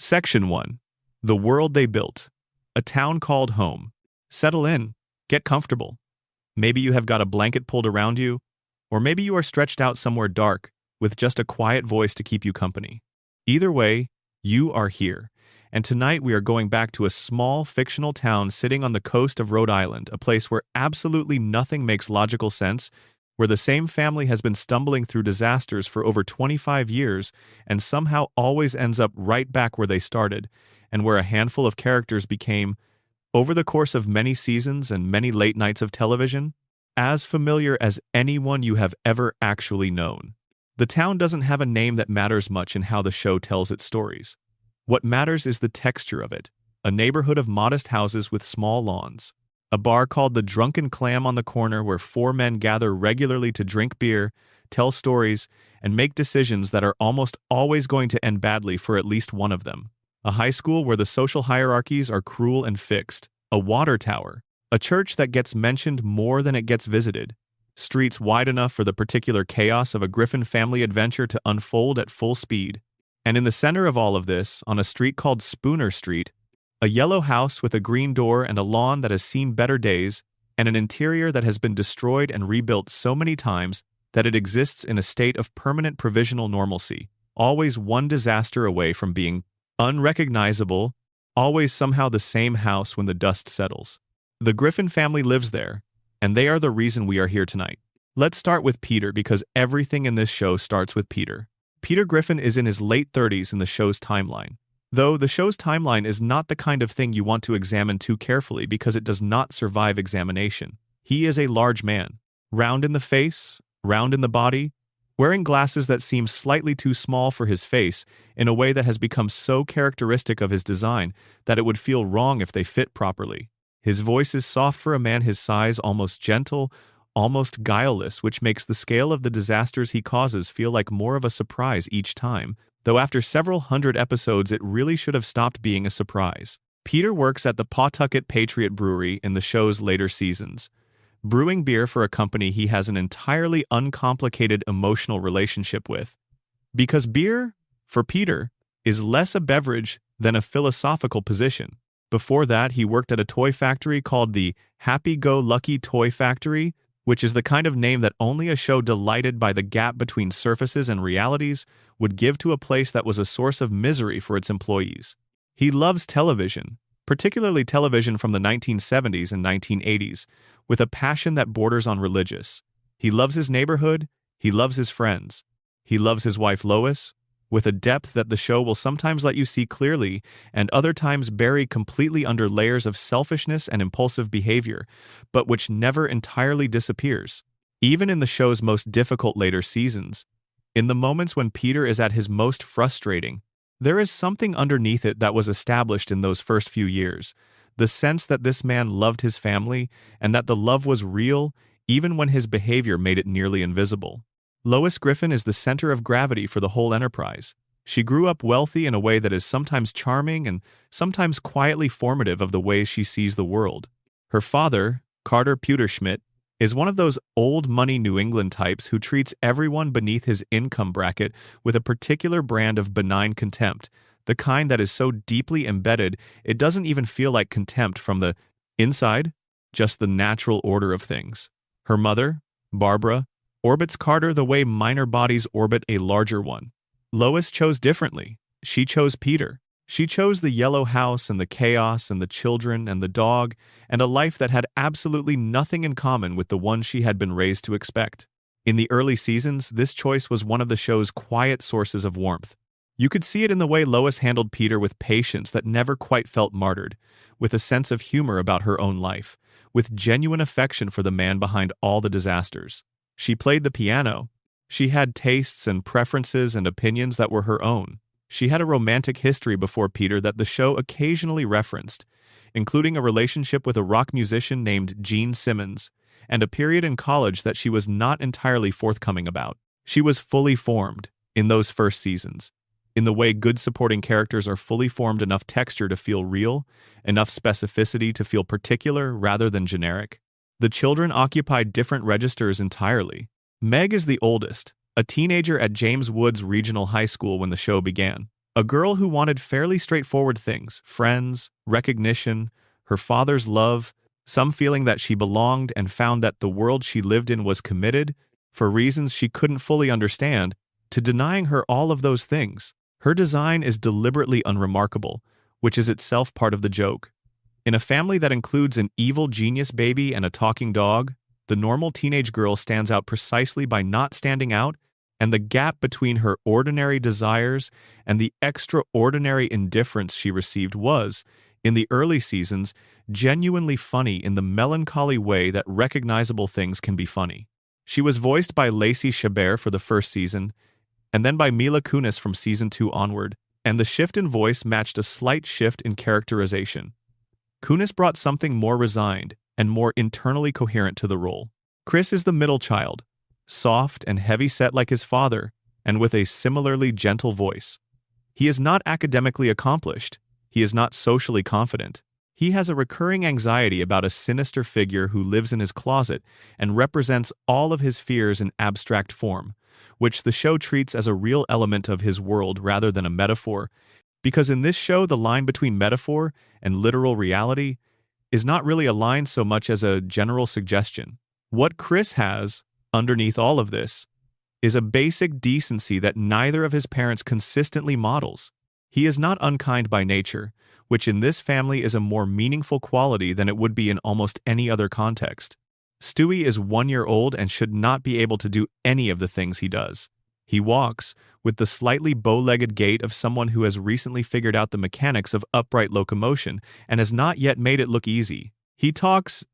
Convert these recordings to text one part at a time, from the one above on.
Section 1. The World They Built. A town called home. Settle in. Get comfortable. Maybe you have got a blanket pulled around you, or maybe you are stretched out somewhere dark with just a quiet voice to keep you company. Either way, you are here. And tonight we are going back to a small fictional town sitting on the coast of Rhode Island, a place where absolutely nothing makes logical sense, where the same family has been stumbling through disasters for over 25 years and somehow always ends up right back where they started, and where a handful of characters became, over the course of many seasons and many late nights of television, as familiar as anyone you have ever actually known. The town doesn't have a name that matters much in how the show tells its stories. What matters is the texture of it, a neighborhood of modest houses with small lawns, a bar called the Drunken Clam on the corner where four men gather regularly to drink beer, tell stories, and make decisions that are almost always going to end badly for at least one of them. A high school where the social hierarchies are cruel and fixed, a water tower, a church that gets mentioned more than it gets visited, streets wide enough for the particular chaos of a Griffin family adventure to unfold at full speed. And in the center of all of this, on a street called Spooner Street, a yellow house with a green door and a lawn that has seen better days, and an interior that has been destroyed and rebuilt so many times that it exists in a state of permanent provisional normalcy, always one disaster away from being unrecognizable, always somehow the same house when the dust settles. The Griffin family lives there, and they are the reason we are here tonight. Let's start with Peter because everything in this show starts with Peter. Peter Griffin is in his late 30s in the show's timeline. Though the show's timeline is not the kind of thing you want to examine too carefully because it does not survive examination. He is a large man, round in the face, round in the body, wearing glasses that seem slightly too small for his face in a way that has become so characteristic of his design that it would feel wrong if they fit properly. His voice is soft for a man his size, almost gentle, almost guileless, which makes the scale of the disasters he causes feel like more of a surprise each time, though after several hundred episodes it really should have stopped being a surprise. Peter works at the Pawtucket Patriot Brewery in the show's later seasons, brewing beer for a company he has an entirely uncomplicated emotional relationship with. Because beer, for Peter, is less a beverage than a philosophical position. Before that, he worked at a toy factory called the Happy-Go-Lucky Toy Factory, which is the kind of name that only a show delighted by the gap between surfaces and realities would give to a place that was a source of misery for its employees. He loves television, particularly television from the 1970s and 1980s, with a passion that borders on religious. He loves his neighborhood, he loves his friends. He loves his wife Lois, with a depth that the show will sometimes let you see clearly and other times bury completely under layers of selfishness and impulsive behavior, but which never entirely disappears. Even in the show's most difficult later seasons, in the moments when Peter is at his most frustrating, there is something underneath it that was established in those first few years, the sense that this man loved his family and that the love was real even when his behavior made it nearly invisible. Lois Griffin is the center of gravity for the whole enterprise. She grew up wealthy in a way that is sometimes charming and sometimes quietly formative of the ways she sees the world. Her father, Carter Pewterschmidt, is one of those old-money New England types who treats everyone beneath his income bracket with a particular brand of benign contempt, the kind that is so deeply embedded it doesn't even feel like contempt from the inside, just the natural order of things. Her mother, Barbara, orbits Carter the way minor bodies orbit a larger one. Lois chose differently. She chose Peter. She chose the yellow house and the chaos and the children and the dog and a life that had absolutely nothing in common with the one she had been raised to expect. In the early seasons, this choice was one of the show's quiet sources of warmth. You could see it in the way Lois handled Peter with patience that never quite felt martyred, with a sense of humor about her own life, with genuine affection for the man behind all the disasters. She played the piano. She had tastes and preferences and opinions that were her own. She had a romantic history before Peter that the show occasionally referenced, including a relationship with a rock musician named Gene Simmons, and a period in college that she was not entirely forthcoming about. She was fully formed in those first seasons, in the way good supporting characters are fully formed, enough texture to feel real, enough specificity to feel particular rather than generic. The children occupied different registers entirely. Meg is the oldest, a teenager at James Woods Regional High School when the show began. A girl who wanted fairly straightforward things, friends, recognition, her father's love, some feeling that she belonged and found that the world she lived in was committed, for reasons she couldn't fully understand, to denying her all of those things. Her design is deliberately unremarkable, which is itself part of the joke. In a family that includes an evil genius baby and a talking dog, the normal teenage girl stands out precisely by not standing out, and the gap between her ordinary desires and the extraordinary indifference she received was, in the early seasons, genuinely funny in the melancholy way that recognizable things can be funny. She was voiced by Lacey Chabert for the first season, and then by Mila Kunis from season 2 onward, and the shift in voice matched a slight shift in characterization. Kunis brought something more resigned and more internally coherent to the role. Chris is the middle child, soft and heavy-set like his father, and with a similarly gentle voice. He is not academically accomplished. He is not socially confident. He has a recurring anxiety about a sinister figure who lives in his closet and represents all of his fears in abstract form, which the show treats as a real element of his world rather than a metaphor, because in this show the line between metaphor and literal reality is not really a line so much as a general suggestion. What Chris has, underneath all of this, is a basic decency that neither of his parents consistently models. He is not unkind by nature, which in this family is a more meaningful quality than it would be in almost any other context. Stewie is 1 year old and should not be able to do any of the things he does. He walks with the slightly bow-legged gait of someone who has recently figured out the mechanics of upright locomotion and has not yet made it look easy. He talks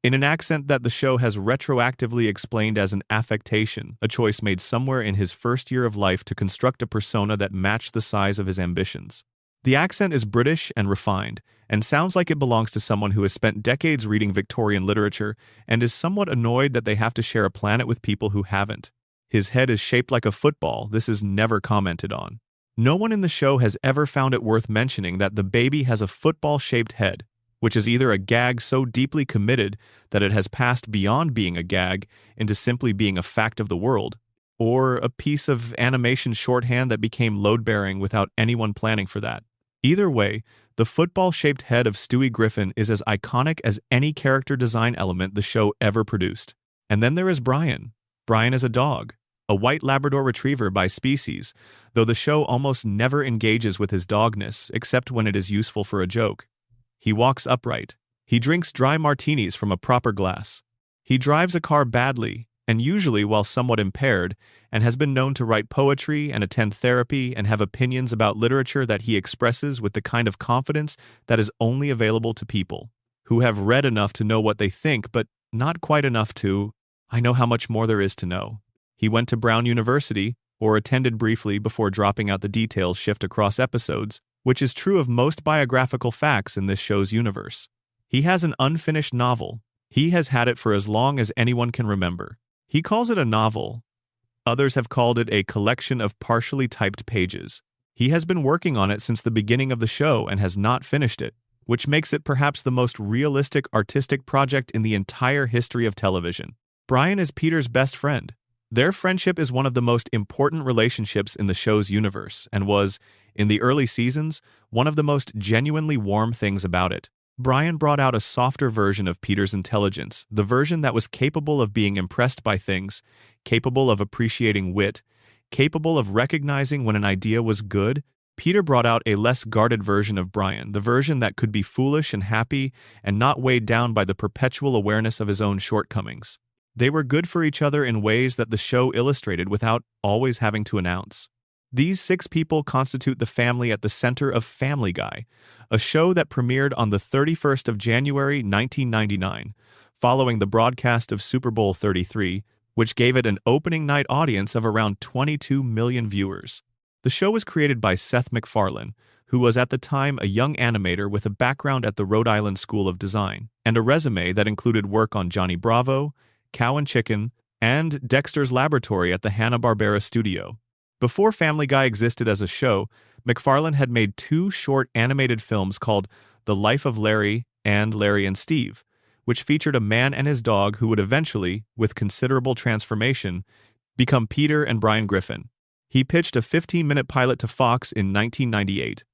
in an accent that the show has retroactively explained as an affectation, a choice made somewhere in his first year of life to construct a persona that matched the size of his ambitions. The accent is British and refined, and sounds like it belongs to someone who has spent decades reading Victorian literature and is somewhat annoyed that they have to share a planet with people who haven't. His head is shaped like a football. This is never commented on. No one in the show has ever found it worth mentioning that the baby has a football-shaped head, which is either a gag so deeply committed that it has passed beyond being a gag into simply being a fact of the world, or a piece of animation shorthand that became load-bearing without anyone planning for that. Either way, the football-shaped head of Stewie Griffin is as iconic as any character design element the show ever produced. And then there is Brian. Brian is a dog, a white Labrador retriever by species, though the show almost never engages with his dogness except when it is useful for a joke. He walks upright. He drinks dry martinis from a proper glass. He drives a car badly, and usually while somewhat impaired, and has been known to write poetry and attend therapy and have opinions about literature that he expresses with the kind of confidence that is only available to people who have read enough to know what they think, but not quite enough to, I know how much more there is to know. He went to Brown University, or attended briefly before dropping out. The details shift across episodes, which is true of most biographical facts in this show's universe. He has an unfinished novel. He has had it for as long as anyone can remember. He calls it a novel. Others have called it a collection of partially typed pages. He has been working on it since the beginning of the show and has not finished it, which makes it perhaps the most realistic artistic project in the entire history of television. Brian is Peter's best friend. Their friendship is one of the most important relationships in the show's universe and was, in the early seasons, one of the most genuinely warm things about it. Brian brought out a softer version of Peter's intelligence, the version that was capable of being impressed by things, capable of appreciating wit, capable of recognizing when an idea was good. Peter brought out a less guarded version of Brian, the version that could be foolish and happy and not weighed down by the perpetual awareness of his own shortcomings. They were good for each other in ways that the show illustrated without always having to announce. These 6 people constitute the family at the center of Family Guy, a show that premiered on the 31st of January 1999, following the broadcast of Super Bowl 33, which gave it an opening night audience of around 22 million viewers. The show was created by Seth MacFarlane, who was at the time a young animator with a background at the Rhode Island School of Design, and a resume that included work on Johnny Bravo, Cow and Chicken, and Dexter's Laboratory at the Hanna-Barbera studio. Before Family Guy existed as a show, MacFarlane had made 2 short animated films called The Life of Larry and Larry and Steve, which featured a man and his dog who would eventually, with considerable transformation, become Peter and Brian Griffin. He pitched a 15-minute pilot to Fox in 1998.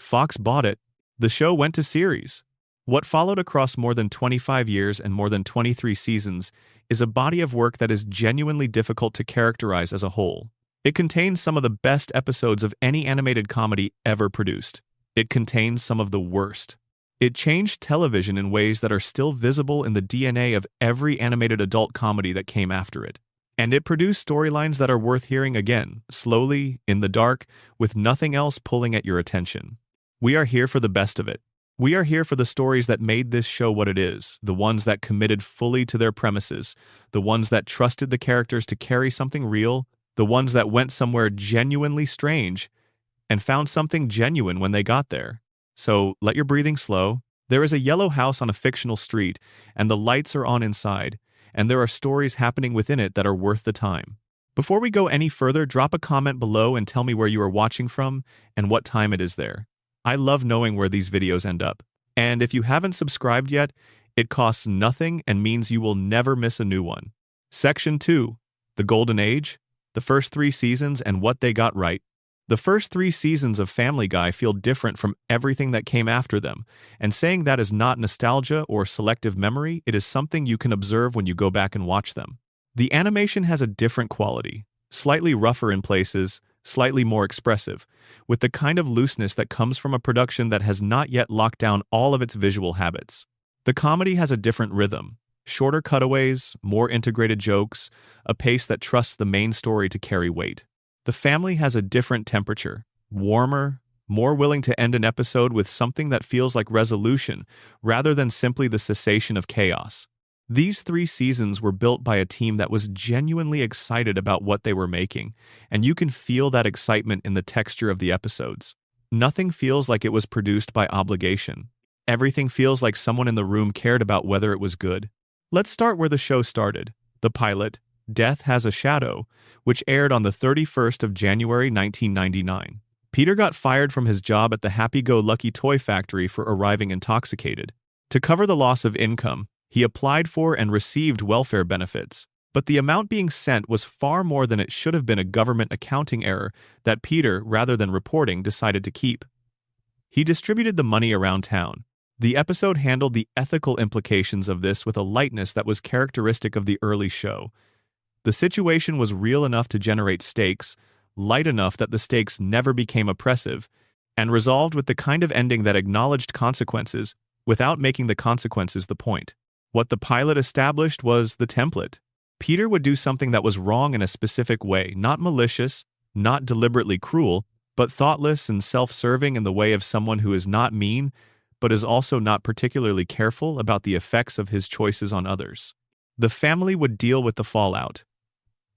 Fox bought it. The show went to series. What followed across more than 25 years and more than 23 seasons is a body of work that is genuinely difficult to characterize as a whole. It contains some of the best episodes of any animated comedy ever produced. It contains some of the worst. It changed television in ways that are still visible in the DNA of every animated adult comedy that came after it. And it produced storylines that are worth hearing again, slowly, in the dark, with nothing else pulling at your attention. We are here for the best of it. We are here for the stories that made this show what it is, the ones that committed fully to their premises, the ones that trusted the characters to carry something real, the ones that went somewhere genuinely strange and found something genuine when they got there. So let your breathing slow. There is a yellow house on a fictional street, and the lights are on inside, and there are stories happening within it that are worth the time. Before we go any further, drop a comment below and tell me where you are watching from and what time it is there. I love knowing where these videos end up. And if you haven't subscribed yet, it costs nothing and means you will never miss a new one. Section 2. The Golden Age, the first 3 seasons and what they got right. The first 3 seasons of Family Guy feel different from everything that came after them, and saying that is not nostalgia or selective memory, it is something you can observe when you go back and watch them. The animation has a different quality, slightly rougher in places, slightly more expressive, with the kind of looseness that comes from a production that has not yet locked down all of its visual habits. The comedy has a different rhythm, shorter cutaways, more integrated jokes, a pace that trusts the main story to carry weight. The Family has a different temperature, warmer, more willing to end an episode with something that feels like resolution rather than simply the cessation of chaos. These 3 seasons were built by a team that was genuinely excited about what they were making, and you can feel that excitement in the texture of the episodes. Nothing feels like it was produced by obligation. Everything feels like someone in the room cared about whether it was good. Let's start where the show started. The pilot, Death Has a Shadow, which aired on the 31st of January 1999. Peter got fired from his job at the Happy-Go-Lucky toy factory for arriving intoxicated. To cover the loss of income, he applied for and received welfare benefits, but the amount being sent was far more than it should have been a government accounting error that Peter, rather than reporting, decided to keep. He distributed the money around town. The episode handled the ethical implications of this with a lightness that was characteristic of the early show. The situation was real enough to generate stakes, light enough that the stakes never became oppressive, and resolved with the kind of ending that acknowledged consequences without making the consequences the point. What the pilot established was the template. Peter would do something that was wrong in a specific way, not malicious, not deliberately cruel, but thoughtless and self-serving in the way of someone who is not mean, but is also not particularly careful about the effects of his choices on others. The family would deal with the fallout.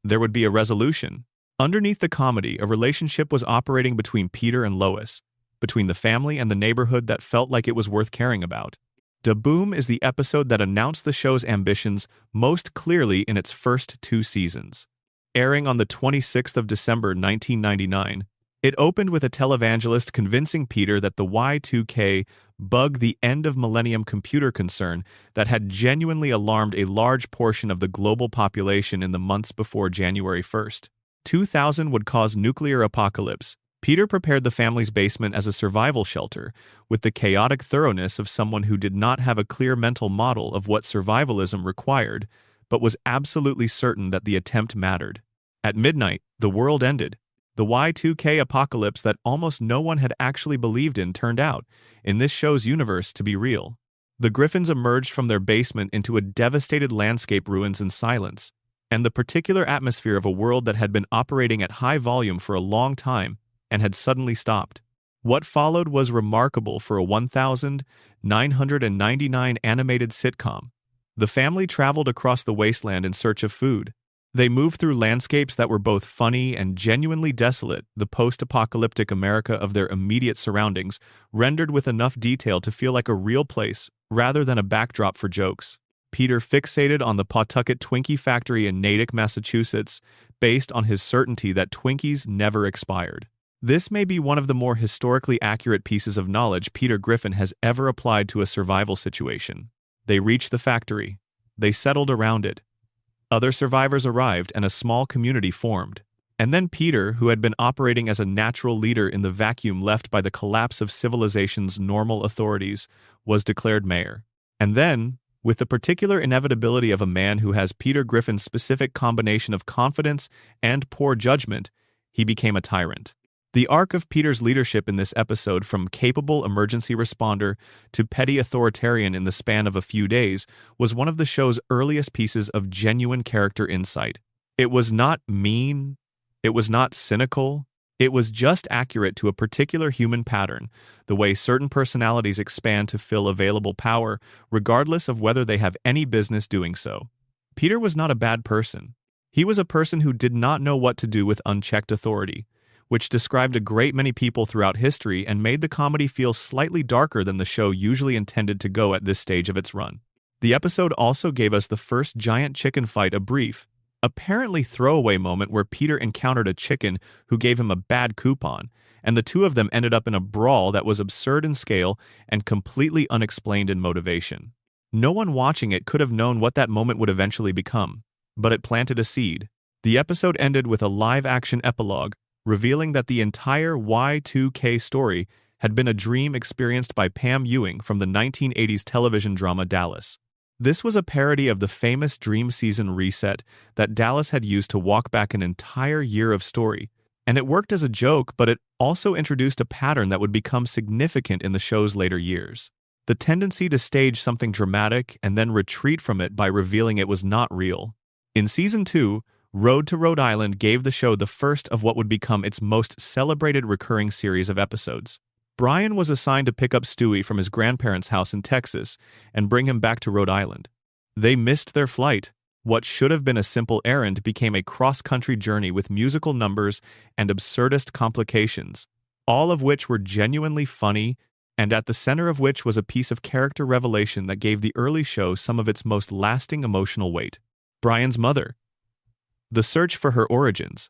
There would be a resolution. Underneath the comedy, a relationship was operating between Peter and Lois, between the family and the neighborhood that felt like it was worth caring about. Da Boom is the episode that announced the show's ambitions most clearly in its first 2 seasons. Airing on the 26th of December 1999, it opened with a televangelist convincing Peter that the Y2K bug, the end-of-millennium computer concern that had genuinely alarmed a large portion of the global population in the months before January 1st. 2000 would cause nuclear apocalypse. Peter prepared the family's basement as a survival shelter, with the chaotic thoroughness of someone who did not have a clear mental model of what survivalism required, but was absolutely certain that the attempt mattered. At midnight, the world ended. The Y2K apocalypse that almost no one had actually believed in turned out, in this show's universe, to be real. The Griffins emerged from their basement into a devastated landscape ruins and silence, and the particular atmosphere of a world that had been operating at high volume for a long time and had suddenly stopped. What followed was remarkable for a 1,999 animated sitcom. The family traveled across the wasteland in search of food. They moved through landscapes that were both funny and genuinely desolate, the post-apocalyptic America of their immediate surroundings, rendered with enough detail to feel like a real place rather than a backdrop for jokes. Peter fixated on the Pawtucket Twinkie factory in Natick, Massachusetts, based on his certainty that Twinkies never expired. This may be one of the more historically accurate pieces of knowledge Peter Griffin has ever applied to a survival situation. They reached the factory. They settled around it. Other survivors arrived and a small community formed. And then Peter, who had been operating as a natural leader in the vacuum left by the collapse of civilization's normal authorities, was declared mayor. And then, with the particular inevitability of a man who has Peter Griffin's specific combination of confidence and poor judgment, he became a tyrant. The arc of Peter's leadership in this episode, from capable emergency responder to petty authoritarian in the span of a few days, was one of the show's earliest pieces of genuine character insight. It was not mean, it was not cynical, it was just accurate to a particular human pattern, the way certain personalities expand to fill available power, regardless of whether they have any business doing so. Peter was not a bad person. He was a person who did not know what to do with unchecked authority, which described a great many people throughout history and made the comedy feel slightly darker than the show usually intended to go at this stage of its run. The episode also gave us the first giant chicken fight, a brief, apparently throwaway moment where Peter encountered a chicken who gave him a bad coupon, and the two of them ended up in a brawl that was absurd in scale and completely unexplained in motivation. No one watching it could have known what that moment would eventually become, but it planted a seed. The episode ended with a live-action epilogue, revealing that the entire Y2K story had been a dream experienced by Pam Ewing from the 1980s television drama Dallas. This was a parody of the famous Dream Season reset that Dallas had used to walk back an entire year of story, and it worked as a joke, but it also introduced a pattern that would become significant in the show's later years. The tendency to stage something dramatic and then retreat from it by revealing it was not real. In Season 2, Road to Rhode Island gave the show the first of what would become its most celebrated recurring series of episodes. Brian was assigned to pick up Stewie from his grandparents' house in Texas and bring him back to Rhode Island. They missed their flight. What should have been a simple errand became a cross-country journey with musical numbers and absurdist complications, all of which were genuinely funny, and at the center of which was a piece of character revelation that gave the early show some of its most lasting emotional weight. Brian's mother. The search for her origins.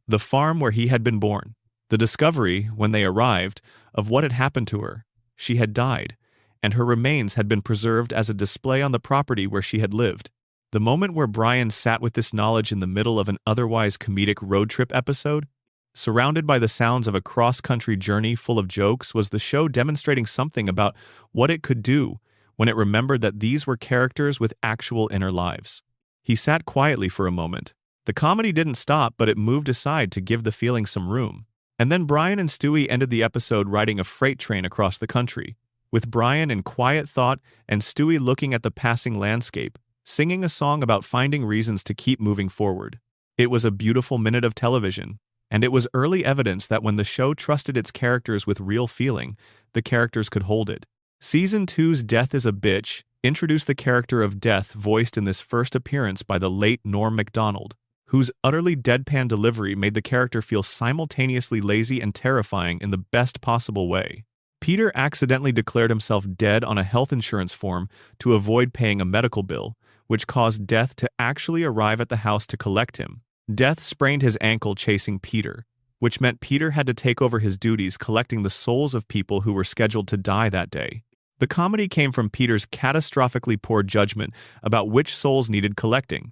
The farm where he had been born. The discovery, when they arrived, of what had happened to her. She had died, and her remains had been preserved as a display on the property where she had lived. The moment where Brian sat with this knowledge in the middle of an otherwise comedic road trip episode, surrounded by the sounds of a cross-country journey full of jokes, was the show demonstrating something about what it could do when it remembered that these were characters with actual inner lives. He sat quietly for a moment. The comedy didn't stop, but it moved aside to give the feeling some room. And then Brian and Stewie ended the episode riding a freight train across the country, with Brian in quiet thought and Stewie looking at the passing landscape, singing a song about finding reasons to keep moving forward. It was a beautiful minute of television, and it was early evidence that when the show trusted its characters with real feeling, the characters could hold it. Season 2's Death is a Bitch introduced the character of Death, voiced in this first appearance by the late Norm Macdonald, whose utterly deadpan delivery made the character feel simultaneously lazy and terrifying in the best possible way. Peter accidentally declared himself dead on a health insurance form to avoid paying a medical bill, which caused Death to actually arrive at the house to collect him. Death sprained his ankle chasing Peter, which meant Peter had to take over his duties collecting the souls of people who were scheduled to die that day. The comedy came from Peter's catastrophically poor judgment about which souls needed collecting.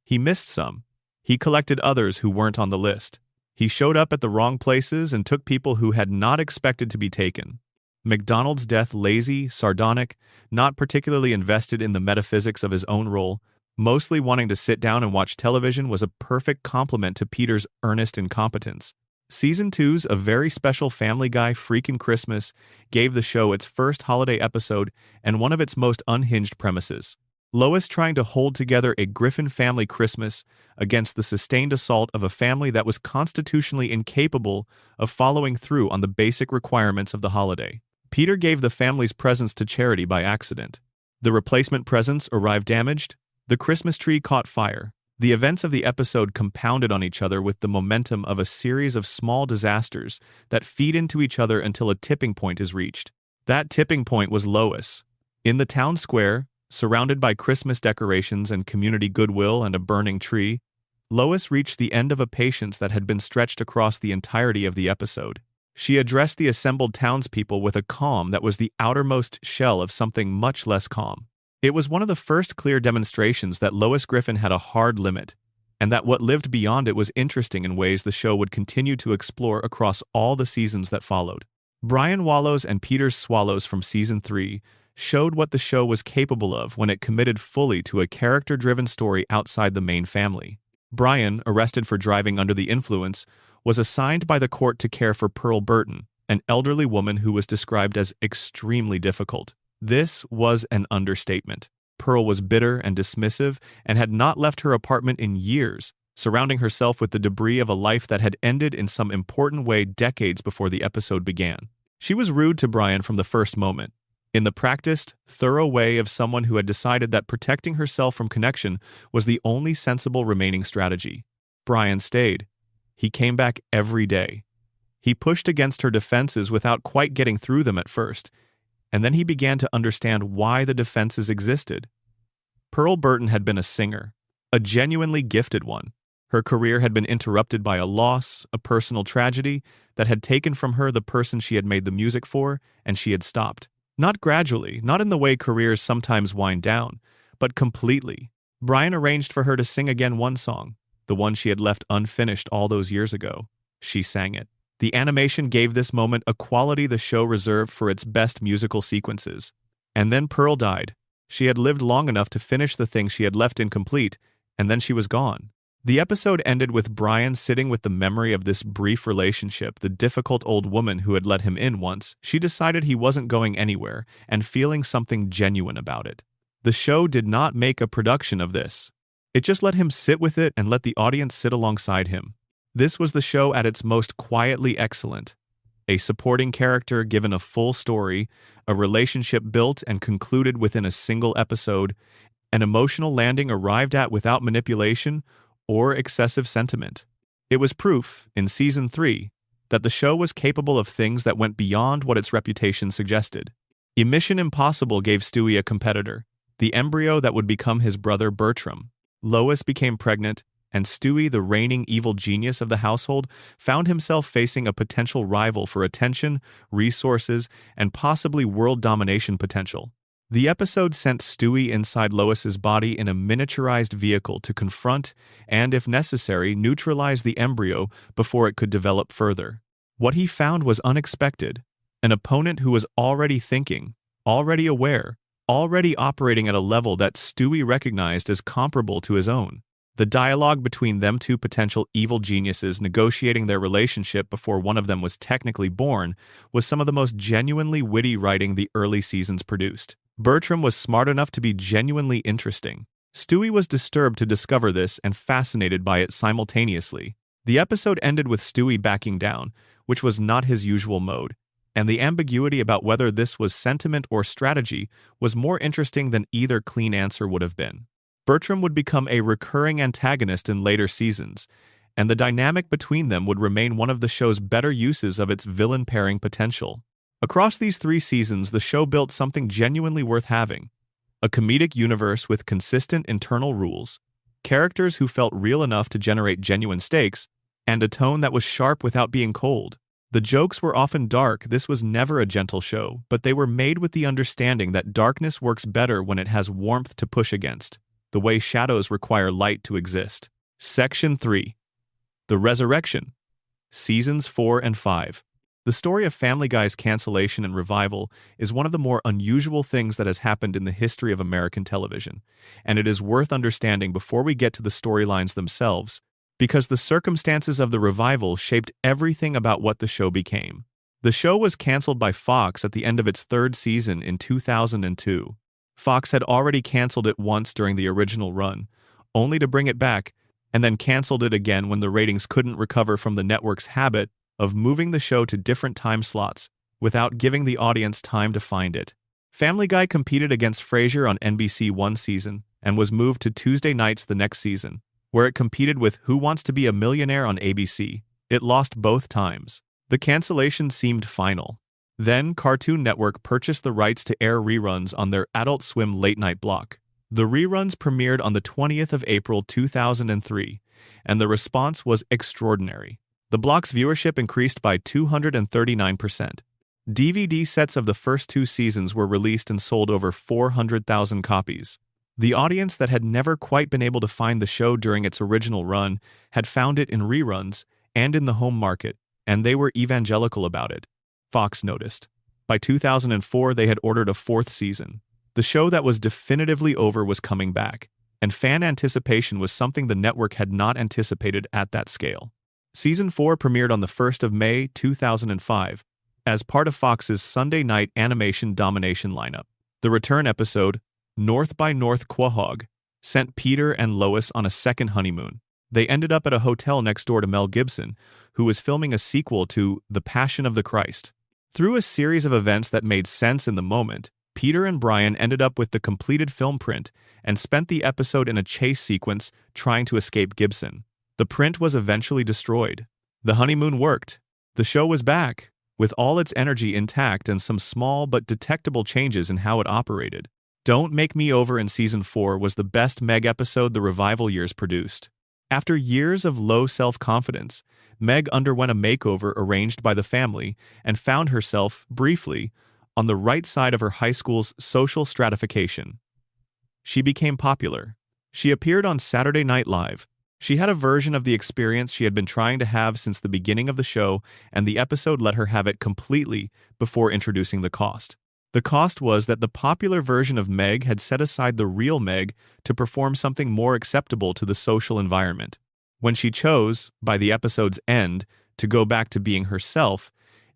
He missed some. He collected others who weren't on the list. He showed up at the wrong places and took people who had not expected to be taken. Macdonald's Death, lazy, sardonic, not particularly invested in the metaphysics of his own role, mostly wanting to sit down and watch television, was a perfect complement to Peter's earnest incompetence. Season 2's A Very Special Family Guy Freakin' Christmas gave the show its first holiday episode and one of its most unhinged premises. Lois trying to hold together a Griffin family Christmas against the sustained assault of a family that was constitutionally incapable of following through on the basic requirements of the holiday. Peter gave the family's presents to charity by accident. The replacement presents arrived damaged. The Christmas tree caught fire. The events of the episode compounded on each other with the momentum of a series of small disasters that feed into each other until a tipping point is reached. That tipping point was Lois. In the town square, surrounded by Christmas decorations and community goodwill and a burning tree, Lois reached the end of a patience that had been stretched across the entirety of the episode. She addressed the assembled townspeople with a calm that was the outermost shell of something much less calm. It was one of the first clear demonstrations that Lois Griffin had a hard limit, and that what lived beyond it was interesting in ways the show would continue to explore across all the seasons that followed. Brian Wallows and Peter's Swallows from Season 3 showed what the show was capable of when it committed fully to a character-driven story outside the main family. Brian, arrested for driving under the influence, was assigned by the court to care for Pearl Burton, an elderly woman who was described as extremely difficult. This was an understatement. Pearl was bitter and dismissive and had not left her apartment in years, surrounding herself with the debris of a life that had ended in some important way decades before the episode began. She was rude to Brian from the first moment, in the practiced, thorough way of someone who had decided that protecting herself from connection was the only sensible remaining strategy. Brian stayed. He came back every day. He pushed against her defenses without quite getting through them at first, and then he began to understand why the defenses existed. Pearl Burton had been a singer, a genuinely gifted one. Her career had been interrupted by a loss, a personal tragedy that had taken from her the person she had made the music for, and she had stopped. Not gradually, not in the way careers sometimes wind down, but completely. Brian arranged for her to sing again one song, the one she had left unfinished all those years ago. She sang it. The animation gave this moment a quality the show reserved for its best musical sequences. And then Pearl died. She had lived long enough to finish the thing she had left incomplete, and then she was gone. The episode ended with Brian sitting with the memory of this brief relationship, the difficult old woman who had let him in once. She decided he wasn't going anywhere, and feeling something genuine about it. The show did not make a production of this. It just let him sit with it and let the audience sit alongside him. This was the show at its most quietly excellent. A supporting character given a full story, a relationship built and concluded within a single episode, an emotional landing arrived at without manipulation or excessive sentiment. It was proof, in Season 3, that the show was capable of things that went beyond what its reputation suggested. Mission Impossible gave Stewie a competitor, the embryo that would become his brother Bertram. Lois became pregnant, and Stewie, the reigning evil genius of the household, found himself facing a potential rival for attention, resources, and possibly world domination potential. The episode sent Stewie inside Lois's body in a miniaturized vehicle to confront and, if necessary, neutralize the embryo before it could develop further. What he found was unexpected: an opponent who was already thinking, already aware, already operating at a level that Stewie recognized as comparable to his own. The dialogue between them two potential evil geniuses negotiating their relationship before one of them was technically born was some of the most genuinely witty writing the early seasons produced. Bertram was smart enough to be genuinely interesting. Stewie was disturbed to discover this and fascinated by it simultaneously. The episode ended with Stewie backing down, which was not his usual mode, and the ambiguity about whether this was sentiment or strategy was more interesting than either clean answer would have been. Bertram would become a recurring antagonist in later seasons, and the dynamic between them would remain one of the show's better uses of its villain pairing potential. Across these 3 seasons, the show built something genuinely worth having: a comedic universe with consistent internal rules, characters who felt real enough to generate genuine stakes, and a tone that was sharp without being cold. The jokes were often dark. This was never a gentle show, but they were made with the understanding that darkness works better when it has warmth to push against, the way shadows require light to exist. Section 3. The Resurrection. Seasons 4 and 5. The story of Family Guy's cancellation and revival is one of the more unusual things that has happened in the history of American television, and it is worth understanding before we get to the storylines themselves, because the circumstances of the revival shaped everything about what the show became. The show was canceled by Fox at the end of its 3rd season in 2002. Fox had already canceled it once during the original run, only to bring it back, and then canceled it again when the ratings couldn't recover from the network's habit of moving the show to different time slots without giving the audience time to find it. Family Guy competed against Frasier on NBC one season and was moved to Tuesday nights the next season, where it competed with Who Wants to Be a Millionaire on ABC. It lost both times. The cancellation seemed final. Then, Cartoon Network purchased the rights to air reruns on their Adult Swim late-night block. The reruns premiered on the 20th of April 2003, and the response was extraordinary. The block's viewership increased by 239%. DVD sets of the first 2 seasons were released and sold over 400,000 copies. The audience that had never quite been able to find the show during its original run had found it in reruns and in the home market, and they were evangelical about it. Fox noticed. By 2004, they had ordered a fourth season. The show that was definitively over was coming back, and fan anticipation was something the network had not anticipated at that scale. Season 4 premiered on the 1st of May 2005 as part of Fox's Sunday night animation domination lineup. The return episode, North by North Quahog, sent Peter and Lois on a second honeymoon. They ended up at a hotel next door to Mel Gibson, who was filming a sequel to The Passion of the Christ. Through a series of events that made sense in the moment, Peter and Brian ended up with the completed film print and spent the episode in a chase sequence trying to escape Gibson. The print was eventually destroyed. The honeymoon worked. The show was back, with all its energy intact and some small but detectable changes in how it operated. Don't Make Me Over in Season 4 was the best Meg episode the revival years produced. After years of low self-confidence, Meg underwent a makeover arranged by the family and found herself, briefly, on the right side of her high school's social stratification. She became popular. She appeared on Saturday Night Live. She had a version of the experience she had been trying to have since the beginning of the show, and the episode let her have it completely before introducing the cost. The cost was that the popular version of Meg had set aside the real Meg to perform something more acceptable to the social environment. When she chose, by the episode's end, to go back to being herself,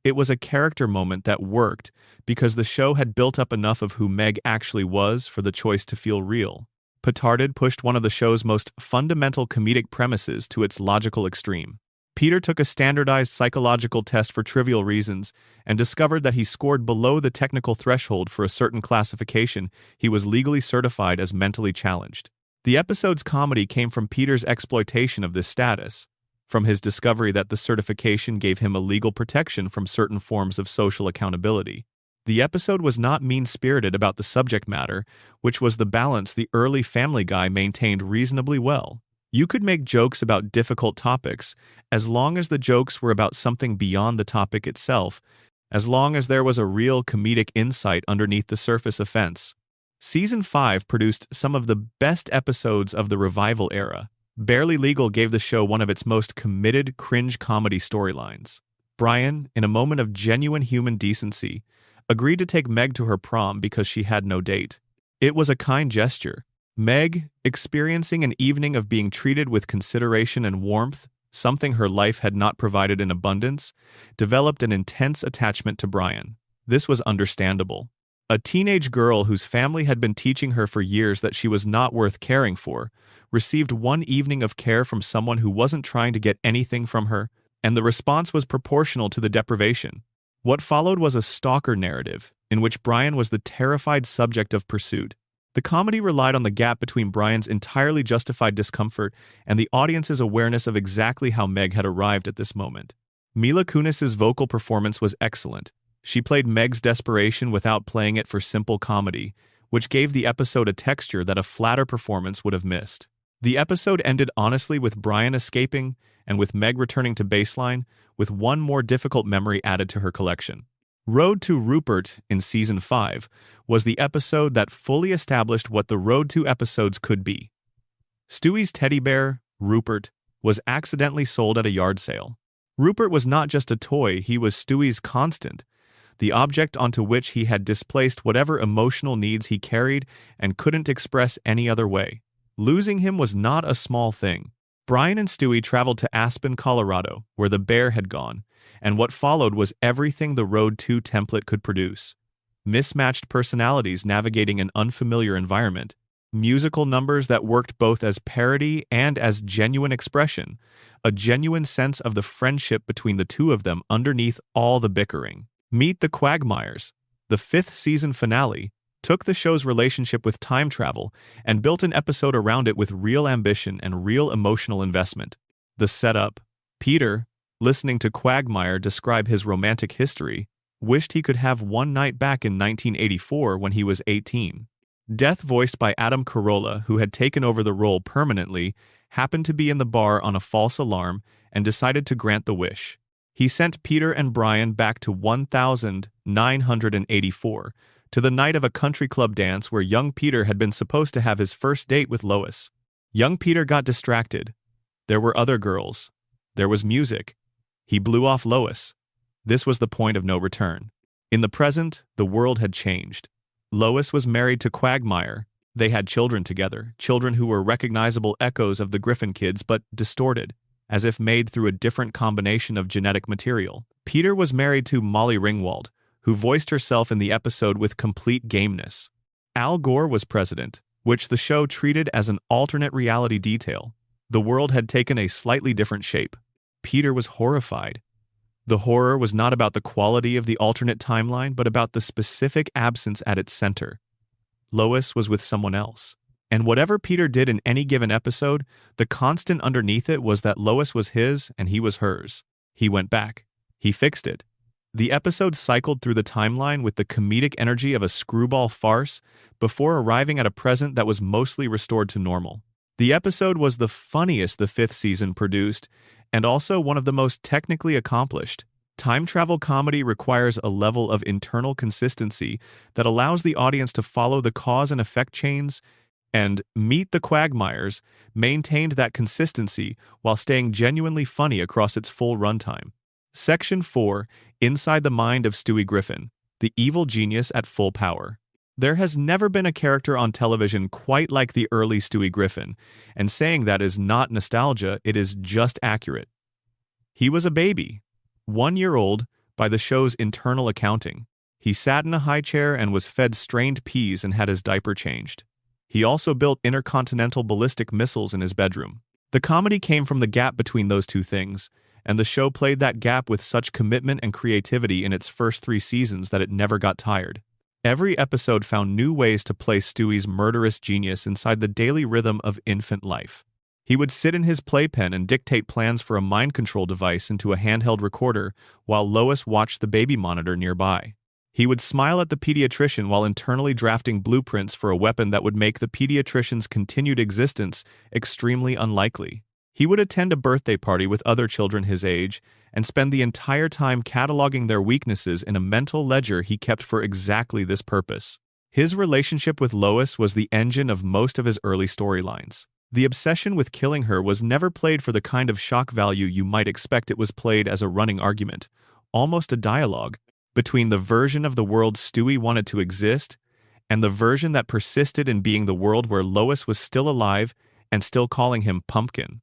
it was a character moment that worked because the show had built up enough of who Meg actually was for the choice to feel real. Petarded pushed one of the show's most fundamental comedic premises to its logical extreme. Peter took a standardized psychological test for trivial reasons and discovered that he scored below the technical threshold for a certain classification. He was legally certified as mentally challenged. The episode's comedy came from Peter's exploitation of this status, from his discovery that the certification gave him a legal protection from certain forms of social accountability. The episode was not mean-spirited about the subject matter, which was the balance the early Family Guy maintained reasonably well. You could make jokes about difficult topics, as long as the jokes were about something beyond the topic itself, as long as there was a real comedic insight underneath the surface offense. Season 5 produced some of the best episodes of the revival era. Barely Legal gave the show one of its most committed cringe comedy storylines. Brian, in a moment of genuine human decency, agreed to take Meg to her prom because she had no date. It was a kind gesture. Meg, experiencing an evening of being treated with consideration and warmth, something her life had not provided in abundance, developed an intense attachment to Brian. This was understandable. A teenage girl whose family had been teaching her for years that she was not worth caring for, received one evening of care from someone who wasn't trying to get anything from her, and the response was proportional to the deprivation. What followed was a stalker narrative, in which Brian was the terrified subject of pursuit. The comedy relied on the gap between Brian's entirely justified discomfort and the audience's awareness of exactly how Meg had arrived at this moment. Mila Kunis's vocal performance was excellent. She played Meg's desperation without playing it for simple comedy, which gave the episode a texture that a flatter performance would have missed. The episode ended honestly with Brian escaping and with Meg returning to baseline, with one more difficult memory added to her collection. Road to Rupert in Season 5 was the episode that fully established what the Road to episodes could be. Stewie's teddy bear, Rupert, was accidentally sold at a yard sale. Rupert was not just a toy, he was Stewie's constant, the object onto which he had displaced whatever emotional needs he carried and couldn't express any other way. Losing him was not a small thing. Brian and Stewie traveled to Aspen, Colorado, where the bear had gone, and what followed was everything the Road to template could produce. Mismatched personalities navigating an unfamiliar environment, musical numbers that worked both as parody and as genuine expression, a genuine sense of the friendship between the two of them underneath all the bickering. Meet the Quagmires, the 5th season finale, took the show's relationship with time travel and built an episode around it with real ambition and real emotional investment. The setup: Peter, listening to Quagmire describe his romantic history, wished he could have one night back in 1984 when he was 18. Death, voiced by Adam Carolla, who had taken over the role permanently, happened to be in the bar on a false alarm and decided to grant the wish. He sent Peter and Brian back to 1984, to the night of a country club dance where young Peter had been supposed to have his first date with Lois. Young Peter got distracted. There were other girls. There was music. He blew off Lois. This was the point of no return. In the present, the world had changed. Lois was married to Quagmire. They had children together, children who were recognizable echoes of the Griffin kids but distorted, as if made through a different combination of genetic material. Peter was married to Molly Ringwald, who voiced herself in the episode with complete gameness. Al Gore was president, which the show treated as an alternate reality detail. The world had taken a slightly different shape. Peter was horrified. The horror was not about the quality of the alternate timeline, but about the specific absence at its center. Lois was with someone else. And whatever Peter did in any given episode, the constant underneath it was that Lois was his and he was hers. He went back. He fixed it. The episode cycled through the timeline with the comedic energy of a screwball farce before arriving at a present that was mostly restored to normal. The episode was the funniest the fifth season produced, and also one of the most technically accomplished. Time travel comedy requires a level of internal consistency that allows the audience to follow the cause and effect chains, and Meet the Quagmires maintained that consistency while staying genuinely funny across its full runtime. Section 4, Inside the Mind of Stewie Griffin, the evil genius at full power. There has never been a character on television quite like the early Stewie Griffin, and saying that is not nostalgia, it is just accurate. He was a baby, 1 year old, by the show's internal accounting. He sat in a high chair and was fed strained peas and had his diaper changed. He also built intercontinental ballistic missiles in his bedroom. The comedy came from the gap between those two things, and the show played that gap with such commitment and creativity in its first 3 seasons that it never got tired. Every episode found new ways to place Stewie's murderous genius inside the daily rhythm of infant life. He would sit in his playpen and dictate plans for a mind control device into a handheld recorder while Lois watched the baby monitor nearby. He would smile at the pediatrician while internally drafting blueprints for a weapon that would make the pediatrician's continued existence extremely unlikely. He would attend a birthday party with other children his age and spend the entire time cataloging their weaknesses in a mental ledger he kept for exactly this purpose. His relationship with Lois was the engine of most of his early storylines. The obsession with killing her was never played for the kind of shock value you might expect. It was played as a running argument, almost a dialogue, between the version of the world Stewie wanted to exist and the version that persisted in being the world where Lois was still alive and still calling him Pumpkin.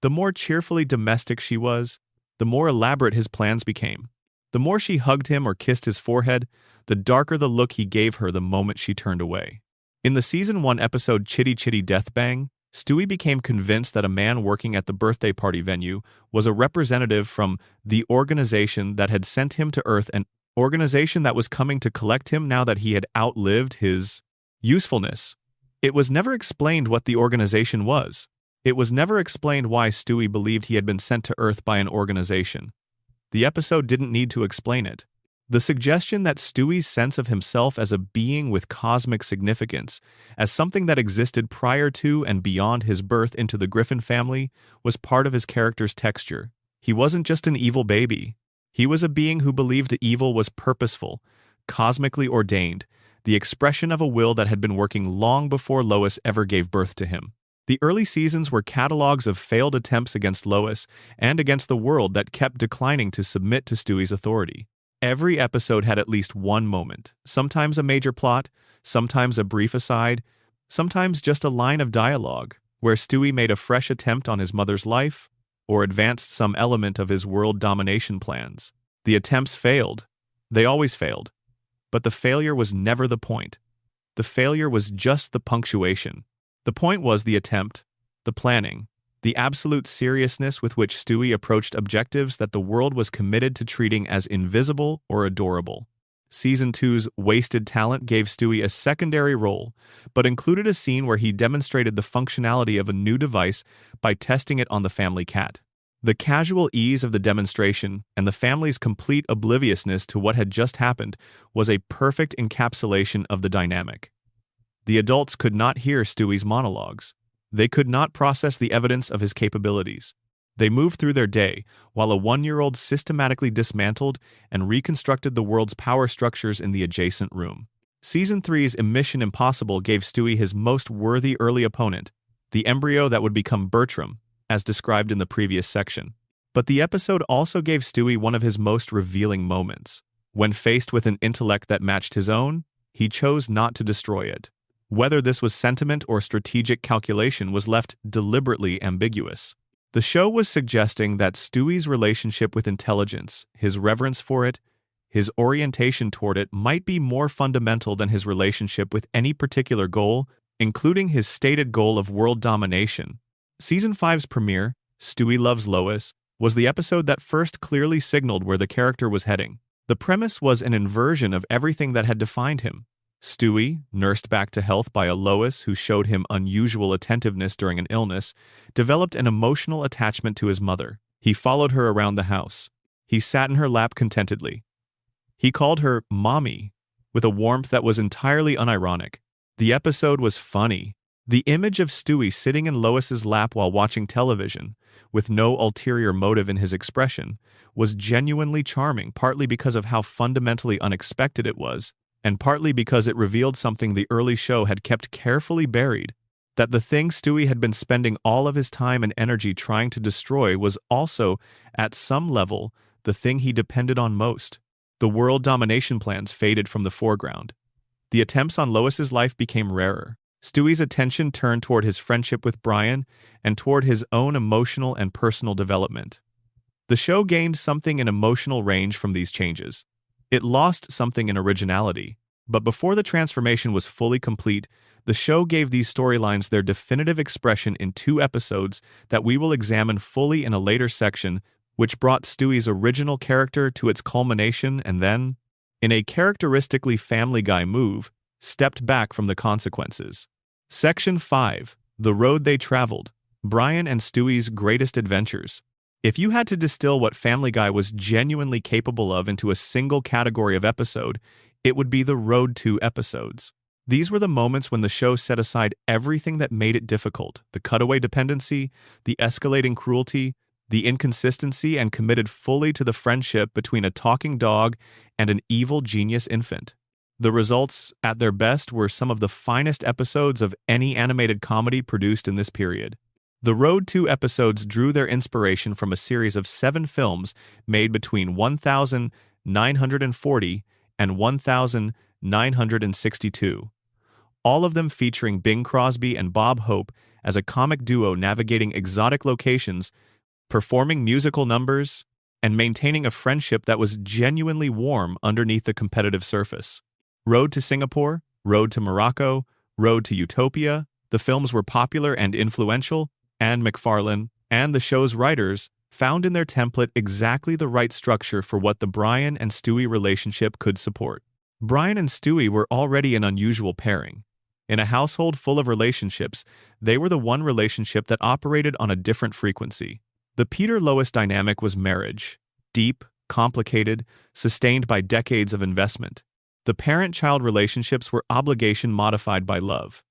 The more cheerfully domestic she was, the more elaborate his plans became. The more she hugged him or kissed his forehead, the darker the look he gave her the moment she turned away. In the Season 1 episode Chitty Chitty Death Bang, Stewie became convinced that a man working at the birthday party venue was a representative from the organization that had sent him to Earth, an organization that was coming to collect him now that he had outlived his usefulness. It was never explained what the organization was. It was never explained why Stewie believed he had been sent to Earth by an organization. The episode didn't need to explain it. The suggestion that Stewie's sense of himself as a being with cosmic significance, as something that existed prior to and beyond his birth into the Griffin family, was part of his character's texture. He wasn't just an evil baby. He was a being who believed the evil was purposeful, cosmically ordained, the expression of a will that had been working long before Lois ever gave birth to him. The early seasons were catalogs of failed attempts against Lois and against the world that kept declining to submit to Stewie's authority. Every episode had at least one moment, sometimes a major plot, sometimes a brief aside, sometimes just a line of dialogue, where Stewie made a fresh attempt on his mother's life or advanced some element of his world domination plans. The attempts failed. They always failed. But the failure was never the point. The failure was just the punctuation. The point was the attempt, the planning, the absolute seriousness with which Stewie approached objectives that the world was committed to treating as invisible or adorable. Season 2's wasted talent gave Stewie a secondary role, but included a scene where he demonstrated the functionality of a new device by testing it on the family cat. The casual ease of the demonstration and the family's complete obliviousness to what had just happened was a perfect encapsulation of the dynamic. The adults could not hear Stewie's monologues. They could not process the evidence of his capabilities. They moved through their day, while a 1-year-old systematically dismantled and reconstructed the world's power structures in the adjacent room. Season 3's Mission Impossible gave Stewie his most worthy early opponent, the embryo that would become Bertram, as described in the previous section. But the episode also gave Stewie one of his most revealing moments. When faced with an intellect that matched his own, he chose not to destroy it. Whether this was sentiment or strategic calculation was left deliberately ambiguous. The show was suggesting that Stewie's relationship with intelligence, his reverence for it, his orientation toward it might be more fundamental than his relationship with any particular goal, including his stated goal of world domination. Season 5's premiere, Stewie Loves Lois, was the episode that first clearly signaled where the character was heading. The premise was an inversion of everything that had defined him. Stewie, nursed back to health by a Lois who showed him unusual attentiveness during an illness, developed an emotional attachment to his mother. He followed her around the house. He sat in her lap contentedly. He called her Mommy, with a warmth that was entirely unironic. The episode was funny. The image of Stewie sitting in Lois's lap while watching television, with no ulterior motive in his expression, was genuinely charming, partly because of how fundamentally unexpected it was, and partly because it revealed something the early show had kept carefully buried, that the thing Stewie had been spending all of his time and energy trying to destroy was also, at some level, the thing he depended on most. The world domination plans faded from the foreground. The attempts on Lois's life became rarer. Stewie's attention turned toward his friendship with Brian and toward his own emotional and personal development. The show gained something in emotional range from these changes. It lost something in originality, but before the transformation was fully complete, the show gave these storylines their definitive expression in 2 episodes that we will examine fully in a later section, which brought Stewie's original character to its culmination and then, in a characteristically Family Guy move, stepped back from the consequences. Section 5. The Road They Traveled. Brian and Stewie's Greatest Adventures. If you had to distill what Family Guy was genuinely capable of into a single category of episode, it would be the Road to episodes. These were the moments when the show set aside everything that made it difficult, the cutaway dependency, the escalating cruelty, the inconsistency, and committed fully to the friendship between a talking dog and an evil genius infant. The results, at their best, were some of the finest episodes of any animated comedy produced in this period. The Road to episodes drew their inspiration from a series of 7 films made between 1940 and 1962, all of them featuring Bing Crosby and Bob Hope as a comic duo navigating exotic locations, performing musical numbers, and maintaining a friendship that was genuinely warm underneath the competitive surface. Road to Singapore, Road to Morocco, Road to Utopia, the films were popular and influential, and McFarlane and the show's writers found in their template exactly the right structure for what the Brian and Stewie relationship could support. Brian and Stewie were already an unusual pairing. In a household full of relationships, they were the one relationship that operated on a different frequency. The Peter-Lois dynamic was marriage, deep, complicated, sustained by decades of investment. The parent-child relationships were obligation modified by love.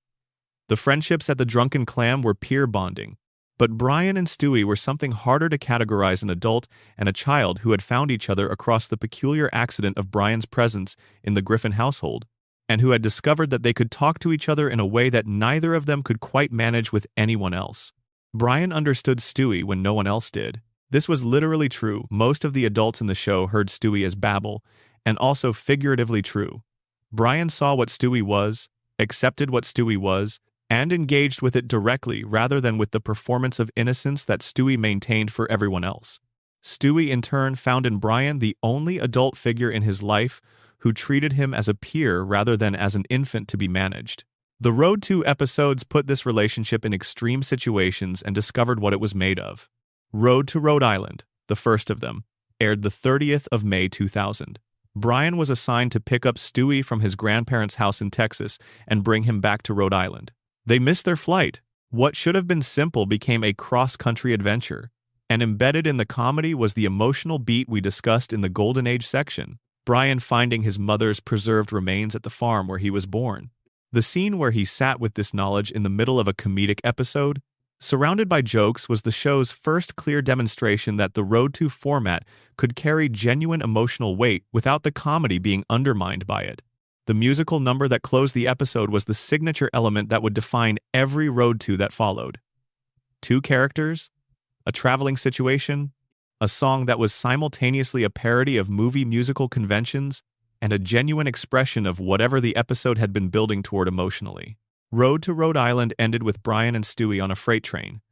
The friendships at the Drunken Clam were peer bonding. But Brian and Stewie were something harder to categorize an adult and a child who had found each other across the peculiar accident of Brian's presence in the Griffin household, and who had discovered that they could talk to each other in a way that neither of them could quite manage with anyone else. Brian understood Stewie when no one else did. This was literally true. Most of the adults in the show heard Stewie as babble, and also figuratively true. Brian saw what Stewie was, accepted what Stewie was, and engaged with it directly rather than with the performance of innocence that Stewie maintained for everyone else. Stewie, in turn, found in Brian the only adult figure in his life who treated him as a peer rather than as an infant to be managed. The Road to episodes put this relationship in extreme situations and discovered what it was made of. Road to Rhode Island, the first of them, aired the 30th of May 2000. Brian was assigned to pick up Stewie from his grandparents' house in Texas and bring him back to Rhode Island. They missed their flight. What should have been simple became a cross-country adventure, and embedded in the comedy was the emotional beat we discussed in the Golden Age section, Brian finding his mother's preserved remains at the farm where he was born. The scene where he sat with this knowledge in the middle of a comedic episode, Surrounded by jokes was the show's first clear demonstration that the Road to format could carry genuine emotional weight without the comedy being undermined by it. The musical number that closed the episode was the signature element that would define every Road to that followed. Two characters, a traveling situation, a song that was simultaneously a parody of movie musical conventions and a genuine expression of whatever the episode had been building toward emotionally. Road to Rhode Island ended with Brian and Stewie on a freight train,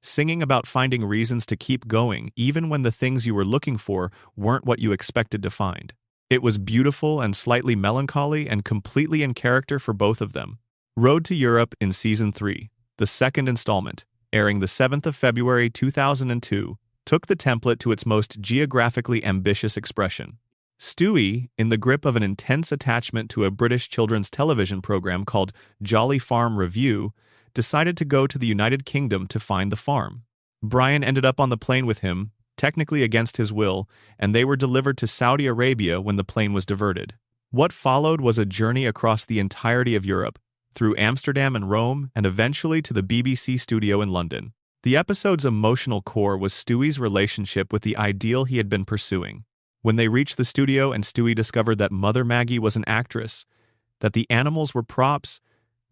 singing about finding reasons to keep going even when the things you were looking for weren't what you expected to find. It was beautiful and slightly melancholy and completely in character for both of them. Road to Europe in Season 3, the second installment, airing the 7th of February 2002, took the template to its most geographically ambitious expression. Stewie, in the grip of an intense attachment to a British children's television program called Jolly Farm Review, decided to go to the United Kingdom to find the farm. Brian ended up on the plane with him, technically against his will, and they were delivered to Saudi Arabia when the plane was diverted. What followed was a journey across the entirety of Europe, through Amsterdam and Rome, and eventually to the BBC studio in London. The episode's emotional core was Stewie's relationship with the ideal he had been pursuing. When they reached the studio and Stewie discovered that Mother Maggie was an actress, that the animals were props,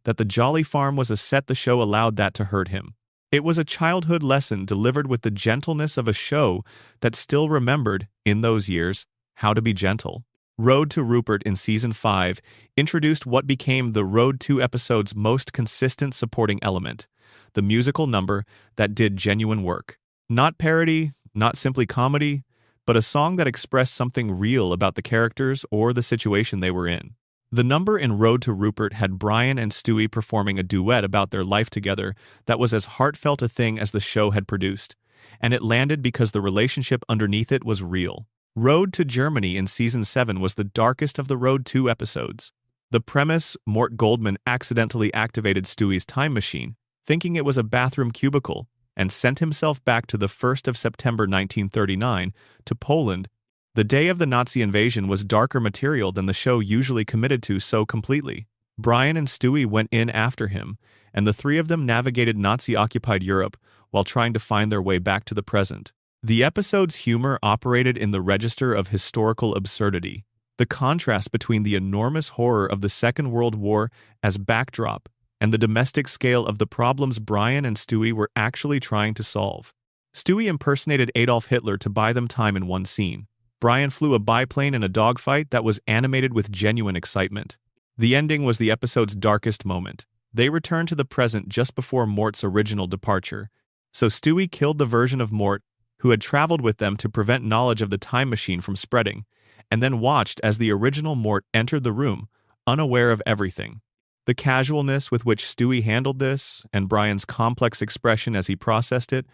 that the Jolly Farm was a set, the show allowed that to hurt him. It was a childhood lesson delivered with the gentleness of a show that still remembered, in those years, how to be gentle. Road to Rupert in Season 5 introduced what became the Road to episode's most consistent supporting element, the musical number that did genuine work. Not parody, not simply comedy, but a song that expressed something real about the characters or the situation they were in. The number in Road to Rupert had Brian and Stewie performing a duet about their life together that was as heartfelt a thing as the show had produced, and it landed because the relationship underneath it was real. Road to Germany in Season 7 was the darkest of the Road to episodes. The premise: Mort Goldman accidentally activated Stewie's time machine, thinking it was a bathroom cubicle, and sent himself back to the 1st of September 1939 to Poland. The day of the Nazi invasion was darker material than the show usually committed to so completely. Brian and Stewie went in after him, and the three of them navigated Nazi-occupied Europe while trying to find their way back to the present. The episode's humor operated in the register of historical absurdity. The contrast between the enormous horror of the Second World War as backdrop and the domestic scale of the problems Brian and Stewie were actually trying to solve. Stewie impersonated Adolf Hitler to buy them time in one scene. Brian flew a biplane in a dogfight that was animated with genuine excitement. The ending was the episode's darkest moment. They returned to the present just before Mort's original departure, so Stewie killed the version of Mort who had traveled with them to prevent knowledge of the time machine from spreading, and then watched as the original Mort entered the room, unaware of everything. The casualness with which Stewie handled this, and Brian's complex expression as he processed it,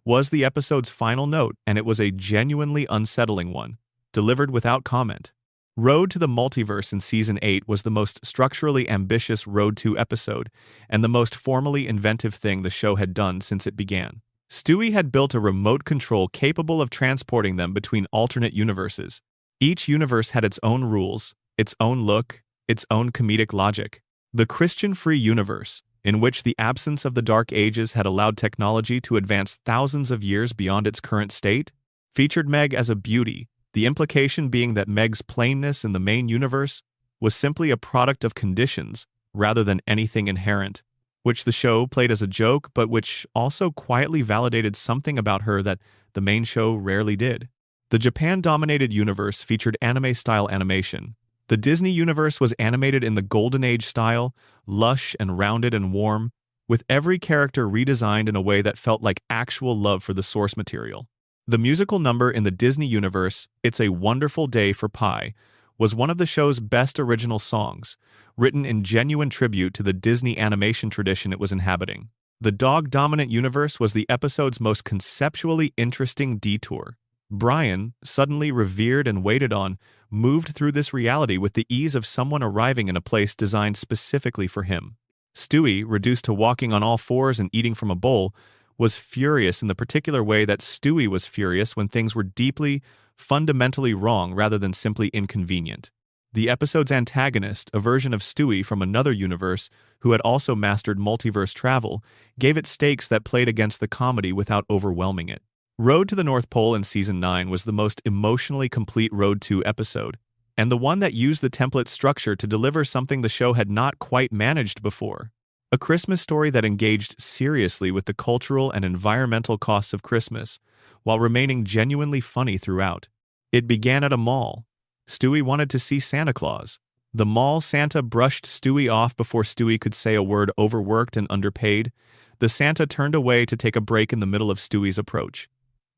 was the episode's final note, and it was a genuinely unsettling one, delivered without comment. Road to the Multiverse in Season 8 was the most structurally ambitious Road to episode, and the most formally inventive thing the show had done since it began. Stewie had built a remote control capable of transporting them between alternate universes. Each universe had its own rules, its own look, its own comedic logic. The Christian-free universe, in which the absence of the Dark Ages had allowed technology to advance thousands of years beyond its current state, featured Meg as a beauty, the implication being that Meg's plainness in the main universe was simply a product of conditions rather than anything inherent, which the show played as a joke but which also quietly validated something about her that the main show rarely did. The Japan-dominated universe featured anime-style animation. The Disney universe was animated in the Golden Age style, lush and rounded and warm, with every character redesigned in a way that felt like actual love for the source material. The musical number in the Disney universe, It's a Wonderful Day for Pi, was one of the show's best original songs, written in genuine tribute to the Disney animation tradition it was inhabiting. The dog-dominant universe was the episode's most conceptually interesting detour. Brian, suddenly revered and waited on, moved through this reality with the ease of someone arriving in a place designed specifically for him. Stewie, reduced to walking on all fours and eating from a bowl, was furious in the particular way that Stewie was furious when things were deeply, fundamentally wrong rather than simply inconvenient. The episode's antagonist, a version of Stewie from another universe who had also mastered multiverse travel, gave it stakes that played against the comedy without overwhelming it. Road to the North Pole in Season 9 was the most emotionally complete Road to episode, and the one that used the template structure to deliver something the show had not quite managed before. A Christmas story that engaged seriously with the cultural and environmental costs of Christmas, while remaining genuinely funny throughout. It began at a mall. Stewie wanted to see Santa Claus. The mall Santa brushed Stewie off before Stewie could say a word overworked and underpaid. The Santa turned away to take a break in the middle of Stewie's approach.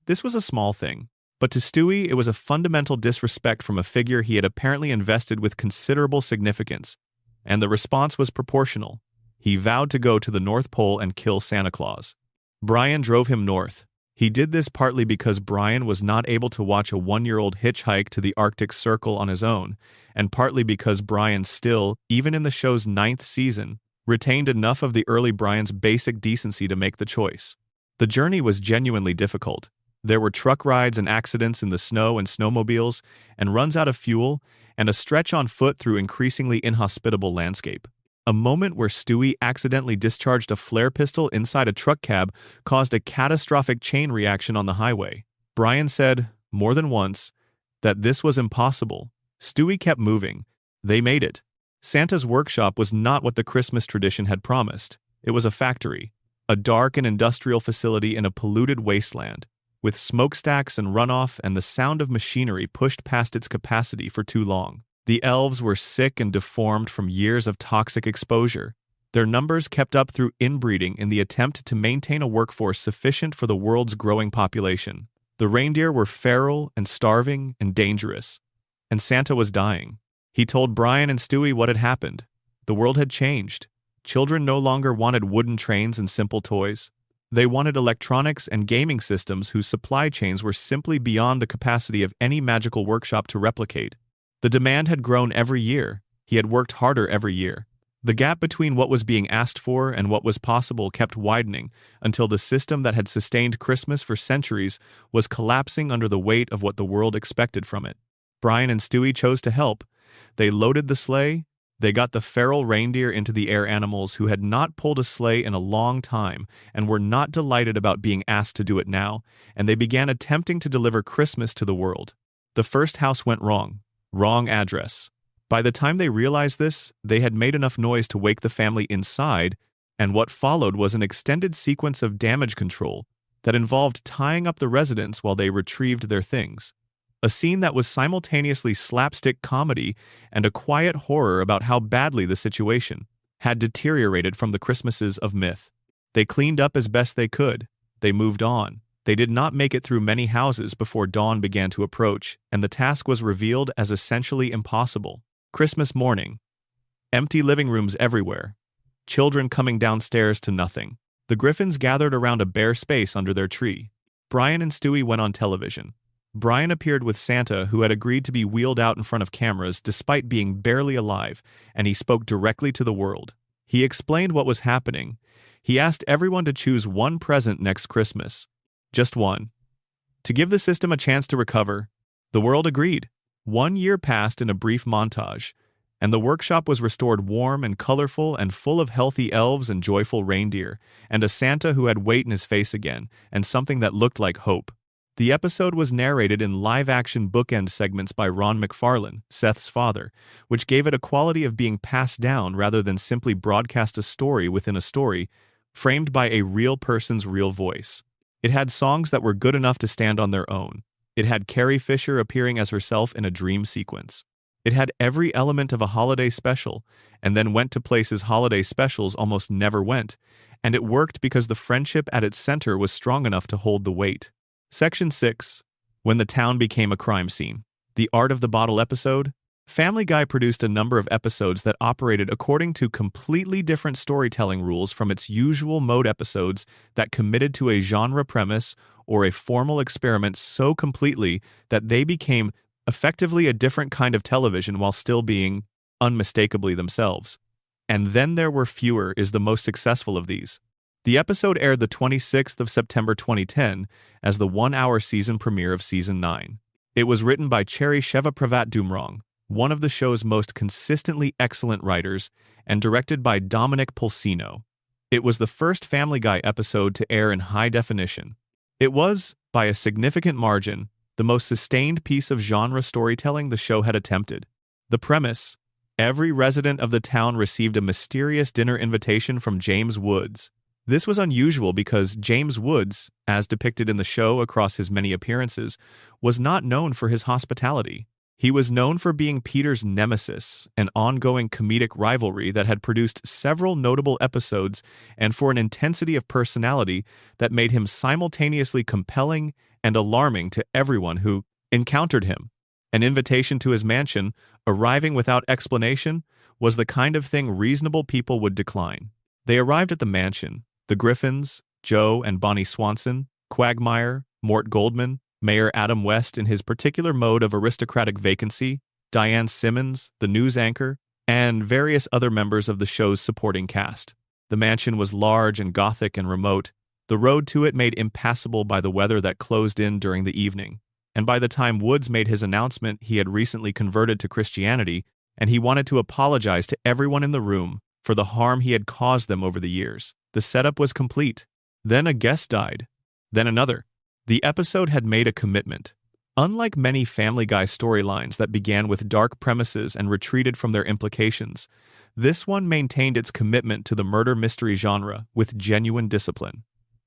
This was a small thing, but to Stewie it was a fundamental disrespect from a figure he had apparently invested with considerable significance, and the response was proportional. He vowed to go to the North Pole and kill Santa Claus. Brian drove him north. He did this partly because Brian was not able to watch a 1-year-old hitchhike to the Arctic Circle on his own, and partly because Brian still, even in the show's 9th season, retained enough of the early Brian's basic decency to make the choice. The journey was genuinely difficult. There were truck rides and accidents in the snow and snowmobiles, and runs out of fuel, and a stretch on foot through increasingly inhospitable landscape. A moment where Stewie accidentally discharged a flare pistol inside a truck cab caused a catastrophic chain reaction on the highway. Brian said, more than once, that this was impossible. Stewie kept moving. They made it. Santa's workshop was not what the Christmas tradition had promised. It was a factory, a dark and industrial facility in a polluted wasteland, with smokestacks and runoff and the sound of machinery pushed past its capacity for too long. The elves were sick and deformed from years of toxic exposure. Their numbers kept up through inbreeding in the attempt to maintain a workforce sufficient for the world's growing population. The reindeer were feral and starving and dangerous, and Santa was dying. He told Brian and Stewie what had happened. The world had changed. Children no longer wanted wooden trains and simple toys. They wanted electronics and gaming systems whose supply chains were simply beyond the capacity of any magical workshop to replicate. The demand had grown every year. He had worked harder every year. The gap between what was being asked for and what was possible kept widening until the system that had sustained Christmas for centuries was collapsing under the weight of what the world expected from it. Brian and Stewie chose to help. They loaded the sleigh. They got the feral reindeer into the air animals who had not pulled a sleigh in a long time and were not delighted about being asked to do it now, and they began attempting to deliver Christmas to the world. The first house went wrong. Wrong address. By the time they realized this, they had made enough noise to wake the family inside, and what followed was an extended sequence of damage control that involved tying up the residents while they retrieved their things. A scene that was simultaneously slapstick comedy and a quiet horror about how badly the situation had deteriorated from the Christmases of myth. They cleaned up as best they could. They moved on. They did not make it through many houses before dawn began to approach, and the task was revealed as essentially impossible. Christmas morning. Empty living rooms everywhere. Children coming downstairs to nothing. The Griffins gathered around a bare space under their tree. Brian and Stewie went on television. Brian appeared with Santa, who had agreed to be wheeled out in front of cameras despite being barely alive, and he spoke directly to the world. He explained what was happening. He asked everyone to choose one present next Christmas. Just one. To give the system a chance to recover. The world agreed. 1 year passed in a brief montage, and the workshop was restored warm and colorful and full of healthy elves and joyful reindeer, and a Santa who had weight in his face again, and something that looked like hope. The episode was narrated in live-action bookend segments by Ron McFarlane, Seth's father, which gave it a quality of being passed down rather than simply broadcast a story within a story, framed by a real person's real voice. It had songs that were good enough to stand on their own. It had Carrie Fisher appearing as herself in a dream sequence. It had every element of a holiday special, and then went to places holiday specials almost never went, and it worked because the friendship at its center was strong enough to hold the weight. Section 6. When the town became a crime scene. The Art of the Bottle episode. Family Guy produced a number of episodes that operated according to completely different storytelling rules from its usual mode episodes that committed to a genre premise or a formal experiment so completely that they became effectively a different kind of television while still being unmistakably themselves. And then there were Fewer is the most successful of these. The episode aired the 26th of September 2010 as the 1-hour season premiere of Season 9. It was written by Cherry Sheva Pravat Dumrong, one of the show's most consistently excellent writers, and directed by Dominic Pulsino. It was the first Family Guy episode to air in high definition. It was, by a significant margin, the most sustained piece of genre storytelling the show had attempted. The premise: every resident of the town received a mysterious dinner invitation from James Woods. This was unusual because James Woods, as depicted in the show across his many appearances, was not known for his hospitality. He was known for being Peter's nemesis, an ongoing comedic rivalry that had produced several notable episodes, and for an intensity of personality that made him simultaneously compelling and alarming to everyone who encountered him. An invitation to his mansion, arriving without explanation, was the kind of thing reasonable people would decline. They arrived at the mansion: the Griffins, Joe and Bonnie Swanson, Quagmire, Mort Goldman, Mayor Adam West in his particular mode of aristocratic vacancy, Diane Simmons, the news anchor, and various other members of the show's supporting cast. The mansion was large and gothic and remote, the road to it made impassable by the weather that closed in during the evening. And by the time Woods made his announcement, he had recently converted to Christianity, and he wanted to apologize to everyone in the room for the harm he had caused them over the years. The setup was complete. Then a guest died. Then another. The episode had made a commitment. Unlike many Family Guy storylines that began with dark premises and retreated from their implications, this one maintained its commitment to the murder mystery genre with genuine discipline.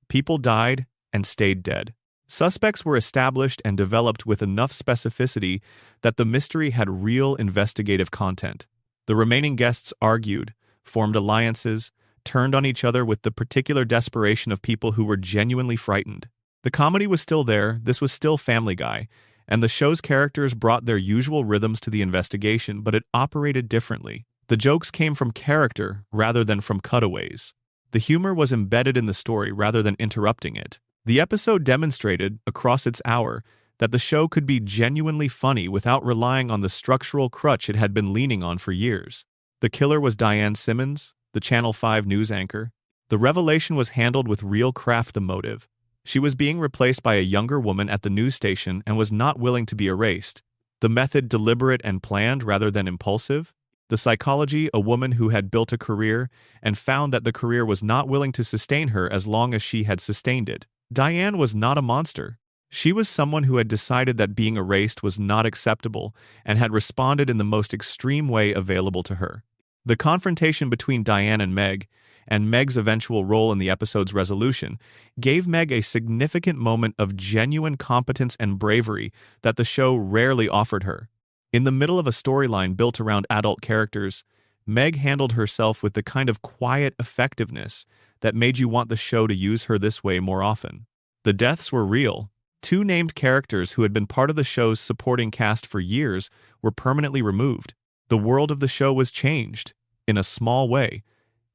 People died and stayed dead. Suspects were established and developed with enough specificity that the mystery had real investigative content. The remaining guests argued, formed alliances, turned on each other with the particular desperation of people who were genuinely frightened. The comedy was still there, this was still Family Guy, and the show's characters brought their usual rhythms to the investigation, but it operated differently. The jokes came from character rather than from cutaways. The humor was embedded in the story rather than interrupting it. The episode demonstrated, across its hour, that the show could be genuinely funny without relying on the structural crutch it had been leaning on for years. The killer was Diane Simmons, the Channel 5 news anchor. The revelation was handled with real craft. The motive: she was being replaced by a younger woman at the news station and was not willing to be erased. The method: deliberate and planned rather than impulsive. The psychology: a woman who had built a career and found that the career was not willing to sustain her as long as she had sustained it. Diane was not a monster. She was someone who had decided that being erased was not acceptable and had responded in the most extreme way available to her. The confrontation between Diane and Meg's eventual role in the episode's resolution, gave Meg a significant moment of genuine competence and bravery that the show rarely offered her. In the middle of a storyline built around adult characters, Meg handled herself with the kind of quiet effectiveness that made you want the show to use her this way more often. The deaths were real. Two named characters who had been part of the show's supporting cast for years were permanently removed. The world of the show was changed, in a small way,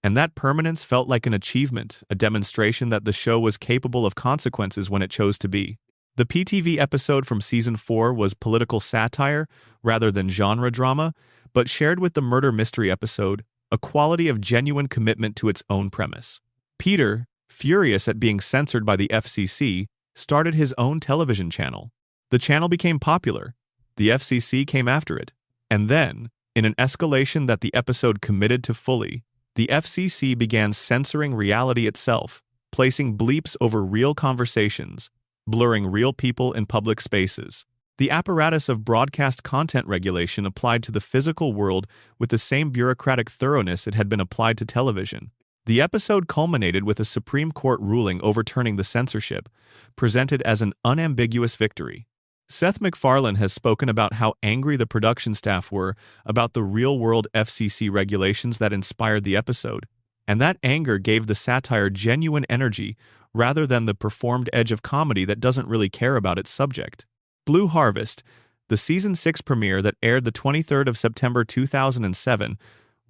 and that permanence felt like an achievement, a demonstration that the show was capable of consequences when it chose to be. The PTV episode from Season 4 was political satire rather than genre drama, but shared with the murder mystery episode a quality of genuine commitment to its own premise. Peter, furious at being censored by the FCC, started his own television channel. The channel became popular. The FCC came after it. And then, in an escalation that the episode committed to fully, the FCC began censoring reality itself, placing bleeps over real conversations, blurring real people in public spaces. The apparatus of broadcast content regulation applied to the physical world with the same bureaucratic thoroughness it had been applied to television. The episode culminated with a Supreme Court ruling overturning the censorship, presented as an unambiguous victory. Seth MacFarlane has spoken about how angry the production staff were about the real-world FCC regulations that inspired the episode, and that anger gave the satire genuine energy rather than the performed edge of comedy that doesn't really care about its subject. Blue Harvest, the Season 6 premiere that aired the 23rd of September 2007,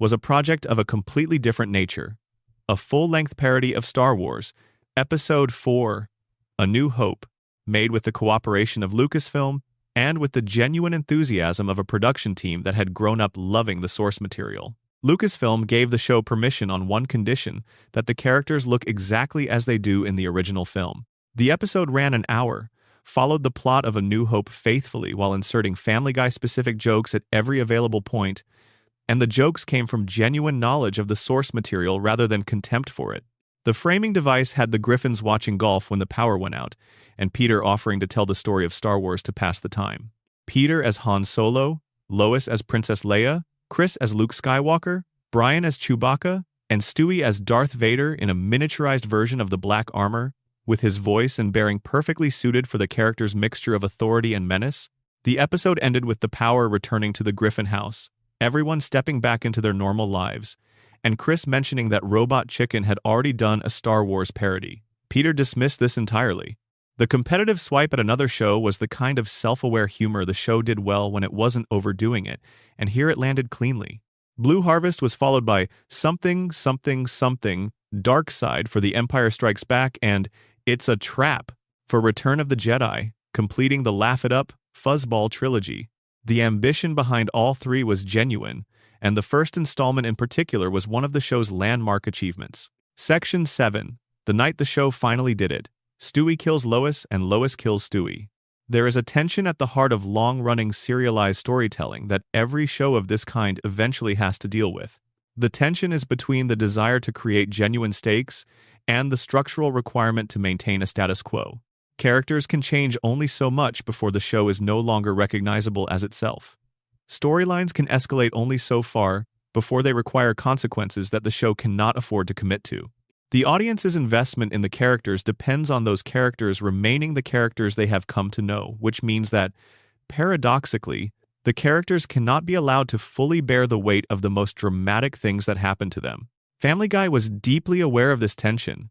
was a project of a completely different nature. A full-length parody of Star Wars, Episode 4, A New Hope, made with the cooperation of Lucasfilm and with the genuine enthusiasm of a production team that had grown up loving the source material. Lucasfilm gave the show permission on one condition: that the characters look exactly as they do in the original film. The episode ran an hour, followed the plot of A New Hope faithfully while inserting Family Guy-specific jokes at every available point, and the jokes came from genuine knowledge of the source material rather than contempt for it. The framing device had the Griffins watching golf when the power went out, and Peter offering to tell the story of Star Wars to pass the time. Peter as Han Solo, Lois as Princess Leia, Chris as Luke Skywalker, Brian as Chewbacca, and Stewie as Darth Vader in a miniaturized version of the black armor, with his voice and bearing perfectly suited for the character's mixture of authority and menace. The episode ended with the power returning to the Griffin house, everyone stepping back into their normal lives, and Chris mentioning that Robot Chicken had already done a Star Wars parody. Peter dismissed this entirely. The competitive swipe at another show was the kind of self-aware humor the show did well when it wasn't overdoing it, and here it landed cleanly. Blue Harvest was followed by Something, Something, Something, Dark Side for The Empire Strikes Back, and It's a Trap for Return of the Jedi, completing the Laugh It Up, Fuzzball trilogy. The ambition behind all three was genuine, and the first installment in particular was one of the show's landmark achievements. Section 7. The night the show finally did it. Stewie kills Lois and Lois kills Stewie. There is a tension at the heart of long-running serialized storytelling that every show of this kind eventually has to deal with. The tension is between the desire to create genuine stakes and the structural requirement to maintain a status quo. Characters can change only so much before the show is no longer recognizable as itself. Storylines can escalate only so far before they require consequences that the show cannot afford to commit to. The audience's investment in the characters depends on those characters remaining the characters they have come to know, which means that, paradoxically, the characters cannot be allowed to fully bear the weight of the most dramatic things that happen to them. Family Guy was deeply aware of this tension,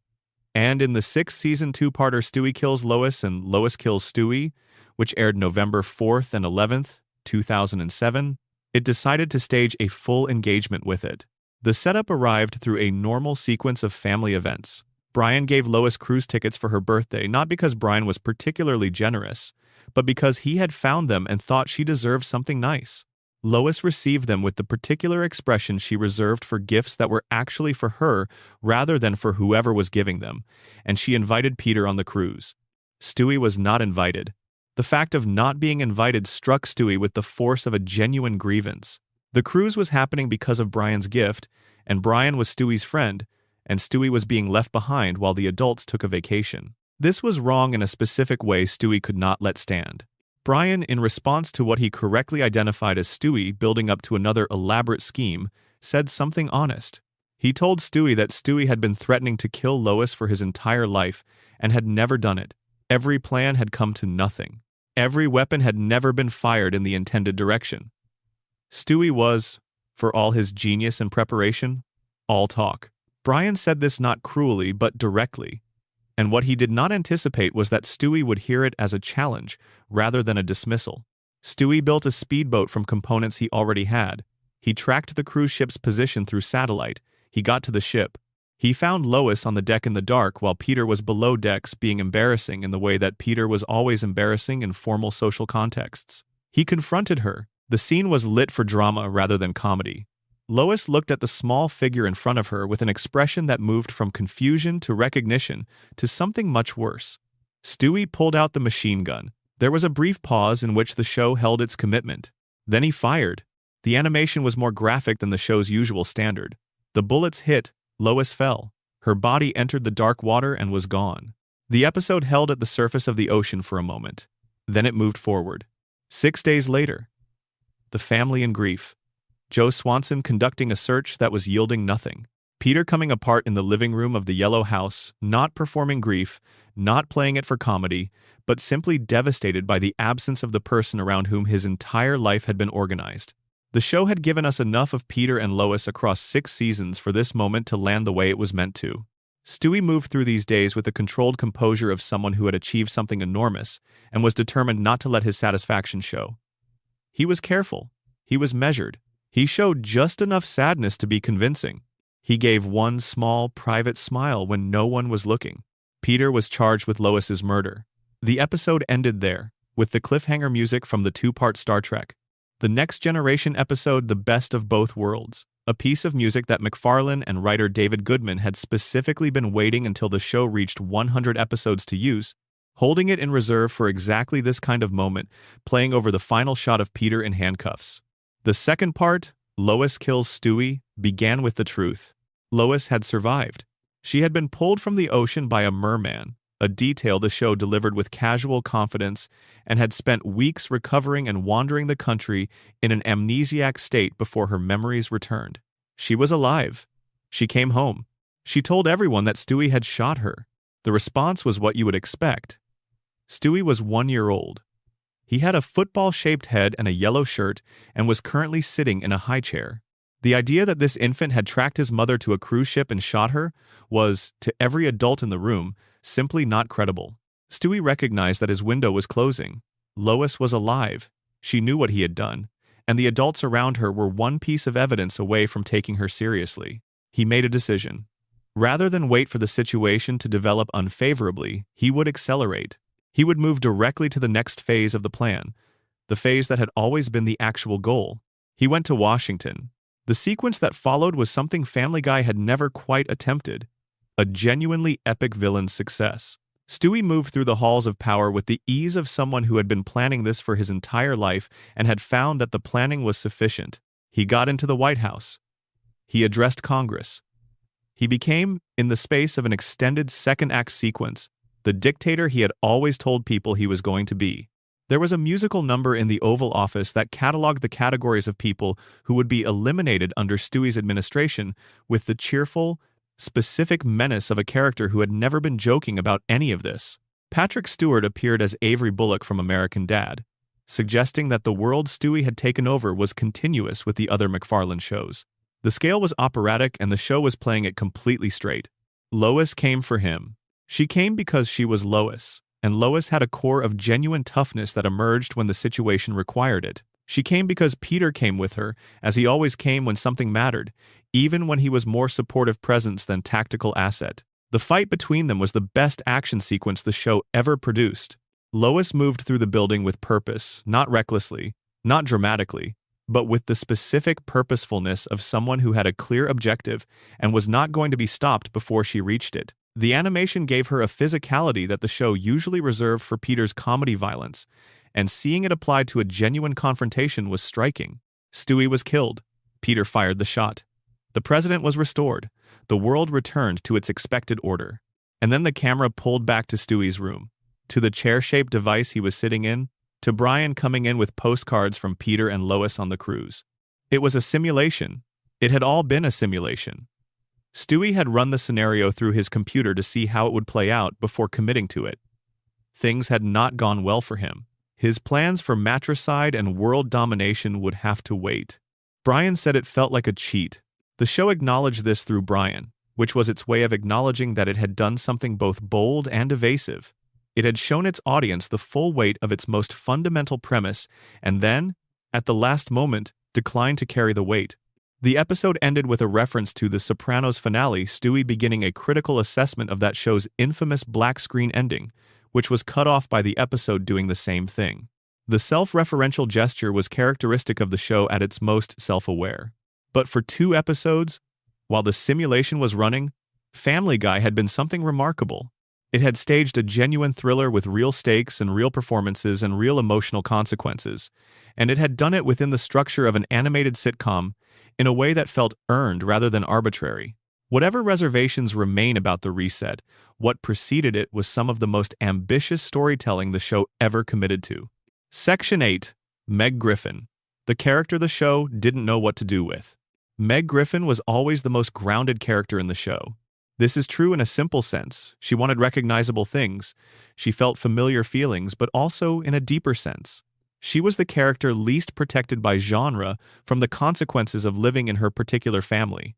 and in the 6th season two-parter Stewie Kills Lois and Lois Kills Stewie, which aired November 4th and 11th, 2007, it decided to stage a full engagement with it. The setup arrived through a normal sequence of family events. Brian gave Lois cruise tickets for her birthday not because Brian was particularly generous, but because he had found them and thought she deserved something nice. Lois received them with the particular expression she reserved for gifts that were actually for her rather than for whoever was giving them, and she invited Peter on the cruise. Stewie was not invited. The fact of not being invited struck Stewie with the force of a genuine grievance. The cruise was happening because of Brian's gift, and Brian was Stewie's friend, and Stewie was being left behind while the adults took a vacation. This was wrong in a specific way Stewie could not let stand. Brian, in response to what he correctly identified as Stewie building up to another elaborate scheme, said something honest. He told Stewie that Stewie had been threatening to kill Lois for his entire life and had never done it. Every plan had come to nothing. Every weapon had never been fired in the intended direction. Stewie was, for all his genius and preparation, all talk. Brian said this not cruelly but directly, and what he did not anticipate was that Stewie would hear it as a challenge rather than a dismissal. Stewie built a speedboat from components he already had. He tracked the cruise ship's position through satellite. He got to the ship. He found Lois on the deck in the dark while Peter was below decks being embarrassing in the way that Peter was always embarrassing in formal social contexts. He confronted her. The scene was lit for drama rather than comedy. Lois looked at the small figure in front of her with an expression that moved from confusion to recognition to something much worse. Stewie pulled out the machine gun. There was a brief pause in which the show held its commitment. Then he fired. The animation was more graphic than the show's usual standard. The bullets hit, Lois fell. Her body entered the dark water and was gone. The episode held at the surface of the ocean for a moment. Then it moved forward. 6 days later. The family in grief. Joe Swanson conducting a search that was yielding nothing. Peter coming apart in the living room of the Yellow House, not performing grief, not playing it for comedy, but simply devastated by the absence of the person around whom his entire life had been organized. The show had given us enough of Peter and Lois across 6 seasons for this moment to land the way it was meant to. Stewie moved through these days with the controlled composure of someone who had achieved something enormous and was determined not to let his satisfaction show. He was careful. He was measured. He showed just enough sadness to be convincing. He gave one small, private smile when no one was looking. Peter was charged with Lois's murder. The episode ended there, with the cliffhanger music from the 2-part Star Trek. The Next Generation episode, The Best of Both Worlds, a piece of music that McFarlane and writer David Goodman had specifically been waiting until the show reached 100 episodes to use, holding it in reserve for exactly this kind of moment, playing over the final shot of Peter in handcuffs. The second part, Lois Kills Stewie, began with the truth. Lois had survived. She had been pulled from the ocean by a merman, a detail the show delivered with casual confidence, and had spent weeks recovering and wandering the country in an amnesiac state before her memories returned. She was alive. She came home. She told everyone that Stewie had shot her. The response was what you would expect. Stewie was 1 year old. He had a football-shaped head and a yellow shirt and was currently sitting in a high chair. The idea that this infant had tracked his mother to a cruise ship and shot her was, to every adult in the room, simply not credible. Stewie recognized that his window was closing. Lois was alive. She knew what he had done, and the adults around her were one piece of evidence away from taking her seriously. He made a decision. Rather than wait for the situation to develop unfavorably, he would accelerate. He would move directly to the next phase of the plan, the phase that had always been the actual goal. He went to Washington. The sequence that followed was something Family Guy had never quite attempted, a genuinely epic villain's success. Stewie moved through the halls of power with the ease of someone who had been planning this for his entire life and had found that the planning was sufficient. He got into the White House. He addressed Congress. He became, in the space of an extended second-act sequence, the dictator he had always told people he was going to be. There was a musical number in the Oval Office that cataloged the categories of people who would be eliminated under Stewie's administration with the cheerful, specific menace of a character who had never been joking about any of this. Patrick Stewart appeared as Avery Bullock from American Dad, suggesting that the world Stewie had taken over was continuous with the other McFarlane shows. The scale was operatic and the show was playing it completely straight. Lois came for him. She came because she was Lois, and Lois had a core of genuine toughness that emerged when the situation required it. She came because Peter came with her, as he always came when something mattered, even when he was more supportive presence than tactical asset. The fight between them was the best action sequence the show ever produced. Lois moved through the building with purpose, not recklessly, not dramatically, but with the specific purposefulness of someone who had a clear objective and was not going to be stopped before she reached it. The animation gave her a physicality that the show usually reserved for Peter's comedy violence, and seeing it applied to a genuine confrontation was striking. Stewie was killed. Peter fired the shot. The president was restored. The world returned to its expected order. And then the camera pulled back to Stewie's room, to the chair-shaped device he was sitting in, to Brian coming in with postcards from Peter and Lois on the cruise. It was a simulation. It had all been a simulation. Stewie had run the scenario through his computer to see how it would play out before committing to it. Things had not gone well for him. His plans for matricide and world domination would have to wait. Brian said it felt like a cheat. The show acknowledged this through Brian, which was its way of acknowledging that it had done something both bold and evasive. It had shown its audience the full weight of its most fundamental premise, and then, at the last moment, declined to carry the weight. The episode ended with a reference to The Sopranos finale, Stewie beginning a critical assessment of that show's infamous black screen ending, which was cut off by the episode doing the same thing. The self-referential gesture was characteristic of the show at its most self-aware. But for 2 episodes, while the simulation was running, Family Guy had been something remarkable. It had staged a genuine thriller with real stakes and real performances and real emotional consequences, and it had done it within the structure of an animated sitcom in a way that felt earned rather than arbitrary. Whatever reservations remain about the reset, what preceded it was some of the most ambitious storytelling the show ever committed to. Section 8. Meg Griffin. The character the show didn't know what to do with. Meg Griffin was always the most grounded character in the show. This is true in a simple sense. She wanted recognizable things. She felt familiar feelings, but also in a deeper sense. She was the character least protected by genre from the consequences of living in her particular family.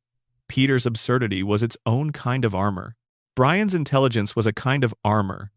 Peter's absurdity was its own kind of armor. Brian's intelligence was a kind of armor.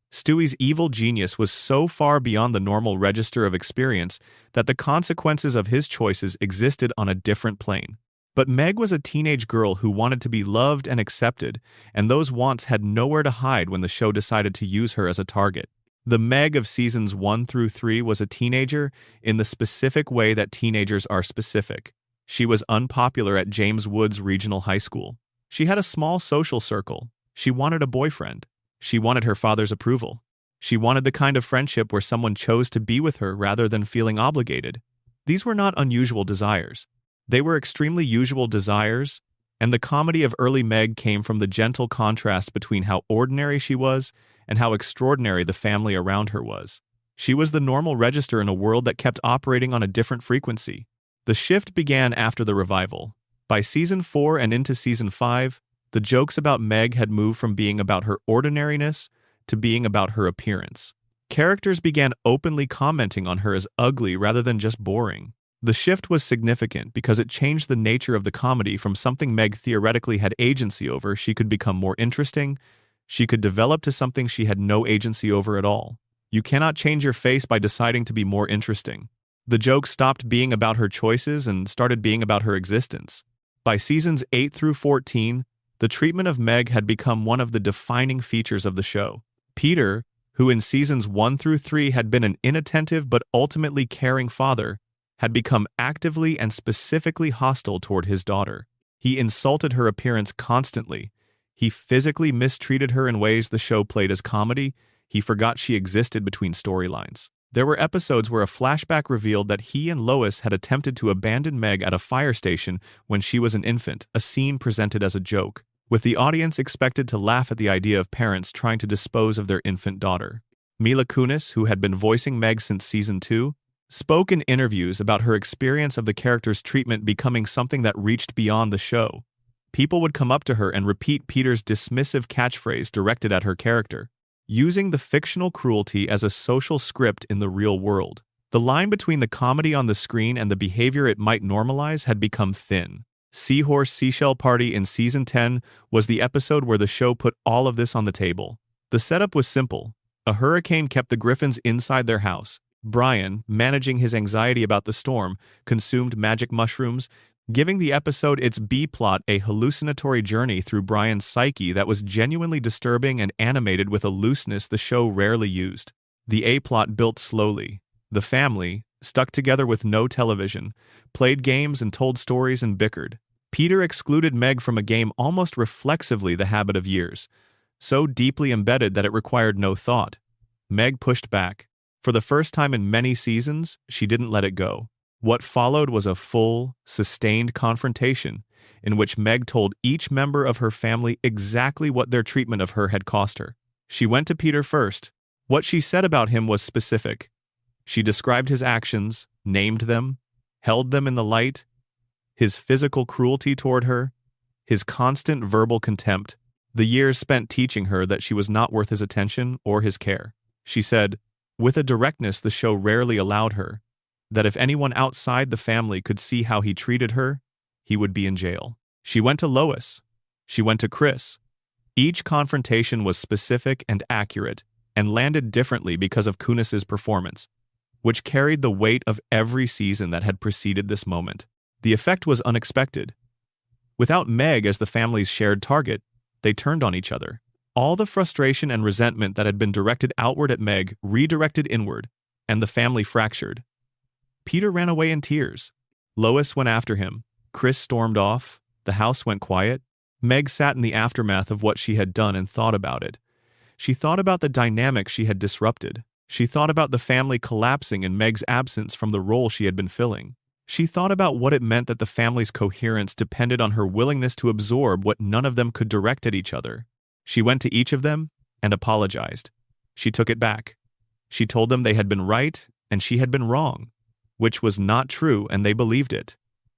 Stewie's evil genius was so far beyond the normal register of experience that the consequences of his choices existed on a different plane. But Meg was a teenage girl who wanted to be loved and accepted, and those wants had nowhere to hide when the show decided to use her as a target. The Meg of seasons 1 through 3 was a teenager in the specific way that teenagers are specific. She was unpopular at James Woods Regional High School. She had a small social circle. She wanted a boyfriend. She wanted her father's approval. She wanted the kind of friendship where someone chose to be with her rather than feeling obligated. These were not unusual desires. They were extremely usual desires, and the comedy of early Meg came from the gentle contrast between how ordinary she was and how extraordinary the family around her was. She was the normal register in a world that kept operating on a different frequency. The shift began after the revival. By season 4 and into season 5, the jokes about Meg had moved from being about her ordinariness to being about her appearance. Characters began openly commenting on her as ugly rather than just boring. The shift was significant because it changed the nature of the comedy from something Meg theoretically had agency over. She could become more interesting. She could develop to something she had no agency over at all. You cannot change your face by deciding to be more interesting. The joke stopped being about her choices and started being about her existence. By seasons 8 through 14, the treatment of Meg had become one of the defining features of the show. Peter, who in seasons 1 through 3 had been an inattentive but ultimately caring father, had become actively and specifically hostile toward his daughter. He insulted her appearance constantly. He physically mistreated her in ways the show played as comedy. He forgot she existed between storylines. There were episodes where a flashback revealed that he and Lois had attempted to abandon Meg at a fire station when she was an infant, a scene presented as a joke, with the audience expected to laugh at the idea of parents trying to dispose of their infant daughter. Mila Kunis, who had been voicing Meg since season 2, spoke in interviews about her experience of the character's treatment becoming something that reached beyond the show. People would come up to her and repeat Peter's dismissive catchphrase directed at her character, using the fictional cruelty as a social script in the real world. The line between the comedy on the screen and the behavior it might normalize had become thin. Seahorse Seashell Party in season 10 was the episode where the show put all of this on the table. The setup was simple. A hurricane kept the Griffins inside their house. Brian, managing his anxiety about the storm, consumed magic mushrooms, giving the episode its B-plot a hallucinatory journey through Brian's psyche that was genuinely disturbing and animated with a looseness the show rarely used. The A-plot built slowly. The family, stuck together with no television, played games and told stories and bickered. Peter excluded Meg from a game almost reflexively, the habit of years, so deeply embedded that it required no thought. Meg pushed back. For the first time in many seasons, she didn't let it go. What followed was a full, sustained confrontation in which Meg told each member of her family exactly what their treatment of her had cost her. She went to Peter first. What she said about him was specific. She described his actions, named them, held them in the light, his physical cruelty toward her, his constant verbal contempt, the years spent teaching her that she was not worth his attention or his care. She said, with a directness the show rarely allowed her, that if anyone outside the family could see how he treated her, he would be in jail. She went to Lois. She went to Chris. Each confrontation was specific and accurate, and landed differently because of Kunis's performance, which carried the weight of every season that had preceded this moment. The effect was unexpected. Without Meg as the family's shared target, they turned on each other. All the frustration and resentment that had been directed outward at Meg redirected inward, and the family fractured. Peter ran away in tears. Lois went after him. Chris stormed off. The house went quiet. Meg sat in the aftermath of what she had done and thought about it. She thought about the dynamic she had disrupted. She thought about the family collapsing in Meg's absence from the role she had been filling. She thought about what it meant that the family's coherence depended on her willingness to absorb what none of them could direct at each other. She went to each of them and apologized. She took it back. She told them they had been right and she had been wrong, which was not true, and they believed it.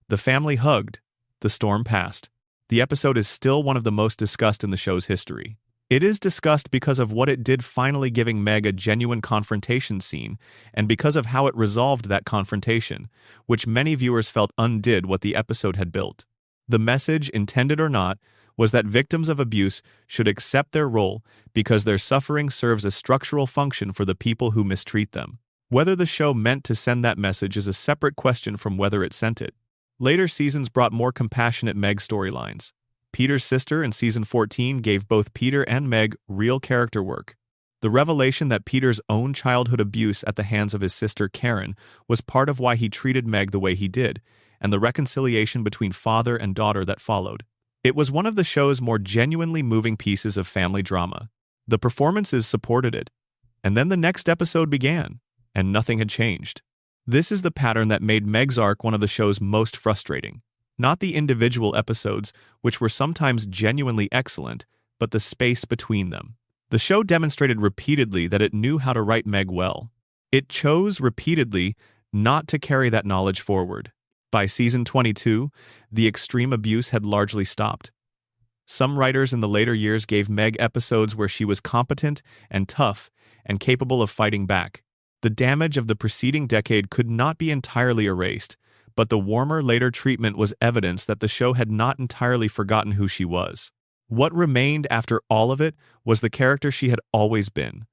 The family hugged. The storm passed. The episode is still one of the most discussed in the show's history. It is discussed because of what it did, finally giving Meg a genuine confrontation scene, and because of how it resolved that confrontation, which many viewers felt undid what the episode had built. The message, intended or not, was that victims of abuse should accept their role because their suffering serves a structural function for the people who mistreat them. Whether the show meant to send that message is a separate question from whether it sent it. Later seasons brought more compassionate Meg storylines. Peter's sister in season 14 gave both Peter and Meg real character work. The revelation that Peter's own childhood abuse at the hands of his sister Karen was part of why he treated Meg the way he did, and the reconciliation between father and daughter that followed. It was one of the show's more genuinely moving pieces of family drama. The performances supported it. And then the next episode began, and nothing had changed. This is the pattern that made Meg's arc one of the show's most frustrating. Not the individual episodes, which were sometimes genuinely excellent, but the space between them. The show demonstrated repeatedly that it knew how to write Meg well. It chose repeatedly not to carry that knowledge forward. By season 22, the extreme abuse had largely stopped. Some writers in the later years gave Meg episodes where she was competent and tough and capable of fighting back. The damage of the preceding decade could not be entirely erased, but the warmer later treatment was evidence that the show had not entirely forgotten who she was. What remained after all of it was the character she had always been.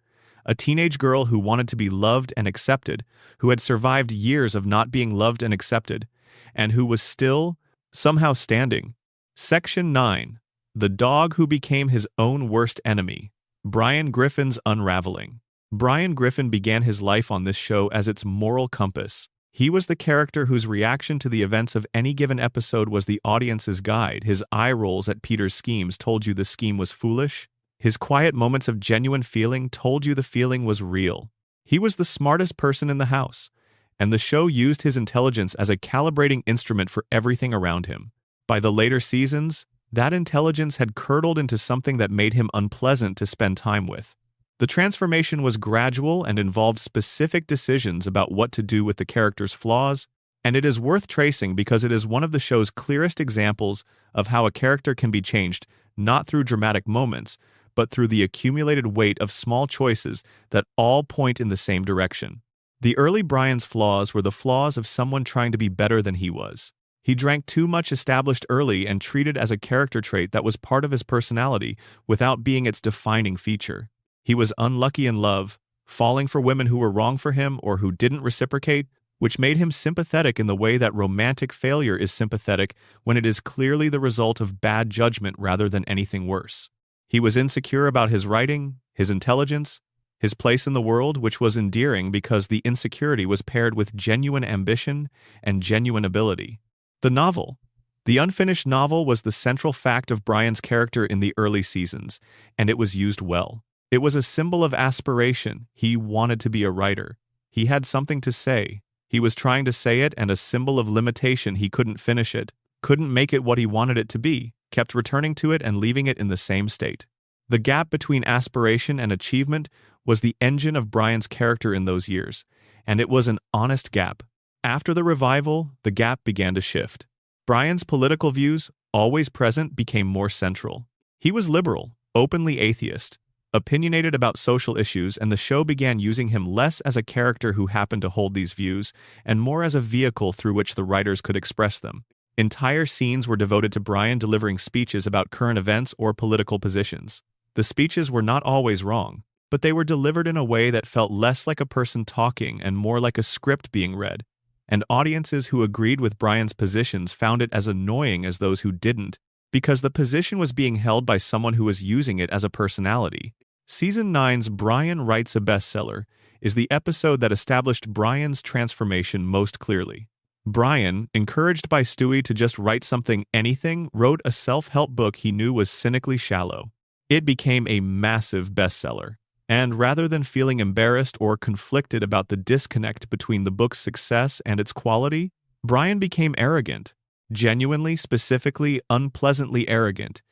A teenage girl who wanted to be loved and accepted, who had survived years of not being loved and accepted, and who was still, somehow standing. Section 9. The dog who became his own worst enemy. Brian Griffin's unraveling. Brian Griffin began his life on this show as its moral compass. He was the character whose reaction to the events of any given episode was the audience's guide. His eye rolls at Peter's schemes told you the scheme was foolish. His quiet moments of genuine feeling told you the feeling was real. He was the smartest person in the house, and the show used his intelligence as a calibrating instrument for everything around him. By the later seasons, that intelligence had curdled into something that made him unpleasant to spend time with. The transformation was gradual and involved specific decisions about what to do with the character's flaws, and it is worth tracing because it is one of the show's clearest examples of how a character can be changed not through dramatic moments, but through the accumulated weight of small choices that all point in the same direction. The early Brian's flaws were the flaws of someone trying to be better than he was. He drank too much established early and treated as a character trait that was part of his personality without being its defining feature. He was unlucky in love, falling for women who were wrong for him or who didn't reciprocate, which made him sympathetic in the way that romantic failure is sympathetic when it is clearly the result of bad judgment rather than anything worse. He was insecure about his writing, his intelligence, his place in the world, which was endearing because the insecurity was paired with genuine ambition and genuine ability. The novel. The unfinished novel was the central fact of Brian's character in the early seasons, and it was used well. It was a symbol of aspiration. He wanted to be a writer. He had something to say. He was trying to say it, and a symbol of limitation. He couldn't finish it, couldn't make it what he wanted it to be, kept returning to it and leaving it in the same state. The gap between aspiration and achievement was the engine of Brian's character in those years, and it was an honest gap. After the revival, the gap began to shift. Brian's political views, always present, became more central. He was liberal, openly atheist, opinionated about social issues, and the show began using him less as a character who happened to hold these views and more as a vehicle through which the writers could express them. Entire scenes were devoted to Brian delivering speeches about current events or political positions. The speeches were not always wrong, but they were delivered in a way that felt less like a person talking and more like a script being read, and audiences who agreed with Brian's positions found it as annoying as those who didn't, because the position was being held by someone who was using it as a personality. Season 9's Brian Writes a Bestseller is the episode that established Brian's transformation most clearly. Brian, encouraged by Stewie to just write anything, wrote a self-help book he knew was cynically shallow. It became a massive bestseller, and rather than feeling embarrassed or conflicted about the disconnect between the book's success and its quality, Brian became arrogant, genuinely, specifically, unpleasantly arrogant,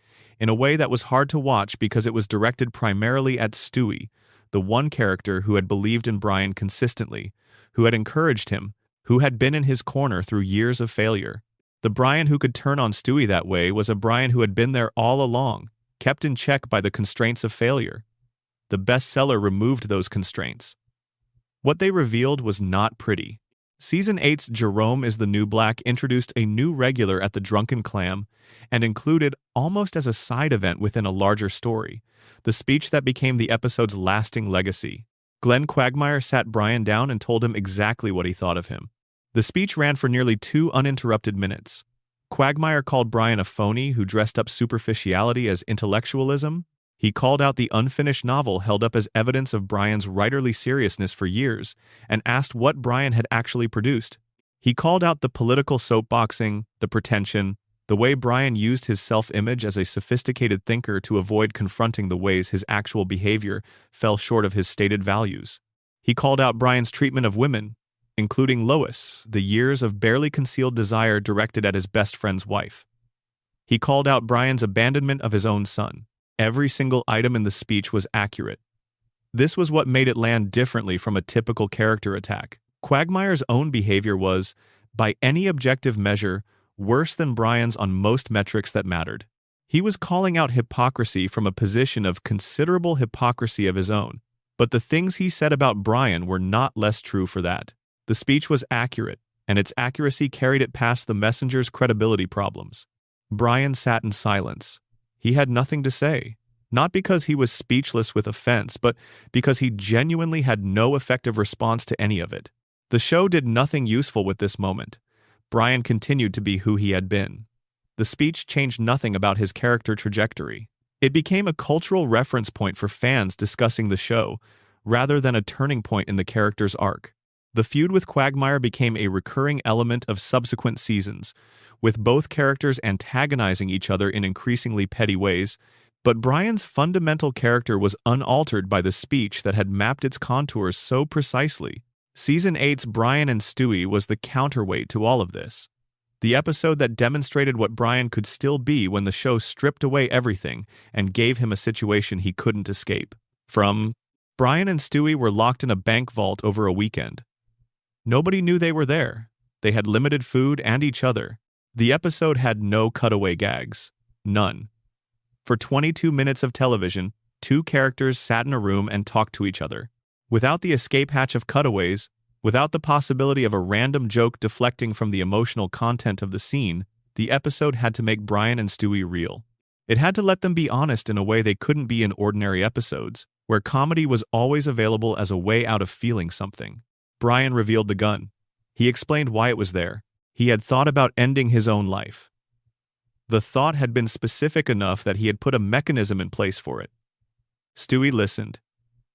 in a way that was hard to watch because it was directed primarily at Stewie, the one character who had believed in Brian consistently, who had encouraged him, who had been in his corner through years of failure. The Brian who could turn on Stewie that way was a Brian who had been there all along, kept in check by the constraints of failure. The bestseller removed those constraints. What they revealed was not pretty. Season 8's Jerome is the New Black introduced a new regular at the Drunken Clam and included, almost as a side event within a larger story, the speech that became the episode's lasting legacy. Glenn Quagmire sat Brian down and told him exactly what he thought of him. The speech ran for nearly 2 uninterrupted minutes. Quagmire called Brian a phony who dressed up superficiality as intellectualism. He called out the unfinished novel held up as evidence of Brian's writerly seriousness for years and asked what Brian had actually produced. He called out the political soapboxing, the pretension, The way Brian used his self-image as a sophisticated thinker to avoid confronting the ways his actual behavior fell short of his stated values. He called out Brian's treatment of women, including Lois, the years of barely concealed desire directed at his best friend's wife. He called out Brian's abandonment of his own son. Every single item in the speech was accurate. This was what made it land differently from a typical character attack. Quagmire's own behavior was, by any objective measure, worse than Brian's on most metrics that mattered. He was calling out hypocrisy from a position of considerable hypocrisy of his own, but the things he said about Brian were not less true for that. The speech was accurate, and its accuracy carried it past the messenger's credibility problems. Brian sat in silence. He had nothing to say, not because he was speechless with offense, but because he genuinely had no effective response to any of it. The show did nothing useful with this moment. Brian continued to be who he had been. The speech changed nothing about his character trajectory. It became a cultural reference point for fans discussing the show, rather than a turning point in the character's arc. The feud with Quagmire became a recurring element of subsequent seasons, with both characters antagonizing each other in increasingly petty ways, but Brian's fundamental character was unaltered by the speech that had mapped its contours so precisely. Season 8's Brian and Stewie was the counterweight to all of this. The episode that demonstrated what Brian could still be when the show stripped away everything and gave him a situation he couldn't escape from. Brian and Stewie were locked in a bank vault over a weekend. Nobody knew they were there. They had limited food and each other. The episode had no cutaway gags. None. For 22 minutes of television, two characters sat in a room and talked to each other. Without the escape hatch of cutaways, without the possibility of a random joke deflecting from the emotional content of the scene, the episode had to make Brian and Stewie real. It had to let them be honest in a way they couldn't be in ordinary episodes, where comedy was always available as a way out of feeling something. Brian revealed the gun. He explained why it was there. He had thought about ending his own life. The thought had been specific enough that he had put a mechanism in place for it. Stewie listened.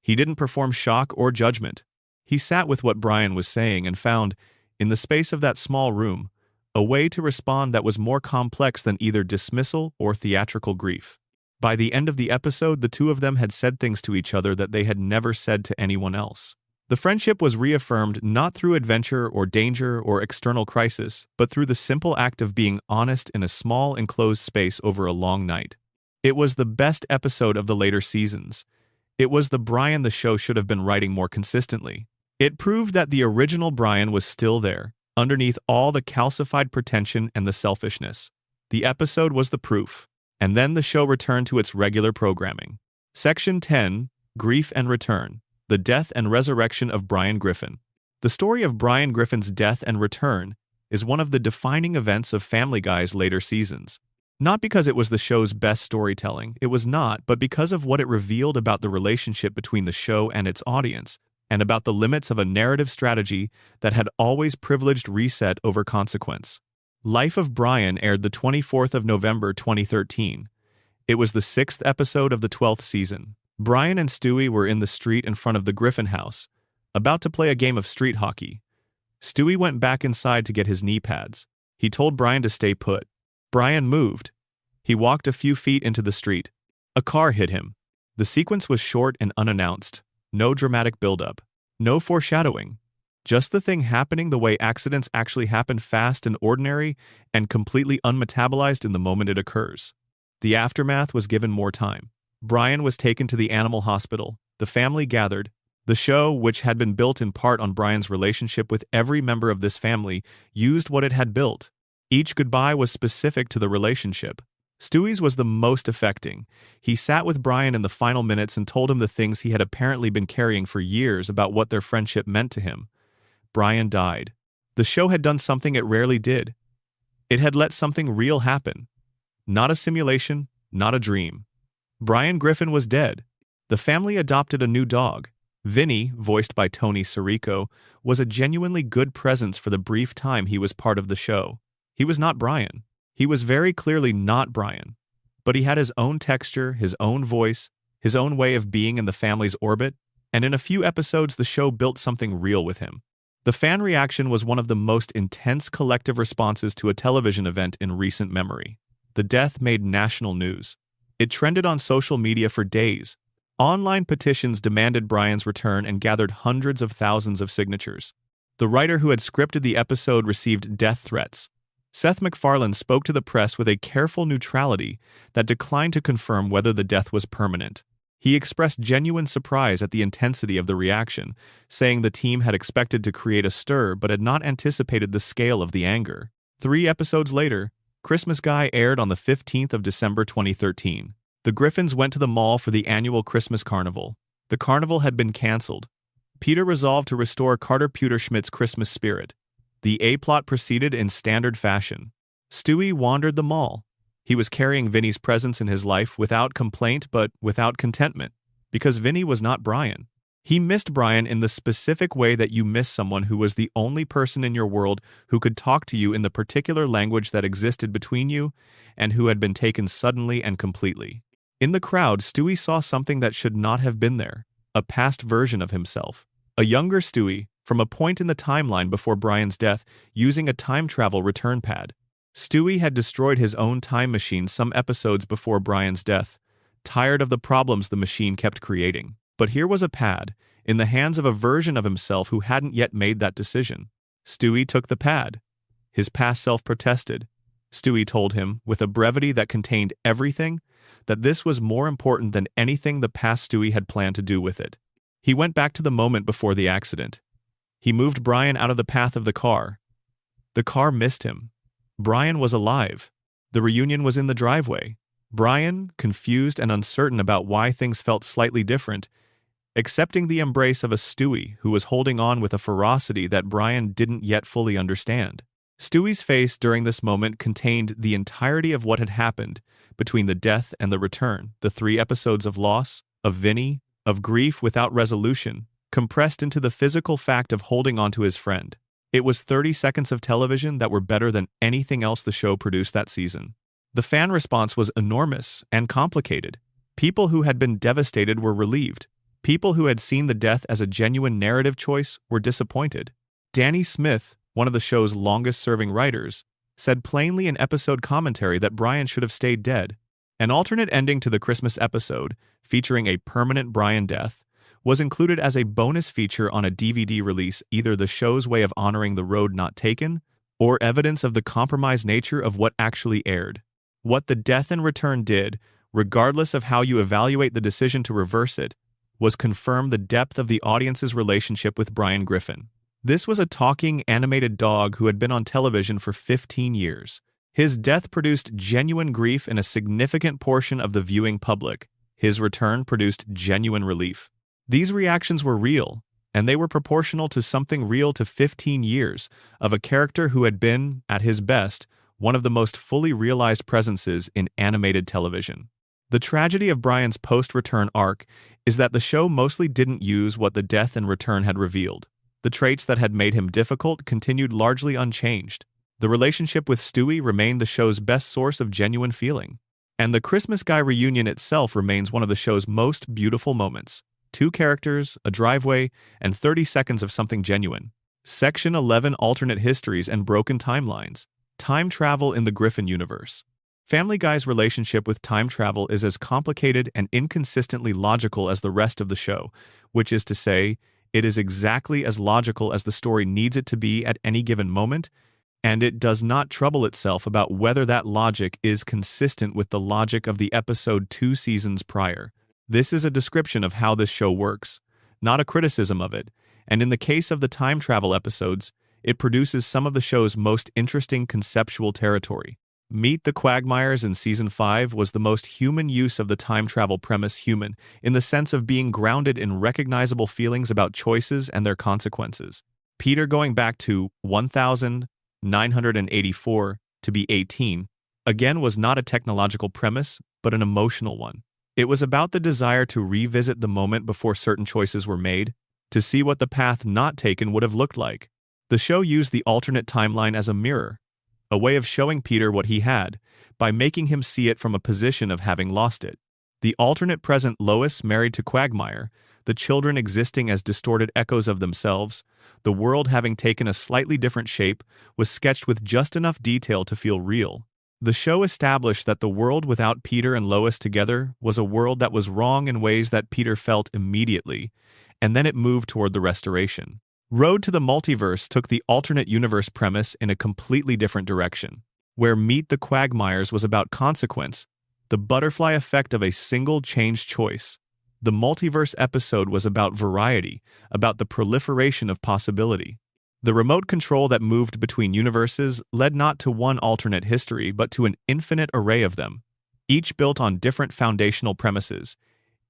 He didn't perform shock or judgment. He sat with what Brian was saying and found, in the space of that small room, a way to respond that was more complex than either dismissal or theatrical grief. By the end of the episode, the two of them had said things to each other that they had never said to anyone else. The friendship was reaffirmed not through adventure or danger or external crisis, but through the simple act of being honest in a small enclosed space over a long night. It was the best episode of the later seasons. It was the Brian the show should have been writing more consistently. It proved that the original Brian was still there, underneath all the calcified pretension and the selfishness. The episode was the proof, and then the show returned to its regular programming. Section 10, Grief and Return. The Death and Resurrection of Brian Griffin. The story of Brian Griffin's death and return is one of the defining events of Family Guy's later seasons. Not because it was the show's best storytelling, it was not, but because of what it revealed about the relationship between the show and its audience, and about the limits of a narrative strategy that had always privileged reset over consequence. Life of Brian aired the 24th of November 2013. It was the 6th episode of the 12th season. Brian and Stewie were in the street in front of the Griffin house, about to play a game of street hockey. Stewie went back inside to get his knee pads. He told Brian to stay put. Brian moved. He walked a few feet into the street. A car hit him. The sequence was short and unannounced. No dramatic buildup. No foreshadowing. Just the thing happening the way accidents actually happen, fast and ordinary, and completely unmetabolized in the moment it occurs. The aftermath was given more time. Brian was taken to the animal hospital. The family gathered. The show, which had been built in part on Brian's relationship with every member of this family, used what it had built. Each goodbye was specific to the relationship. Stewie's was the most affecting. He sat with Brian in the final minutes and told him the things he had apparently been carrying for years about what their friendship meant to him. Brian died. The show had done something it rarely did. It had let something real happen. Not a simulation, not a dream. Brian Griffin was dead. The family adopted a new dog. Vinny, voiced by Tony Sirico, was a genuinely good presence for the brief time he was part of the show. He was not Brian. He was very clearly not Brian. But he had his own texture, his own voice, his own way of being in the family's orbit, and in a few episodes the show built something real with him. The fan reaction was one of the most intense collective responses to a television event in recent memory. The death made national news. It trended on social media for days. Online petitions demanded Brian's return and gathered hundreds of thousands of signatures. The writer who had scripted the episode received death threats. Seth MacFarlane spoke to the press with a careful neutrality that declined to confirm whether the death was permanent. He expressed genuine surprise at the intensity of the reaction, saying the team had expected to create a stir but had not anticipated the scale of the anger. 3 episodes later, Christmas Guy aired on the 15th of December 2013. The Griffins went to the mall for the annual Christmas carnival. The carnival had been cancelled. Peter resolved to restore Carter Pewterschmidt's Christmas spirit. The A-plot proceeded in standard fashion. Stewie wandered the mall. He was carrying Vinny's presence in his life without complaint but without contentment, because Vinny was not Brian. He missed Brian in the specific way that you miss someone who was the only person in your world who could talk to you in the particular language that existed between you and who had been taken suddenly and completely. In the crowd, Stewie saw something that should not have been there, a past version of himself. A younger Stewie, from a point in the timeline before Brian's death, using a time travel return pad. Stewie had destroyed his own time machine some episodes before Brian's death, tired of the problems the machine kept creating. But here was a pad, in the hands of a version of himself who hadn't yet made that decision. Stewie took the pad. His past self protested. Stewie told him, with a brevity that contained everything, that this was more important than anything the past Stewie had planned to do with it. He went back to the moment before the accident. He moved Brian out of the path of the car. The car missed him. Brian was alive. The reunion was in the driveway. Brian, confused and uncertain about why things felt slightly different, accepting the embrace of a Stewie who was holding on with a ferocity that Brian didn't yet fully understand. Stewie's face during this moment contained the entirety of what had happened between the death and the return, the 3 episodes of loss, of Vinny, of grief without resolution, compressed into the physical fact of holding on to his friend. It was 30 seconds of television that were better than anything else the show produced that season. The fan response was enormous and complicated. People who had been devastated were relieved. People who had seen the death as a genuine narrative choice were disappointed. Danny Smith, one of the show's longest-serving writers, said plainly in episode commentary that Brian should have stayed dead. An alternate ending to the Christmas episode, featuring a permanent Brian death, was included as a bonus feature on a DVD release, either the show's way of honoring the road not taken, or evidence of the compromised nature of what actually aired. What the death and return did, regardless of how you evaluate the decision to reverse it, was confirm the depth of the audience's relationship with Brian Griffin. This was a talking, animated dog who had been on television for 15 years. His death produced genuine grief in a significant portion of the viewing public. His return produced genuine relief. These reactions were real, and they were proportional to something real to 15 years of a character who had been, at his best, one of the most fully realized presences in animated television. The tragedy of Brian's post-return arc is that the show mostly didn't use what the death and return had revealed. The traits that had made him difficult continued largely unchanged. The relationship with Stewie remained the show's best source of genuine feeling. And the Christmas Guy reunion itself remains one of the show's most beautiful moments. 2 characters, a driveway, and 30 seconds of something genuine. Section 11: Alternate Histories and Broken Timelines. Time travel in the Griffin universe. Family Guy's relationship with time travel is as complicated and inconsistently logical as the rest of the show, which is to say, it is exactly as logical as the story needs it to be at any given moment, and it does not trouble itself about whether that logic is consistent with the logic of the episode 2 seasons prior. This is a description of how this show works, not a criticism of it, and in the case of the time travel episodes, it produces some of the show's most interesting conceptual territory. Meet the Quagmires in Season 5 was the most human use of the time travel premise, human, in the sense of being grounded in recognizable feelings about choices and their consequences. Peter going back to 1984 to be 18, again was not a technological premise, but an emotional one. It was about the desire to revisit the moment before certain choices were made, to see what the path not taken would have looked like. The show used the alternate timeline as a mirror, a way of showing Peter what he had, by making him see it from a position of having lost it. The alternate present Lois married to Quagmire, the children existing as distorted echoes of themselves, the world having taken a slightly different shape, was sketched with just enough detail to feel real. The show established that the world without Peter and Lois together was a world that was wrong in ways that Peter felt immediately, and then it moved toward the restoration. Road to the Multiverse took the alternate universe premise in a completely different direction. Where Meet the Quagmires was about consequence, the butterfly effect of a single changed choice. The multiverse episode was about variety, about the proliferation of possibility. The remote control that moved between universes led not to one alternate history but to an infinite array of them, each built on different foundational premises,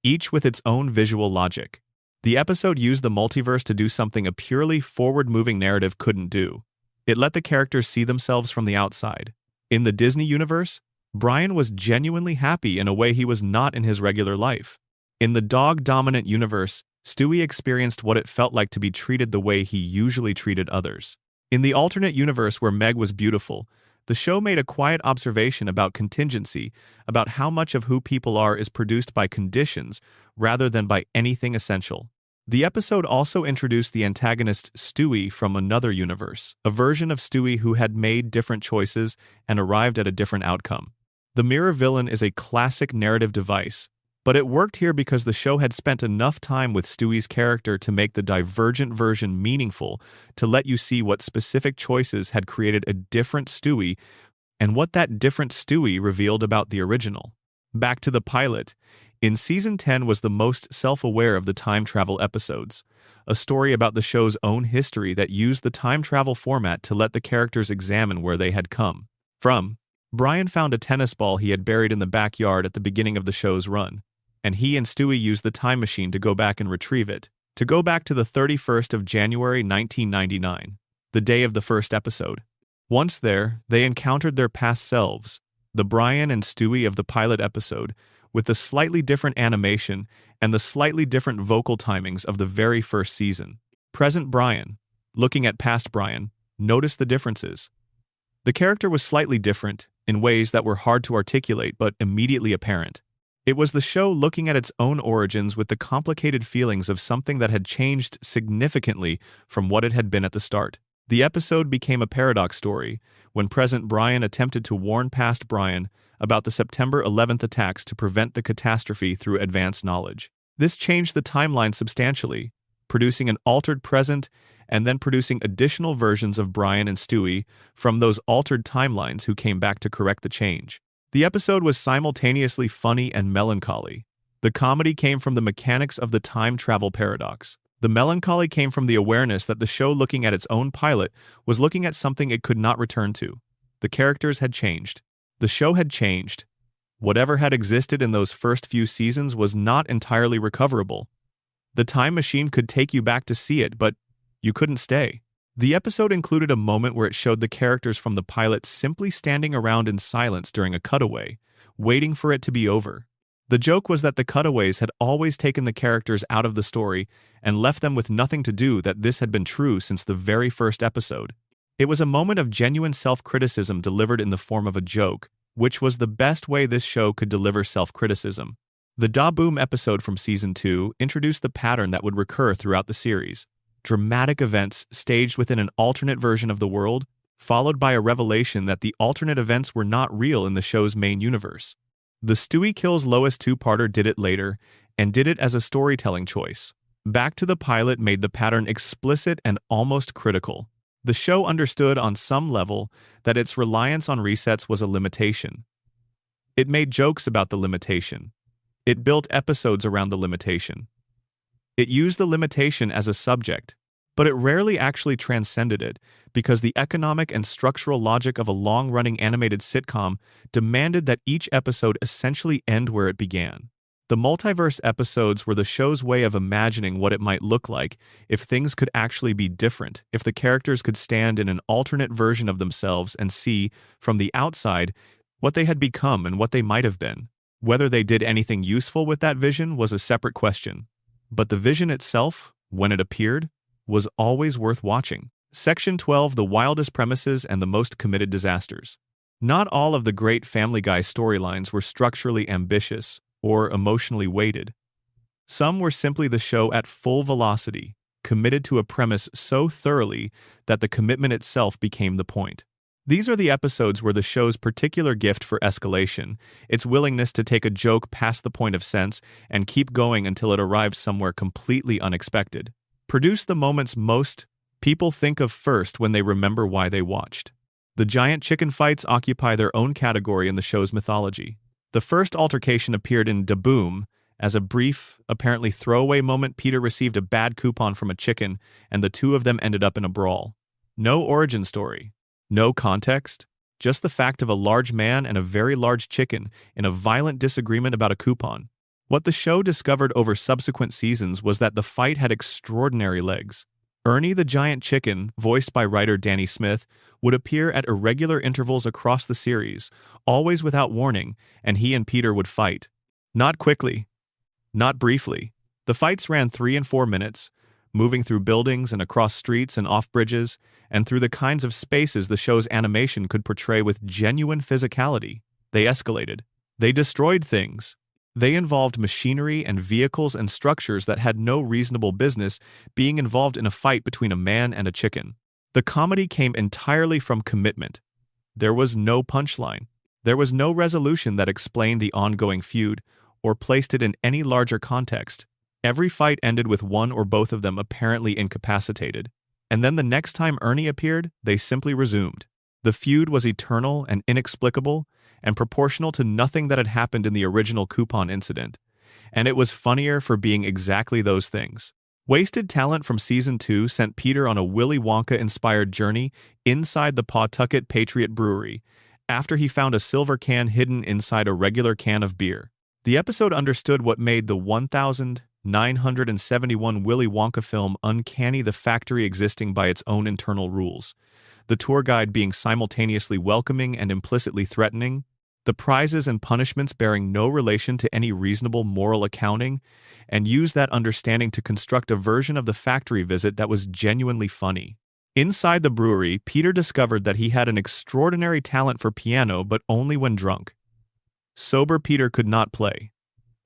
each with its own visual logic. The episode used the multiverse to do something a purely forward-moving narrative couldn't do. It let the characters see themselves from the outside. In the Disney universe, Brian was genuinely happy in a way he was not in his regular life. In the dog-dominant universe, Stewie experienced what it felt like to be treated the way he usually treated others. In the alternate universe where Meg was beautiful, the show made a quiet observation about contingency, about how much of who people are is produced by conditions rather than by anything essential. The episode also introduced the antagonist Stewie from another universe, a version of Stewie who had made different choices and arrived at a different outcome. The mirror villain is a classic narrative device, but it worked here because the show had spent enough time with Stewie's character to make the divergent version meaningful, to let you see what specific choices had created a different Stewie and what that different Stewie revealed about the original. Back to the pilot. In Season 10 was the most self-aware of the time travel episodes, a story about the show's own history that used the time travel format to let the characters examine where they had come from. Brian found a tennis ball he had buried in the backyard at the beginning of the show's run, and he and Stewie used the time machine to go back and retrieve it, to go back to the 31st of January 1999, the day of the first episode. Once there, they encountered their past selves, the Brian and Stewie of the pilot episode, with the slightly different animation and the slightly different vocal timings of the very first season. Present Brian, looking at past Brian, noticed the differences. The character was slightly different, in ways that were hard to articulate but immediately apparent. It was the show looking at its own origins with the complicated feelings of something that had changed significantly from what it had been at the start. The episode became a paradox story when present Brian attempted to warn past Brian about the September 11th attacks to prevent the catastrophe through advanced knowledge. This changed the timeline substantially, producing an altered present and then producing additional versions of Brian and Stewie from those altered timelines who came back to correct the change. The episode was simultaneously funny and melancholy. The comedy came from the mechanics of the time travel paradox. The melancholy came from the awareness that the show, looking at its own pilot, was looking at something it could not return to. The characters had changed. The show had changed. Whatever had existed in those first few seasons was not entirely recoverable. The time machine could take you back to see it, but you couldn't stay. The episode included a moment where it showed the characters from the pilot simply standing around in silence during a cutaway, waiting for it to be over. The joke was that the cutaways had always taken the characters out of the story and left them with nothing to do, that this had been true since the very first episode. It was a moment of genuine self-criticism delivered in the form of a joke, which was the best way this show could deliver self-criticism. The Da Boom episode from Season 2 introduced the pattern that would recur throughout the series. Dramatic events staged within an alternate version of the world, followed by a revelation that the alternate events were not real in the show's main universe. The Stewie Kills Lois two-parter did it later, and did it as a storytelling choice. Back to the Pilot made the pattern explicit and almost critical. The show understood on some level that its reliance on resets was a limitation. It made jokes about the limitation. It built episodes around the limitation. It used the limitation as a subject, but it rarely actually transcended it, because the economic and structural logic of a long-running animated sitcom demanded that each episode essentially end where it began. The multiverse episodes were the show's way of imagining what it might look like if things could actually be different, if the characters could stand in an alternate version of themselves and see, from the outside, what they had become and what they might have been. Whether they did anything useful with that vision was a separate question. But the vision itself, when it appeared, was always worth watching. Section 12: The Wildest Premises and the Most Committed Disasters. Not all of the great Family Guy storylines were structurally ambitious or emotionally weighted. Some were simply the show at full velocity, committed to a premise so thoroughly that the commitment itself became the point. These are the episodes where the show's particular gift for escalation, its willingness to take a joke past the point of sense and keep going until it arrives somewhere completely unexpected, produce the moments most people think of first when they remember why they watched. The giant chicken fights occupy their own category in the show's mythology. The first altercation appeared in Da Boom. As a brief, apparently throwaway moment, Peter received a bad coupon from a chicken, and the two of them ended up in a brawl. No origin story. No context. Just the fact of a large man and a very large chicken in a violent disagreement about a coupon. What the show discovered over subsequent seasons was that the fight had extraordinary legs. Ernie the giant chicken, voiced by writer Danny Smith, would appear at irregular intervals across the series, always without warning, and he and Peter would fight. Not quickly. Not briefly. The fights ran 3 and 4 minutes, moving through buildings and across streets and off bridges, and through the kinds of spaces the show's animation could portray with genuine physicality. They escalated. They destroyed things. They involved machinery and vehicles and structures that had no reasonable business being involved in a fight between a man and a chicken. The comedy came entirely from commitment. There was no punchline. There was no resolution that explained the ongoing feud or placed it in any larger context. Every fight ended with one or both of them apparently incapacitated. And then the next time Ernie appeared, they simply resumed. The feud was eternal and inexplicable, and proportional to nothing that had happened in the original coupon incident. And it was funnier for being exactly those things. Wasted talent from Season 2 sent Peter on a Willy Wonka-inspired journey inside the Pawtucket Patriot Brewery, after he found a silver can hidden inside a regular can of beer. The episode understood what made the 1971 Willy Wonka film uncanny: the factory existing by its own internal rules, the tour guide being simultaneously welcoming and implicitly threatening, the prizes and punishments bearing no relation to any reasonable moral accounting, and use that understanding to construct a version of the factory visit that was genuinely funny. Inside the brewery, Peter discovered that he had an extraordinary talent for piano, but only when drunk. Sober Peter could not play.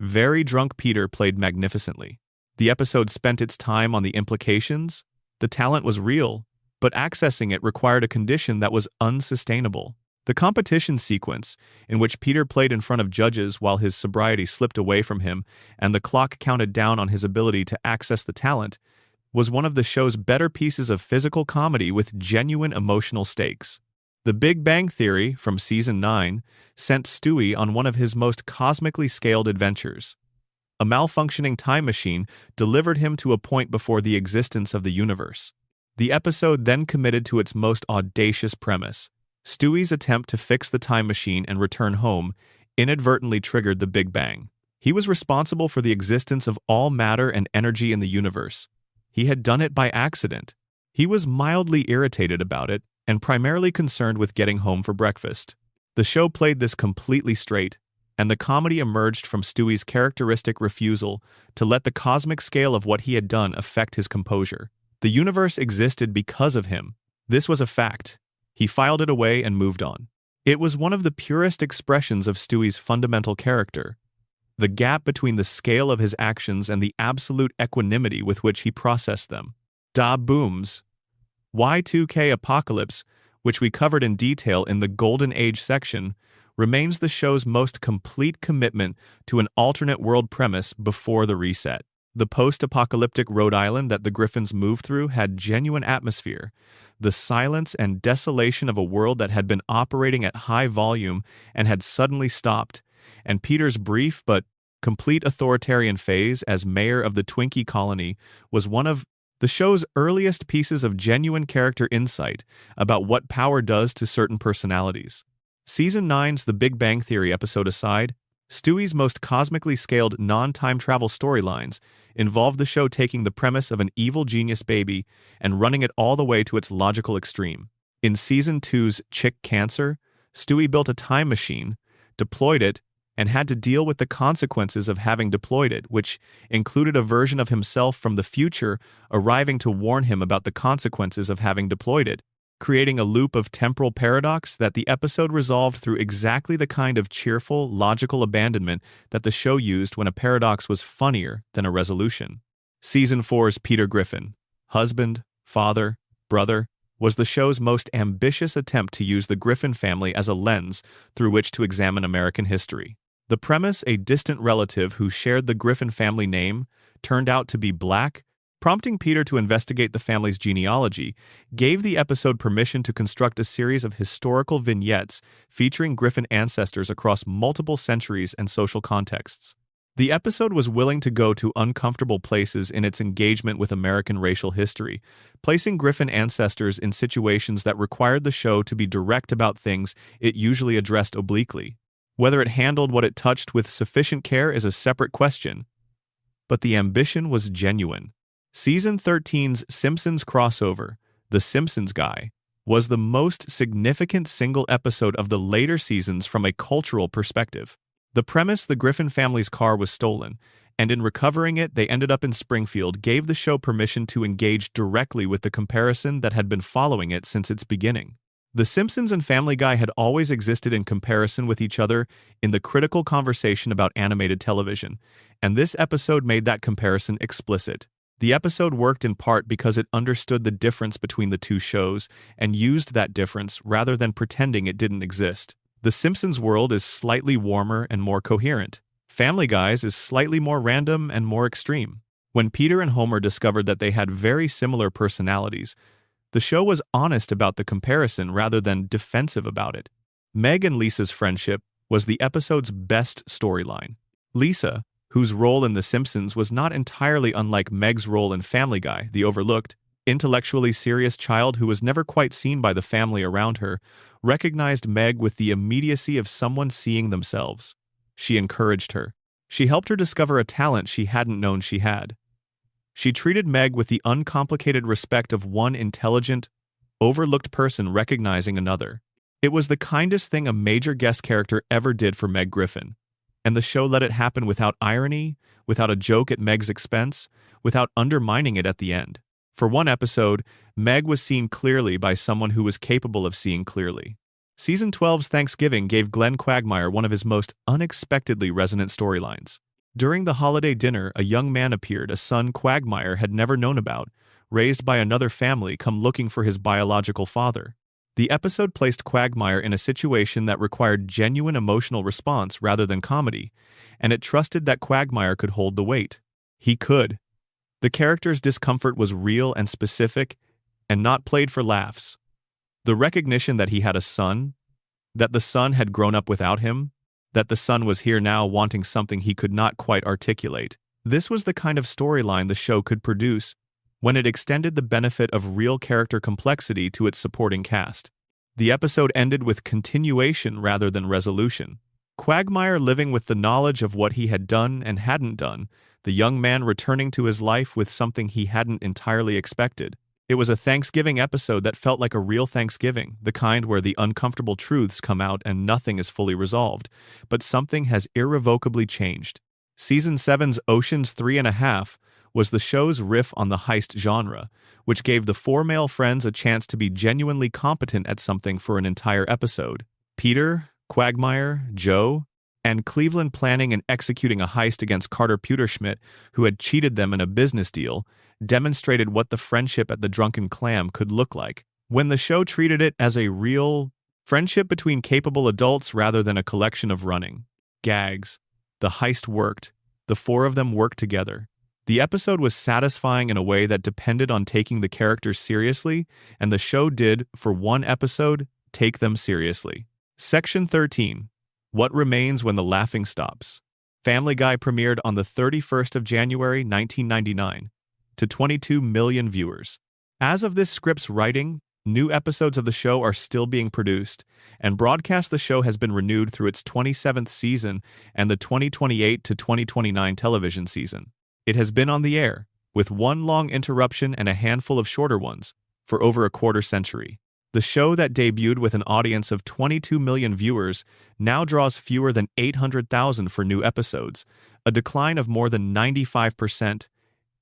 Very drunk Peter played magnificently. The episode spent its time on the implications. The talent was real, but accessing it required a condition that was unsustainable. The competition sequence, in which Peter played in front of judges while his sobriety slipped away from him and the clock counted down on his ability to access the talent, was one of the show's better pieces of physical comedy with genuine emotional stakes. The Big Bang Theory, from Season 9, sent Stewie on one of his most cosmically scaled adventures. A malfunctioning time machine delivered him to a point before the existence of the universe. The episode then committed to its most audacious premise. Stewie's attempt to fix the time machine and return home inadvertently triggered the Big Bang. He was responsible for the existence of all matter and energy in the universe. He had done it by accident. He was mildly irritated about it, and primarily concerned with getting home for breakfast. The show played this completely straight, and the comedy emerged from Stewie's characteristic refusal to let the cosmic scale of what he had done affect his composure. The universe existed because of him. This was a fact. He filed it away and moved on. It was one of the purest expressions of Stewie's fundamental character. The gap between the scale of his actions and the absolute equanimity with which he processed them. Da Boom's Y2K Apocalypse, which we covered in detail in the Golden Age section, remains the show's most complete commitment to an alternate world premise before the reset. The post-apocalyptic Rhode Island that the Griffins moved through had genuine atmosphere. The silence and desolation of a world that had been operating at high volume and had suddenly stopped, and Peter's brief but complete authoritarian phase as mayor of the Twinkie colony was one of the show's earliest pieces of genuine character insight about what power does to certain personalities. Season 9's The Big Bang Theory episode aside, Stewie's most cosmically scaled non-time travel storylines involved the show taking the premise of an evil genius baby and running it all the way to its logical extreme. In Season 2's Chick Cancer, Stewie built a time machine, deployed it, and had to deal with the consequences of having deployed it, which included a version of himself from the future arriving to warn him about the consequences of having deployed it, creating a loop of temporal paradox that the episode resolved through exactly the kind of cheerful, logical abandonment that the show used when a paradox was funnier than a resolution. Season 4's Peter Griffin, husband, father, brother, was the show's most ambitious attempt to use the Griffin family as a lens through which to examine American history. The premise, a distant relative who shared the Griffin family name, turned out to be black, prompting Peter to investigate the family's genealogy, gave the episode permission to construct a series of historical vignettes featuring Griffin ancestors across multiple centuries and social contexts. The episode was willing to go to uncomfortable places in its engagement with American racial history, placing Griffin ancestors in situations that required the show to be direct about things it usually addressed obliquely. Whether it handled what it touched with sufficient care is a separate question, but the ambition was genuine. Season 13's Simpsons crossover, The Simpsons Guy, was the most significant single episode of the later seasons from a cultural perspective. The premise, the Griffin family's car was stolen, and in recovering it they ended up in Springfield, gave the show permission to engage directly with the comparison that had been following it since its beginning. The Simpsons and Family Guy had always existed in comparison with each other in the critical conversation about animated television, and this episode made that comparison explicit. The episode worked in part because it understood the difference between the two shows and used that difference rather than pretending it didn't exist. The Simpsons world is slightly warmer and more coherent. Family Guy's is slightly more random and more extreme. When Peter and Homer discovered that they had very similar personalities, the show was honest about the comparison rather than defensive about it. Meg and Lisa's friendship was the episode's best storyline. Lisa, whose role in The Simpsons was not entirely unlike Meg's role in Family Guy, the overlooked, intellectually serious child who was never quite seen by the family around her, recognized Meg with the immediacy of someone seeing themselves. She encouraged her. She helped her discover a talent she hadn't known she had. She treated Meg with the uncomplicated respect of one intelligent, overlooked person recognizing another. It was the kindest thing a major guest character ever did for Meg Griffin, and the show let it happen without irony, without a joke at Meg's expense, without undermining it at the end. For one episode, Meg was seen clearly by someone who was capable of seeing clearly. Season 12's Thanksgiving gave Glenn Quagmire one of his most unexpectedly resonant storylines. During the holiday dinner, a young man appeared, a son Quagmire had never known about, raised by another family come looking for his biological father. The episode placed Quagmire in a situation that required genuine emotional response rather than comedy, and it trusted that Quagmire could hold the weight. He could. The character's discomfort was real and specific, and not played for laughs. The recognition that he had a son, that the son had grown up without him, that the son was here now wanting something he could not quite articulate. This was the kind of storyline the show could produce when it extended the benefit of real character complexity to its supporting cast. The episode ended with continuation rather than resolution. Quagmire living with the knowledge of what he had done and hadn't done, the young man returning to his life with something he hadn't entirely expected. It was a Thanksgiving episode that felt like a real Thanksgiving, the kind where the uncomfortable truths come out and nothing is fully resolved, but something has irrevocably changed. Season 7's Ocean's 3.5 was the show's riff on the heist genre, which gave the four male friends a chance to be genuinely competent at something for an entire episode. Peter, Quagmire, Joe, and Cleveland planning and executing a heist against Carter Pewterschmidt, who had cheated them in a business deal, demonstrated what the friendship at the Drunken Clam could look like. When the show treated it as a real friendship between capable adults rather than a collection of running gags, the heist worked. The four of them worked together. The episode was satisfying in a way that depended on taking the characters seriously, and the show did, for one episode, take them seriously. Section 13. What Remains When the Laughing Stops. Family Guy premiered on the 31st of January 1999 to 22 million viewers. As of this script's writing, new episodes of the show are still being produced, and broadcast the show has been renewed through its 27th season and the 2028 to 2029 television season. It has been on the air, with one long interruption and a handful of shorter ones, for over a quarter century. The show that debuted with an audience of 22 million viewers now draws fewer than 800,000 for new episodes, a decline of more than 95%,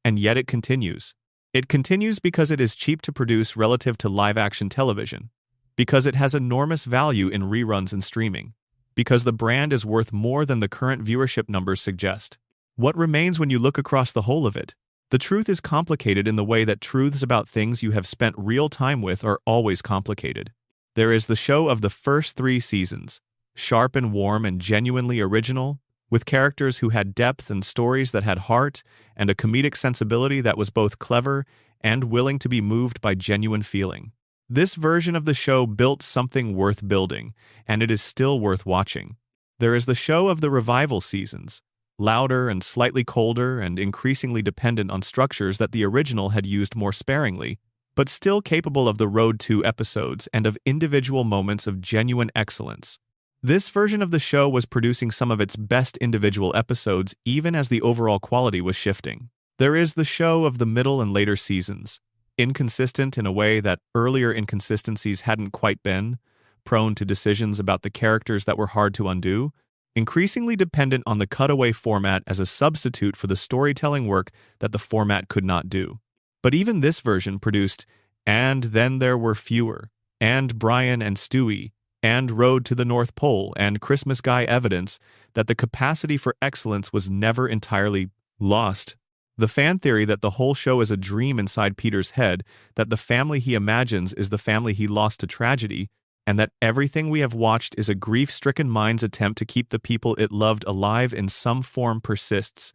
and yet it continues. It continues because it is cheap to produce relative to live-action television, because it has enormous value in reruns and streaming, because the brand is worth more than the current viewership numbers suggest. What remains when you look across the whole of it? The truth is complicated in the way that truths about things you have spent real time with are always complicated. There is the show of the first 3 seasons, sharp and warm and genuinely original, with characters who had depth and stories that had heart, and a comedic sensibility that was both clever and willing to be moved by genuine feeling. This version of the show built something worth building, and it is still worth watching. There is the show of the revival seasons, louder and slightly colder and increasingly dependent on structures that the original had used more sparingly, but still capable of the Road to episodes and of individual moments of genuine excellence. This version of the show was producing some of its best individual episodes even as the overall quality was shifting. There is the show of the middle and later seasons, inconsistent in a way that earlier inconsistencies hadn't quite been, prone to decisions about the characters that were hard to undo, increasingly dependent on the cutaway format as a substitute for the storytelling work that the format could not do. But even this version produced And Then There Were Fewer, and Brian and Stewie, and Road to the North Pole, and Christmas Guy, evidence that the capacity for excellence was never entirely lost. The fan theory that the whole show is a dream inside Peter's head, that the family he imagines is the family he lost to tragedy, and that everything we have watched is a grief-stricken mind's attempt to keep the people it loved alive in some form persists,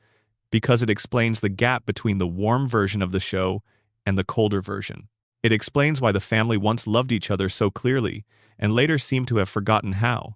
because it explains the gap between the warm version of the show and the colder version. It explains why the family once loved each other so clearly, and later seemed to have forgotten how.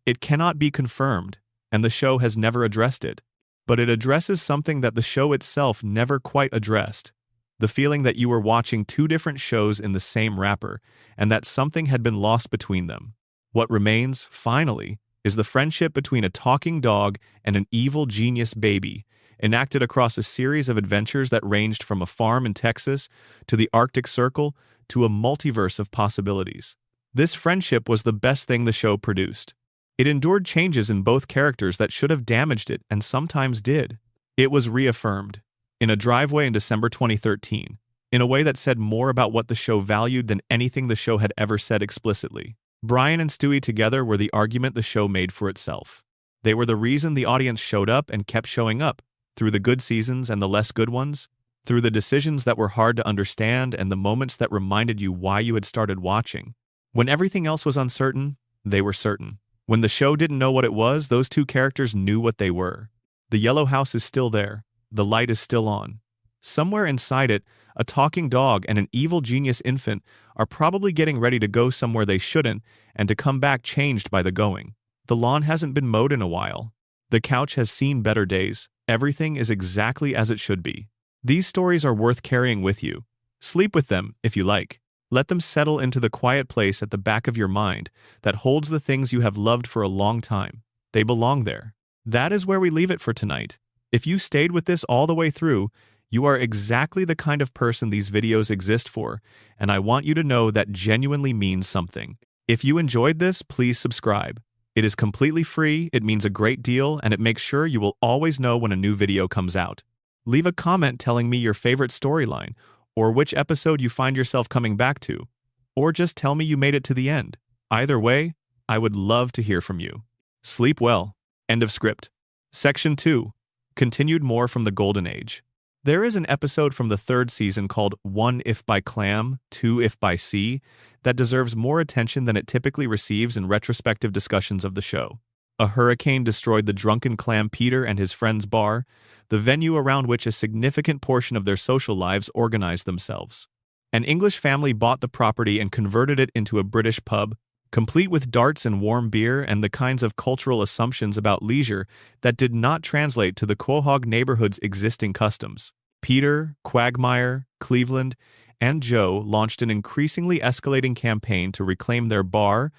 It cannot be confirmed, and the show has never addressed it. But it addresses something that the show itself never quite addressed. The feeling that you were watching 2 different shows in the same wrapper, and that something had been lost between them. What remains, finally, is the friendship between a talking dog and an evil genius baby, enacted across a series of adventures that ranged from a farm in Texas to the Arctic Circle to a multiverse of possibilities. This friendship was the best thing the show produced. It endured changes in both characters that should have damaged it and sometimes did. It was reaffirmed in a driveway in December 2013, in a way that said more about what the show valued than anything the show had ever said explicitly. Brian and Stewie together were the argument the show made for itself. They were the reason the audience showed up and kept showing up, through the good seasons and the less good ones, through the decisions that were hard to understand and the moments that reminded you why you had started watching. When everything else was uncertain, they were certain. When the show didn't know what it was, those 2 characters knew what they were. The yellow house is still there. The light is still on. Somewhere inside it, a talking dog and an evil genius infant are probably getting ready to go somewhere they shouldn't and to come back changed by the going. The lawn hasn't been mowed in a while. The couch has seen better days. Everything is exactly as it should be. These stories are worth carrying with you. Sleep with them, if you like. Let them settle into the quiet place at the back of your mind that holds the things you have loved for a long time. They belong there. That is where we leave it for tonight. If you stayed with this all the way through, you are exactly the kind of person these videos exist for, and I want you to know that genuinely means something. If you enjoyed this, please subscribe. It is completely free, it means a great deal, and it makes sure you will always know when a new video comes out. Leave a comment telling me your favorite storyline, or which episode you find yourself coming back to, or just tell me you made it to the end. Either way, I would love to hear from you. Sleep well. End of script. Section 2. Continued more from the Golden Age. There is an episode from the 3rd season called 1 If by Clam, 2 If by Sea that deserves more attention than it typically receives in retrospective discussions of the show. A hurricane destroyed the drunken clam Peter and his friend's bar, the venue around which a significant portion of their social lives organized themselves. An English family bought the property and converted it into a British pub, complete with darts and warm beer and the kinds of cultural assumptions about leisure that did not translate to the Quahog neighborhood's existing customs. Peter, Quagmire, Cleveland, and Joe launched an increasingly escalating campaign to reclaim their bar,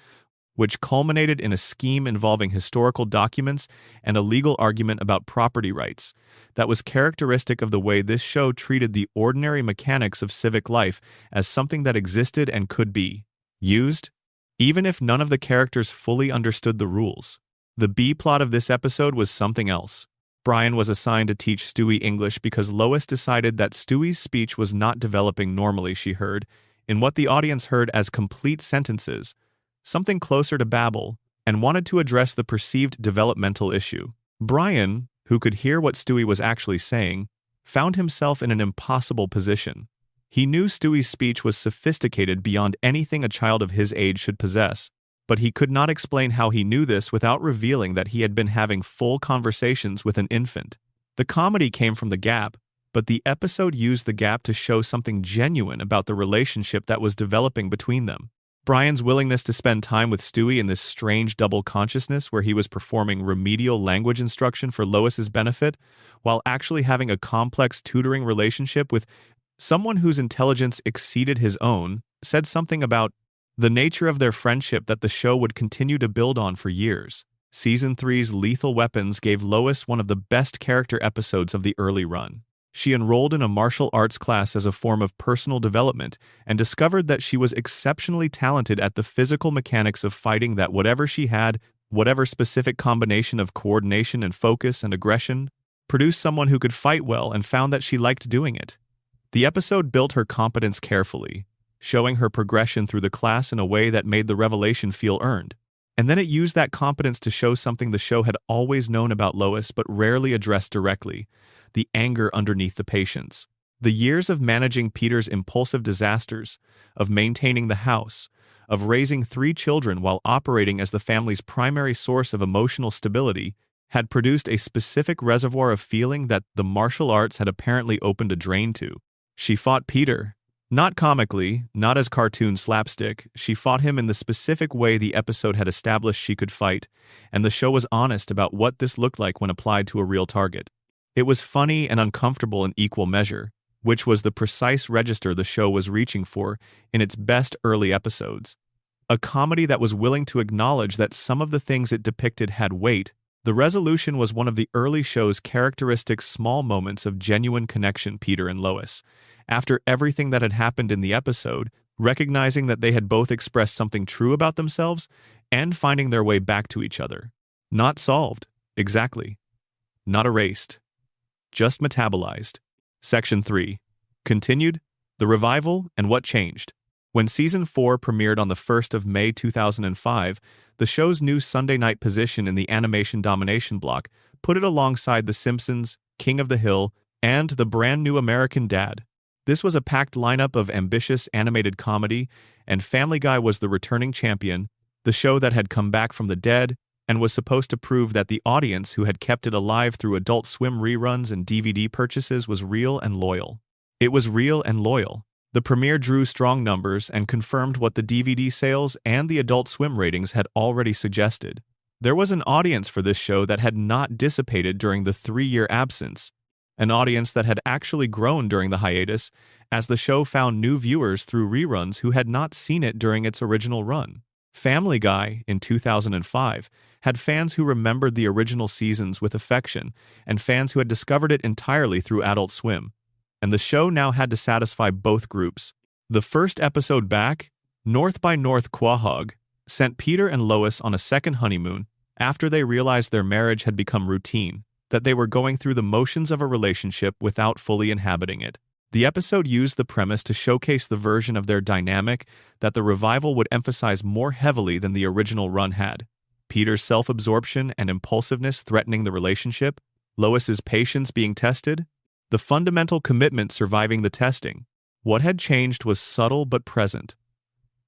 which culminated in a scheme involving historical documents and a legal argument about property rights that was characteristic of the way this show treated the ordinary mechanics of civic life as something that existed and could be used, even if none of the characters fully understood the rules. The B-plot of this episode was something else. Brian was assigned to teach Stewie English because Lois decided that Stewie's speech was not developing normally, she heard, in what the audience heard as complete sentences, something closer to babble, and wanted to address the perceived developmental issue. Brian, who could hear what Stewie was actually saying, found himself in an impossible position. He knew Stewie's speech was sophisticated beyond anything a child of his age should possess, but he could not explain how he knew this without revealing that he had been having full conversations with an infant. The comedy came from the gap, but the episode used the gap to show something genuine about the relationship that was developing between them. Brian's willingness to spend time with Stewie in this strange double consciousness where he was performing remedial language instruction for Lois's benefit, while actually having a complex tutoring relationship with someone whose intelligence exceeded his own, said something about the nature of their friendship that the show would continue to build on for years. Season 3's Lethal Weapons gave Lois one of the best character episodes of the early run. She enrolled in a martial arts class as a form of personal development and discovered that she was exceptionally talented at the physical mechanics of fighting, that whatever she had, whatever specific combination of coordination and focus and aggression, produced someone who could fight well, and found that she liked doing it. The episode built her competence carefully, showing her progression through the class in a way that made the revelation feel earned. And then it used that competence to show something the show had always known about Lois but rarely addressed directly: the anger underneath the patience. The years of managing Peter's impulsive disasters, of maintaining the house, of raising 3 children while operating as the family's primary source of emotional stability, had produced a specific reservoir of feeling that the martial arts had apparently opened a drain to. She fought Peter. Not comically, not as cartoon slapstick, she fought him in the specific way the episode had established she could fight, and the show was honest about what this looked like when applied to a real target. It was funny and uncomfortable in equal measure, which was the precise register the show was reaching for in its best early episodes. A comedy that was willing to acknowledge that some of the things it depicted had weight. The resolution was one of the early show's characteristic small moments of genuine connection. Peter and Lois, after everything that had happened in the episode, recognizing that they had both expressed something true about themselves and finding their way back to each other. Not solved, exactly. Not erased. Just metabolized. Section 3. Continued, the revival and what changed. When Season 4 premiered on the 1st of May 2005, the show's new Sunday night position in the animation domination block put it alongside The Simpsons, King of the Hill, and the brand new American Dad. This was a packed lineup of ambitious animated comedy, and Family Guy was the returning champion, the show that had come back from the dead and was supposed to prove that the audience who had kept it alive through Adult Swim reruns and DVD purchases was real and loyal. It was real and loyal. The premiere drew strong numbers and confirmed what the DVD sales and the Adult Swim ratings had already suggested. There was an audience for this show that had not dissipated during the 3-year absence, an audience that had actually grown during the hiatus as the show found new viewers through reruns who had not seen it during its original run. Family Guy, in 2005, had fans who remembered the original seasons with affection and fans who had discovered it entirely through Adult Swim, and the show now had to satisfy both groups. The first episode back, North by North Quahog, sent Peter and Lois on a second honeymoon after they realized their marriage had become routine, that they were going through the motions of a relationship without fully inhabiting it. The episode used the premise to showcase the version of their dynamic that the revival would emphasize more heavily than the original run had. Peter's self-absorption and impulsiveness threatening the relationship, Lois's patience being tested, the fundamental commitment surviving the testing. What had changed was subtle but present.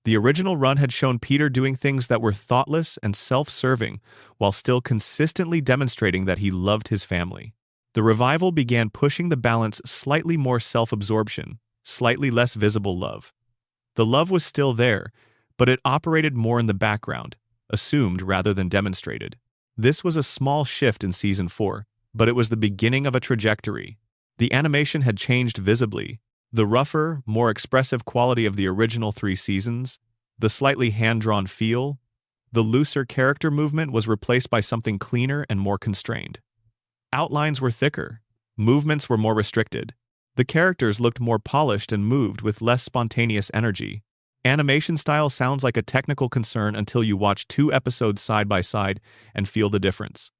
The original run had shown Peter doing things that were thoughtless and self-serving while still consistently demonstrating that he loved his family. The revival began pushing the balance slightly more self-absorption, slightly less visible love. The love was still there, but it operated more in the background, assumed rather than demonstrated. This was a small shift in Season 4, but it was the beginning of a trajectory. The animation had changed visibly. The rougher, more expressive quality of the original 3 seasons, the slightly hand-drawn feel, the looser character movement was replaced by something cleaner and more constrained. Outlines were thicker. Movements were more restricted. The characters looked more polished and moved with less spontaneous energy. Animation style sounds like a technical concern until you watch 2 episodes side by side and feel the difference.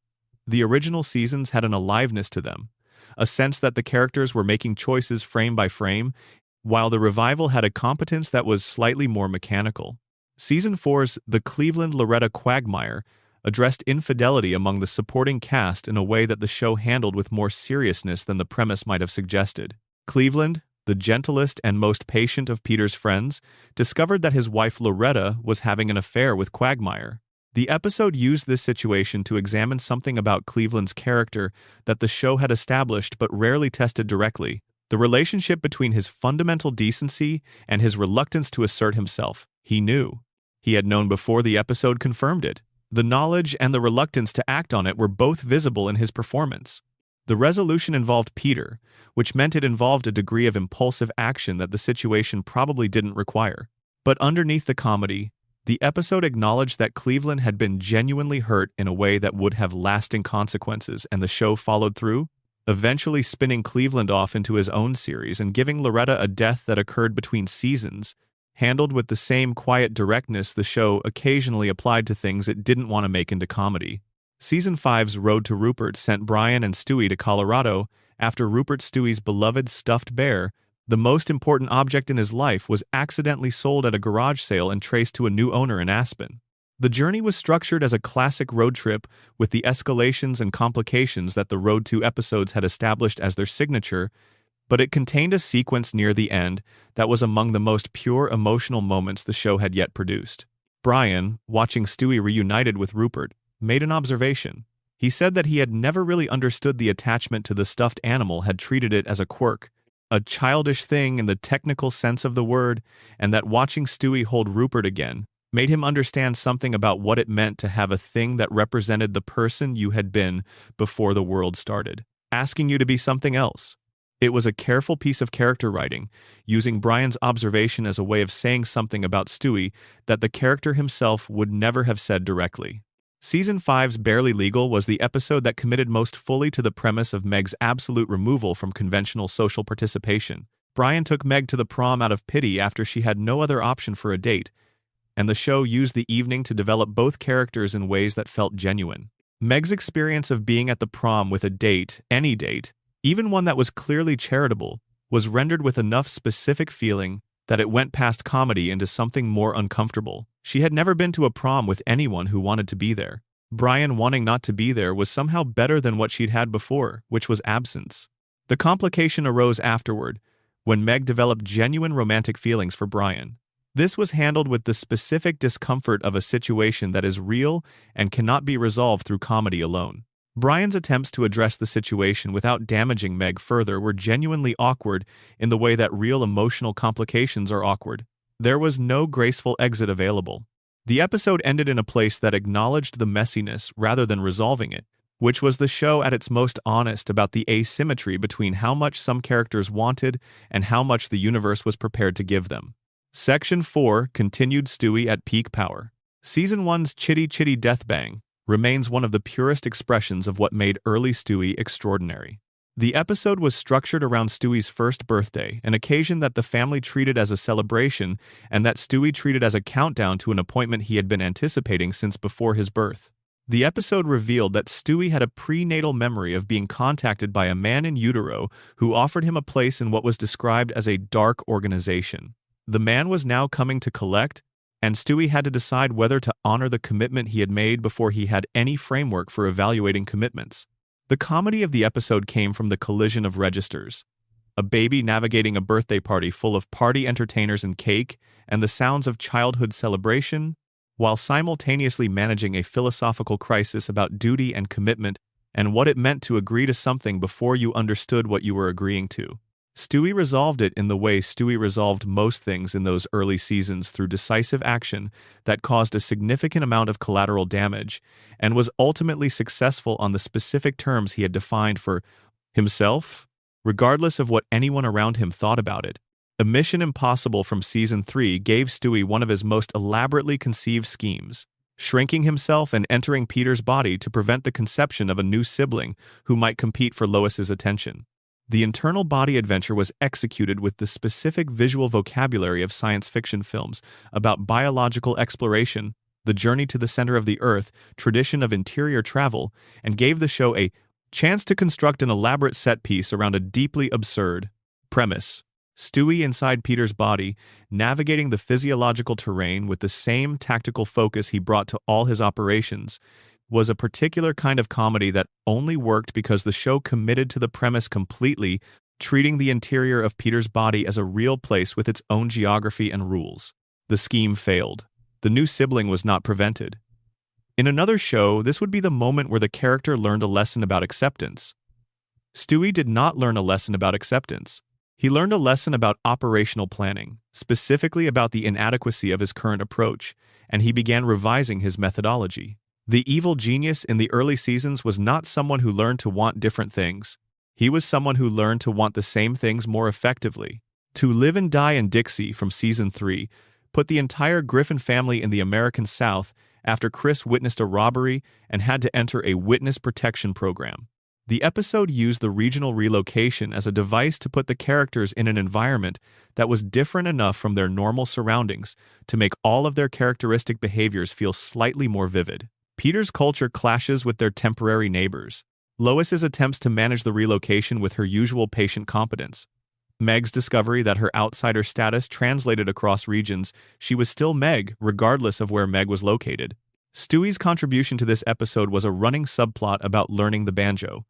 The original seasons had an aliveness to them, a sense that the characters were making choices frame by frame, while the revival had a competence that was slightly more mechanical. Season 4's The Cleveland Loretta Quagmire addressed infidelity among the supporting cast in a way that the show handled with more seriousness than the premise might have suggested. Cleveland, the gentlest and most patient of Peter's friends, discovered that his wife Loretta was having an affair with Quagmire. The episode used this situation to examine something about Cleveland's character that the show had established but rarely tested directly: the relationship between his fundamental decency and his reluctance to assert himself. He knew. He had known before the episode confirmed it. The knowledge and the reluctance to act on it were both visible in his performance. The resolution involved Peter, which meant it involved a degree of impulsive action that the situation probably didn't require. But underneath the comedy, the episode acknowledged that Cleveland had been genuinely hurt in a way that would have lasting consequences, and the show followed through, eventually spinning Cleveland off into his own series and giving Loretta a death that occurred between seasons, handled with the same quiet directness the show occasionally applied to things it didn't want to make into comedy. Season 5's Road to Rupert sent Brian and Stewie to Colorado after Rupert Stewie's beloved stuffed bear, the most important object in his life, was accidentally sold at a garage sale and traced to a new owner in Aspen. The journey was structured as a classic road trip with the escalations and complications that the Road to episodes had established as their signature, but it contained a sequence near the end that was among the most pure emotional moments the show had yet produced. Brian, watching Stewie reunited with Rupert, made an observation. He said that he had never really understood the attachment to the stuffed animal, had treated it as a quirk, a childish thing in the technical sense of the word, and that watching Stewie hold Rupert again made him understand something about what it meant to have a thing that represented the person you had been before the world started, asking you to be something else. It was a careful piece of character writing, using Brian's observation as a way of saying something about Stewie that the character himself would never have said directly. Season 5's Barely Legal was the episode that committed most fully to the premise of Meg's absolute removal from conventional social participation. Brian took Meg to the prom out of pity after she had no other option for a date, and the show used the evening to develop both characters in ways that felt genuine. Meg's experience of being at the prom with a date, any date, even one that was clearly charitable, was rendered with enough specific feeling that it went past comedy into something more uncomfortable. She had never been to a prom with anyone who wanted to be there. Brian wanting not to be there was somehow better than what she'd had before, which was absence. The complication arose afterward, when Meg developed genuine romantic feelings for Brian. This was handled with the specific discomfort of a situation that is real and cannot be resolved through comedy alone. Brian's attempts to address the situation without damaging Meg further were genuinely awkward in the way that real emotional complications are awkward. There was no graceful exit available. The episode ended in a place that acknowledged the messiness rather than resolving it, which was the show at its most honest about the asymmetry between how much some characters wanted and how much the universe was prepared to give them. Section 4 continued Stewie at peak power. Season 1's Chitty Chitty Death Bang remains one of the purest expressions of what made early Stewie extraordinary. The episode was structured around Stewie's first birthday, an occasion that the family treated as a celebration and that Stewie treated as a countdown to an appointment he had been anticipating since before his birth. The episode revealed that Stewie had a prenatal memory of being contacted by a man in utero who offered him a place in what was described as a dark organization. The man was now coming to collect, and Stewie had to decide whether to honor the commitment he had made before he had any framework for evaluating commitments. The comedy of the episode came from the collision of registers: a baby navigating a birthday party full of party entertainers and cake, and the sounds of childhood celebration, while simultaneously managing a philosophical crisis about duty and commitment and what it meant to agree to something before you understood what you were agreeing to. Stewie resolved it in the way Stewie resolved most things in those early seasons, through decisive action that caused a significant amount of collateral damage, and was ultimately successful on the specific terms he had defined for himself, regardless of what anyone around him thought about it. A Mission Impossible from Season 3 gave Stewie one of his most elaborately conceived schemes: shrinking himself and entering Peter's body to prevent the conception of a new sibling who might compete for Lois's attention. The internal body adventure was executed with the specific visual vocabulary of science fiction films about biological exploration, the journey to the center of the Earth tradition of interior travel, and gave the show a chance to construct an elaborate set piece around a deeply absurd premise. Stewie inside Peter's body, navigating the physiological terrain with the same tactical focus he brought to all his operations, was a particular kind of comedy that only worked because the show committed to the premise completely, treating the interior of Peter's body as a real place with its own geography and rules. The scheme failed. The new sibling was not prevented. In another show, this would be the moment where the character learned a lesson about acceptance. Stewie did not learn a lesson about acceptance. He learned a lesson about operational planning, specifically about the inadequacy of his current approach, and he began revising his methodology. The evil genius in the early seasons was not someone who learned to want different things. He was someone who learned to want the same things more effectively. To Live and Die in Dixie from Season 3 put the entire Griffin family in the American South after Chris witnessed a robbery and had to enter a witness protection program. The episode used the regional relocation as a device to put the characters in an environment that was different enough from their normal surroundings to make all of their characteristic behaviors feel slightly more vivid. Peter's culture clashes with their temporary neighbors. Lois's attempts to manage the relocation with her usual patient competence. Meg's discovery that her outsider status translated across regions, she was still Meg, regardless of where Meg was located. Stewie's contribution to this episode was a running subplot about learning the banjo,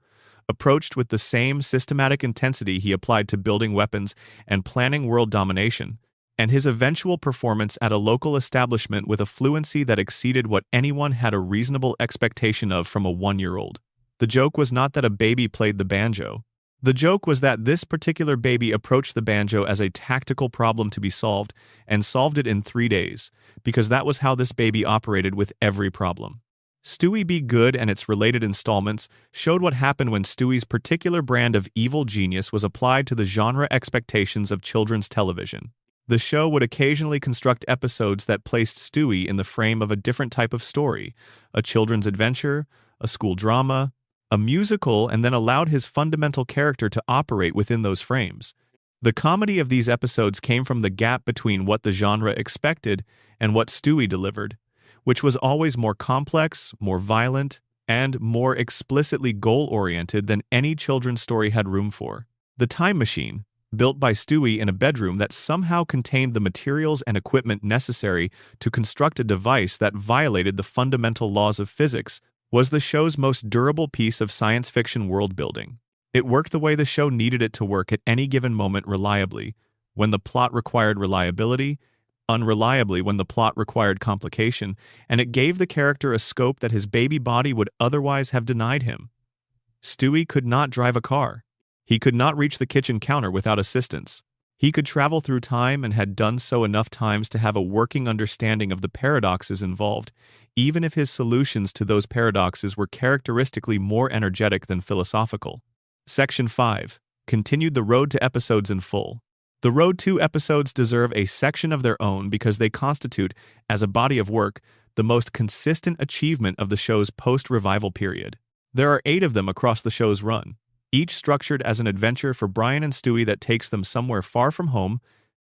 approached with the same systematic intensity he applied to building weapons and planning world domination, and his eventual performance at a local establishment with a fluency that exceeded what anyone had a reasonable expectation of from a 1-year-old. The joke was not that a baby played the banjo. The joke was that this particular baby approached the banjo as a tactical problem to be solved, and solved it in 3 days, because that was how this baby operated with every problem. Stewie Be Good and its related installments showed what happened when Stewie's particular brand of evil genius was applied to the genre expectations of children's television. The show would occasionally construct episodes that placed Stewie in the frame of a different type of story, a children's adventure, a school drama, a musical, and then allowed his fundamental character to operate within those frames. The comedy of these episodes came from the gap between what the genre expected and what Stewie delivered, which was always more complex, more violent, and more explicitly goal-oriented than any children's story had room for. The Time Machine, built by Stewie in a bedroom that somehow contained the materials and equipment necessary to construct a device that violated the fundamental laws of physics, was the show's most durable piece of science fiction world building. It worked the way the show needed it to work at any given moment reliably, when the plot required reliability, unreliably when the plot required complication, and it gave the character a scope that his baby body would otherwise have denied him. Stewie could not drive a car. He could not reach the kitchen counter without assistance. He could travel through time and had done so enough times to have a working understanding of the paradoxes involved, even if his solutions to those paradoxes were characteristically more energetic than philosophical. Section 5. Continued the Road to episodes in full. The Road to episodes deserve a section of their own because they constitute, as a body of work, the most consistent achievement of the show's post-revival period. There are 8 of them across the show's run, each structured as an adventure for Brian and Stewie that takes them somewhere far from home,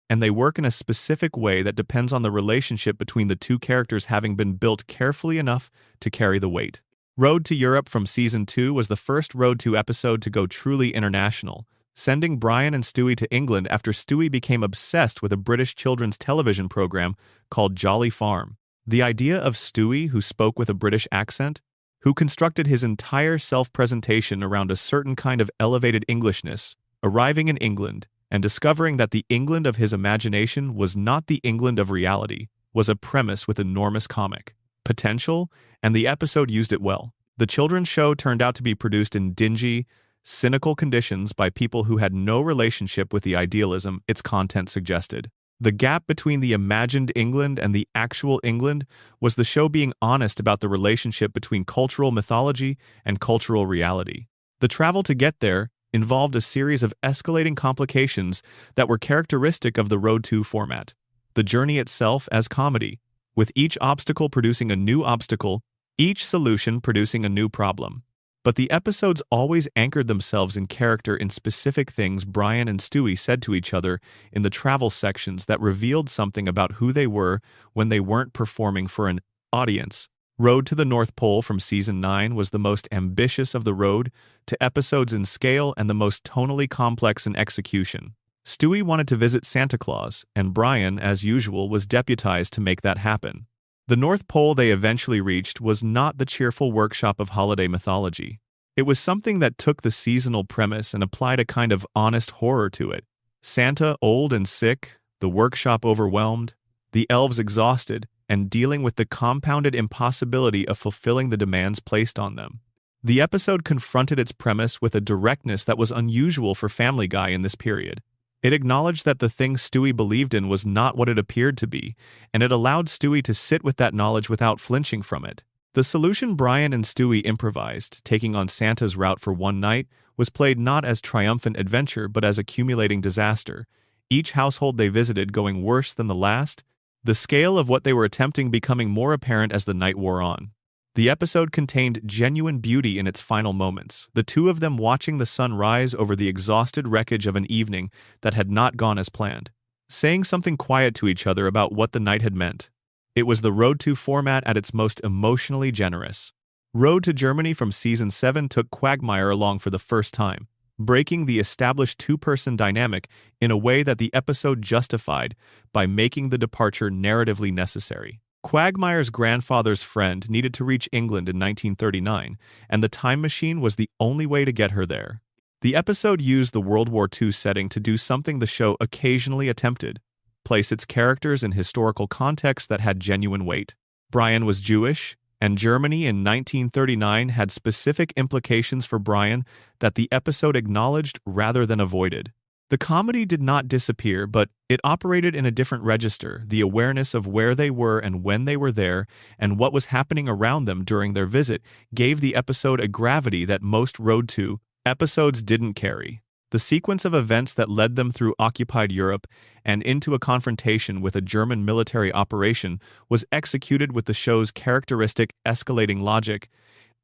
and they work in a specific way that depends on the relationship between the two characters having been built carefully enough to carry the weight. Road to Europe from Season 2 was the first Road to episode to go truly international, sending Brian and Stewie to England after Stewie became obsessed with a British children's television program called Jolly Farm. The idea of Stewie, who spoke with a British accent, who constructed his entire self-presentation around a certain kind of elevated Englishness, arriving in England and discovering that the England of his imagination was not the England of reality, was a premise with enormous comic potential, and the episode used it well. The children's show turned out to be produced in dingy, cynical conditions by people who had no relationship with the idealism its content suggested. The gap between the imagined England and the actual England was the show being honest about the relationship between cultural mythology and cultural reality. The travel to get there involved a series of escalating complications that were characteristic of the Road to format. The journey itself as comedy, with each obstacle producing a new obstacle, each solution producing a new problem. But the episodes always anchored themselves in character in specific things Brian and Stewie said to each other in the travel sections that revealed something about who they were when they weren't performing for an audience. Road to the North Pole from Season 9 was the most ambitious of the road to episodes in scale and the most tonally complex in execution. Stewie wanted to visit Santa Claus, and Brian, as usual, was deputized to make that happen. The North Pole they eventually reached was not the cheerful workshop of holiday mythology. It was something that took the seasonal premise and applied a kind of honest horror to it. Santa old and sick, the workshop overwhelmed, the elves exhausted, and dealing with the compounded impossibility of fulfilling the demands placed on them. The episode confronted its premise with a directness that was unusual for Family Guy in this period. It acknowledged that the thing Stewie believed in was not what it appeared to be, and it allowed Stewie to sit with that knowledge without flinching from it. The solution Brian and Stewie improvised, taking on Santa's route for one night, was played not as triumphant adventure but as accumulating disaster, each household they visited going worse than the last, the scale of what they were attempting becoming more apparent as the night wore on. The episode contained genuine beauty in its final moments, the two of them watching the sun rise over the exhausted wreckage of an evening that had not gone as planned, saying something quiet to each other about what the night had meant. It was the Road to format at its most emotionally generous. Road to Germany from Season 7 took Quagmire along for the first time, breaking the established two-person dynamic in a way that the episode justified by making the departure narratively necessary. Quagmire's grandfather's friend needed to reach England in 1939, and the time machine was the only way to get her there. The episode used the World War II setting to do something the show occasionally attempted: place its characters in historical context that had genuine weight. Brian was Jewish, and Germany in 1939 had specific implications for Brian that the episode acknowledged rather than avoided. The comedy did not disappear, but it operated in a different register, the awareness of where they were and when they were there, and what was happening around them during their visit, gave the episode a gravity that most Road to episodes didn't carry. The sequence of events that led them through occupied Europe and into a confrontation with a German military operation was executed with the show's characteristic escalating logic,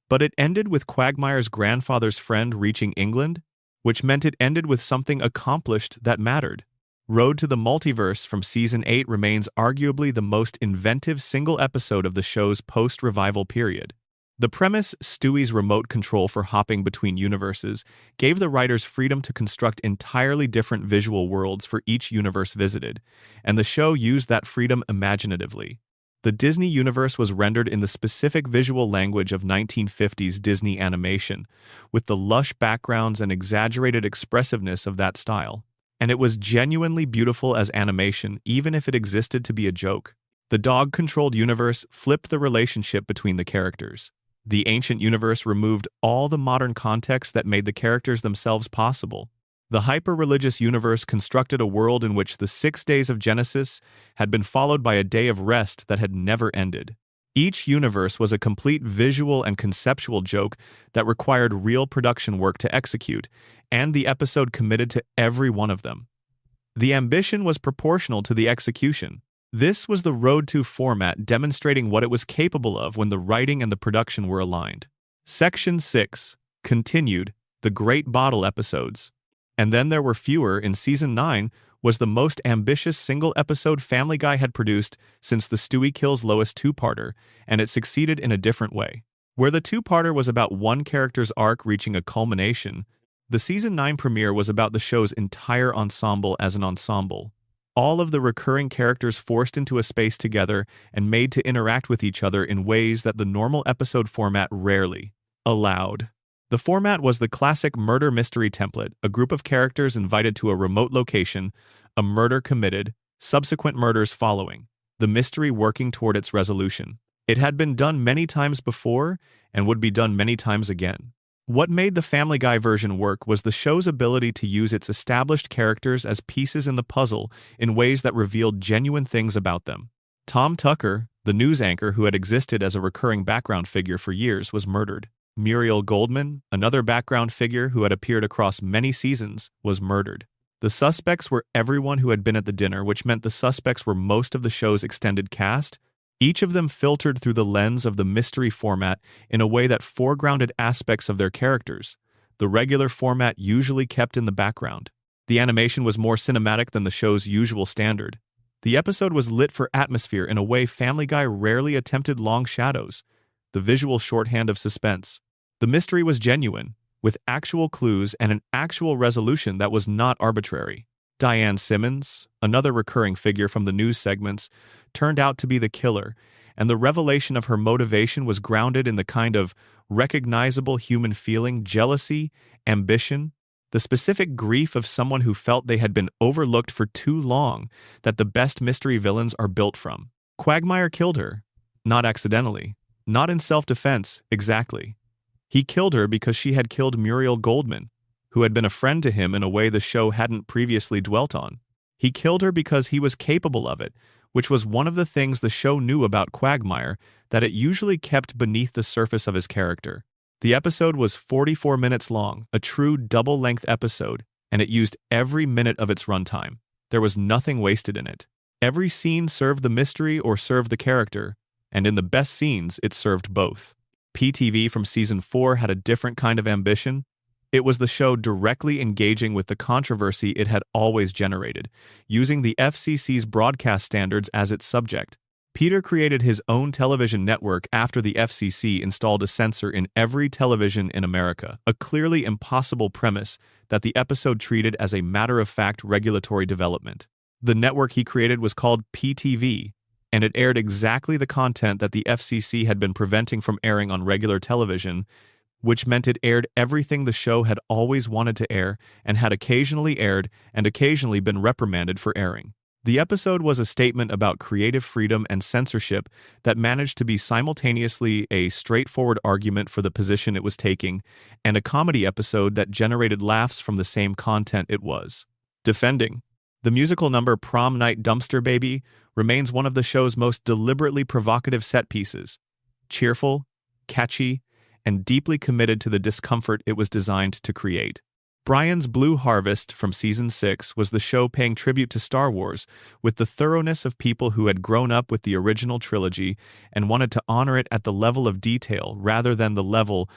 but it ended with Quagmire's grandfather's friend reaching England, which meant it ended with something accomplished that mattered. Road to the Multiverse from Season 8 remains arguably the most inventive single episode of the show's post-revival period. The premise, Stewie's remote control for hopping between universes, gave the writers freedom to construct entirely different visual worlds for each universe visited, and the show used that freedom imaginatively. The Disney universe was rendered in the specific visual language of 1950s Disney animation, with the lush backgrounds and exaggerated expressiveness of that style. And it was genuinely beautiful as animation, even if it existed to be a joke. The dog-controlled universe flipped the relationship between the characters. The ancient universe removed all the modern context that made the characters themselves possible. The hyper-religious universe constructed a world in which the 6 days of Genesis had been followed by a day of rest that had never ended. Each universe was a complete visual and conceptual joke that required real production work to execute, and the episode committed to every one of them. The ambition was proportional to the execution. This was the Road to format demonstrating what it was capable of when the writing and the production were aligned. Section 6 continued the Great Bottle episodes. And then there were fewer. In Season 9 was the most ambitious single-episode Family Guy had produced since the Stewie Kills Lois two-parter, and it succeeded in a different way. Where the two-parter was about one character's arc reaching a culmination, the Season 9 premiere was about the show's entire ensemble as an ensemble. All of the recurring characters forced into a space together and made to interact with each other in ways that the normal episode format rarely allowed. The format was the classic murder mystery template: a group of characters invited to a remote location, a murder committed, subsequent murders following, the mystery working toward its resolution. It had been done many times before and would be done many times again. What made the Family Guy version work was the show's ability to use its established characters as pieces in the puzzle in ways that revealed genuine things about them. Tom Tucker, the news anchor who had existed as a recurring background figure for years, was murdered. Muriel Goldman, another background figure who had appeared across many seasons, was murdered. The suspects were everyone who had been at the dinner, which meant the suspects were most of the show's extended cast, each of them filtered through the lens of the mystery format in a way that foregrounded aspects of their characters. The regular format usually kept in the background. The animation was more cinematic than the show's usual standard. The episode was lit for atmosphere in a way Family Guy rarely attempted. Long shadows, the visual shorthand of suspense. The mystery was genuine, with actual clues and an actual resolution that was not arbitrary. Diane Simmons, another recurring figure from the news segments, turned out to be the killer, and the revelation of her motivation was grounded in the kind of recognizable human feeling, jealousy, ambition, the specific grief of someone who felt they had been overlooked for too long, that the best mystery villains are built from. Quagmire killed her, not accidentally, not in self-defense, exactly. He killed her because she had killed Muriel Goldman, who had been a friend to him in a way the show hadn't previously dwelt on. He killed her because he was capable of it, which was one of the things the show knew about Quagmire that it usually kept beneath the surface of his character. The episode was 44 minutes long, a true double-length episode, and it used every minute of its runtime. There was nothing wasted in it. Every scene served the mystery or served the character, and in the best scenes, it served both. PTV from Season 4 had a different kind of ambition. It was the show directly engaging with the controversy it had always generated, using the FCC's broadcast standards as its subject. Peter created his own television network after the FCC installed a censor in every television in America, a clearly impossible premise that the episode treated as a matter-of-fact regulatory development. The network he created was called PTV, and it aired exactly the content that the FCC had been preventing from airing on regular television, which meant it aired everything the show had always wanted to air and had occasionally aired and occasionally been reprimanded for airing. The episode was a statement about creative freedom and censorship that managed to be simultaneously a straightforward argument for the position it was taking and a comedy episode that generated laughs from the same content it was defending. The musical number Prom Night Dumpster Baby remains one of the show's most deliberately provocative set pieces. Cheerful, catchy, and deeply committed to the discomfort it was designed to create. Brian's Blue Harvest from Season 6 was the show paying tribute to Star Wars with the thoroughness of people who had grown up with the original trilogy and wanted to honor it at the level of detail rather than the level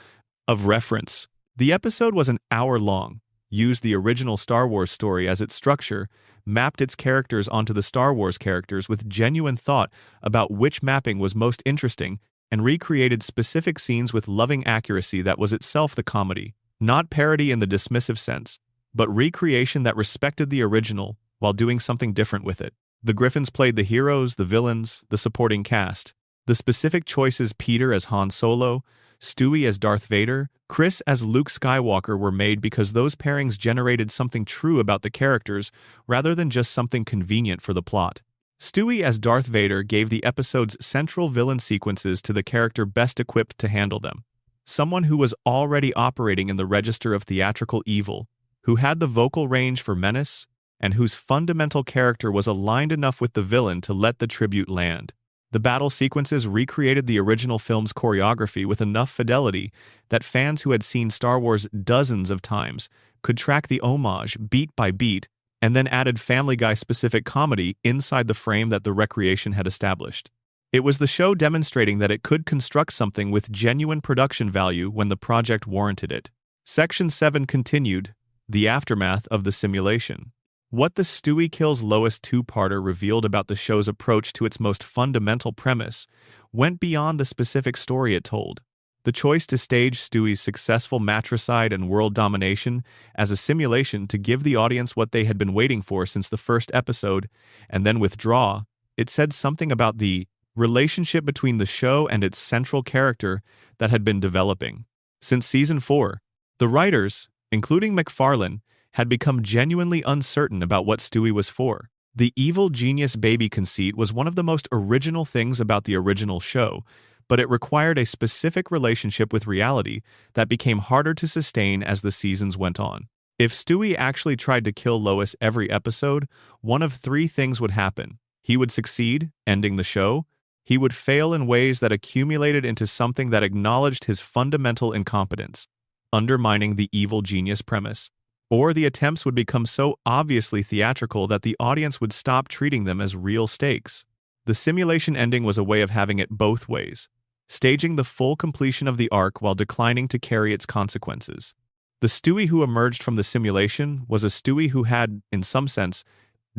of reference. The episode was an hour long, used the original Star Wars story as its structure, mapped its characters onto the Star Wars characters with genuine thought about which mapping was most interesting, and recreated specific scenes with loving accuracy that was itself the comedy. Not parody in the dismissive sense, but recreation that respected the original while doing something different with it. The Griffins played the heroes, the villains, the supporting cast. The specific choices Peter as Han Solo, Stewie as Darth Vader, Chris as Luke Skywalker were made because those pairings generated something true about the characters rather than just something convenient for the plot. Stewie as Darth Vader gave the episode's central villain sequences to the character best equipped to handle them. Someone who was already operating in the register of theatrical evil, who had the vocal range for menace, and whose fundamental character was aligned enough with the villain to let the tribute land. The battle sequences recreated the original film's choreography with enough fidelity that fans who had seen Star Wars dozens of times could track the homage beat by beat, and then added Family Guy-specific comedy inside the frame that the recreation had established. It was the show demonstrating that it could construct something with genuine production value when the project warranted it. Section 7 continued, the aftermath of the simulation. What the Stewie Kills Lois two-parter revealed about the show's approach to its most fundamental premise went beyond the specific story it told. The choice to stage Stewie's successful matricide and world domination as a simulation to give the audience what they had been waiting for since the first episode, and then withdraw, it said something about the relationship between the show and its central character that had been developing. Since Season 4, the writers, including MacFarlane, had become genuinely uncertain about what Stewie was for. The evil genius baby conceit was one of the most original things about the original show, but it required a specific relationship with reality that became harder to sustain as the seasons went on. If Stewie actually tried to kill Lois every episode, one of three things would happen. He would succeed, ending the show. He would fail in ways that accumulated into something that acknowledged his fundamental incompetence, undermining the evil genius premise. Or the attempts would become so obviously theatrical that the audience would stop treating them as real stakes. The simulation ending was a way of having it both ways, staging the full completion of the arc while declining to carry its consequences. The Stewie who emerged from the simulation was a Stewie who had, in some sense,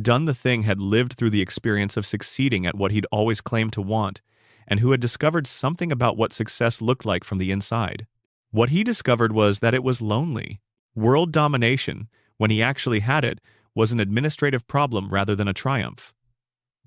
Done the Thing had lived through the experience of succeeding at what he'd always claimed to want, and who had discovered something about what success looked like from the inside. What he discovered was that it was lonely. World domination, when he actually had it, was an administrative problem rather than a triumph.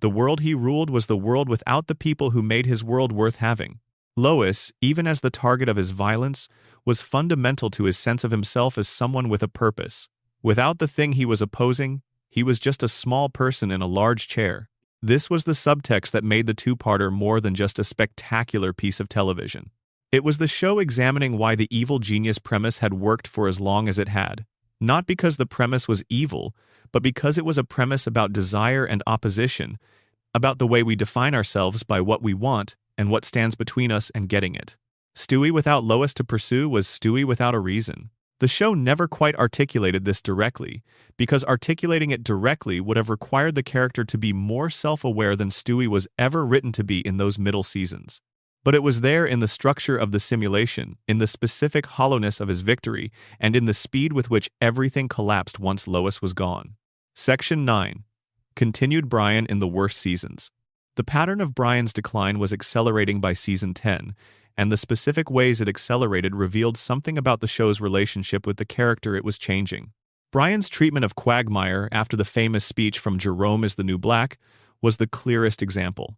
The world he ruled was the world without the people who made his world worth having. Lois, even as the target of his violence, was fundamental to his sense of himself as someone with a purpose. Without the thing he was opposing, he was just a small person in a large chair. This was the subtext that made the two-parter more than just a spectacular piece of television. It was the show examining why the evil genius premise had worked for as long as it had. Not because the premise was evil, but because it was a premise about desire and opposition, about the way we define ourselves by what we want and what stands between us and getting it. Stewie without Lois to pursue was Stewie without a reason. The show never quite articulated this directly, because articulating it directly would have required the character to be more self-aware than Stewie was ever written to be in those middle seasons. But it was there in the structure of the simulation, in the specific hollowness of his victory, and in the speed with which everything collapsed once Lois was gone. Section 9. Continued Brian in the worst seasons. The pattern of Brian's decline was accelerating by season 10, and the specific ways it accelerated revealed something about the show's relationship with the character it was changing. Brian's treatment of Quagmire after the famous speech from Jerome is the New Black was the clearest example.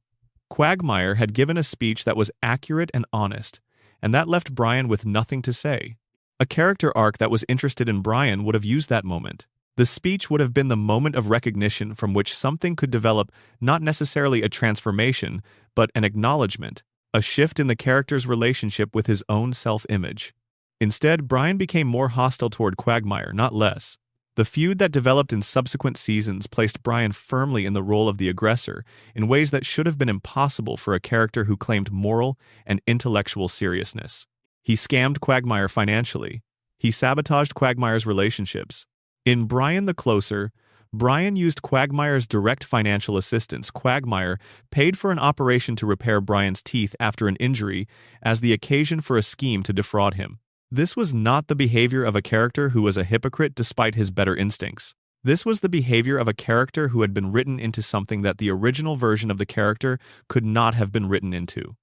Quagmire had given a speech that was accurate and honest, and that left Brian with nothing to say. A character arc that was interested in Brian would have used that moment. The speech would have been the moment of recognition from which something could develop, not necessarily a transformation, but an acknowledgement, a shift in the character's relationship with his own self-image. Instead, Brian became more hostile toward Quagmire, not less. The feud that developed in subsequent seasons placed Brian firmly in the role of the aggressor in ways that should have been impossible for a character who claimed moral and intellectual seriousness. He scammed Quagmire financially. He sabotaged Quagmire's relationships. In Brian the Closer, Brian used Quagmire's direct financial assistance. Quagmire paid for an operation to repair Brian's teeth after an injury as the occasion for a scheme to defraud him. This was not the behavior of a character who was a hypocrite despite his better instincts. This was the behavior of a character who had been written into something that the original version of the character could not have been written into.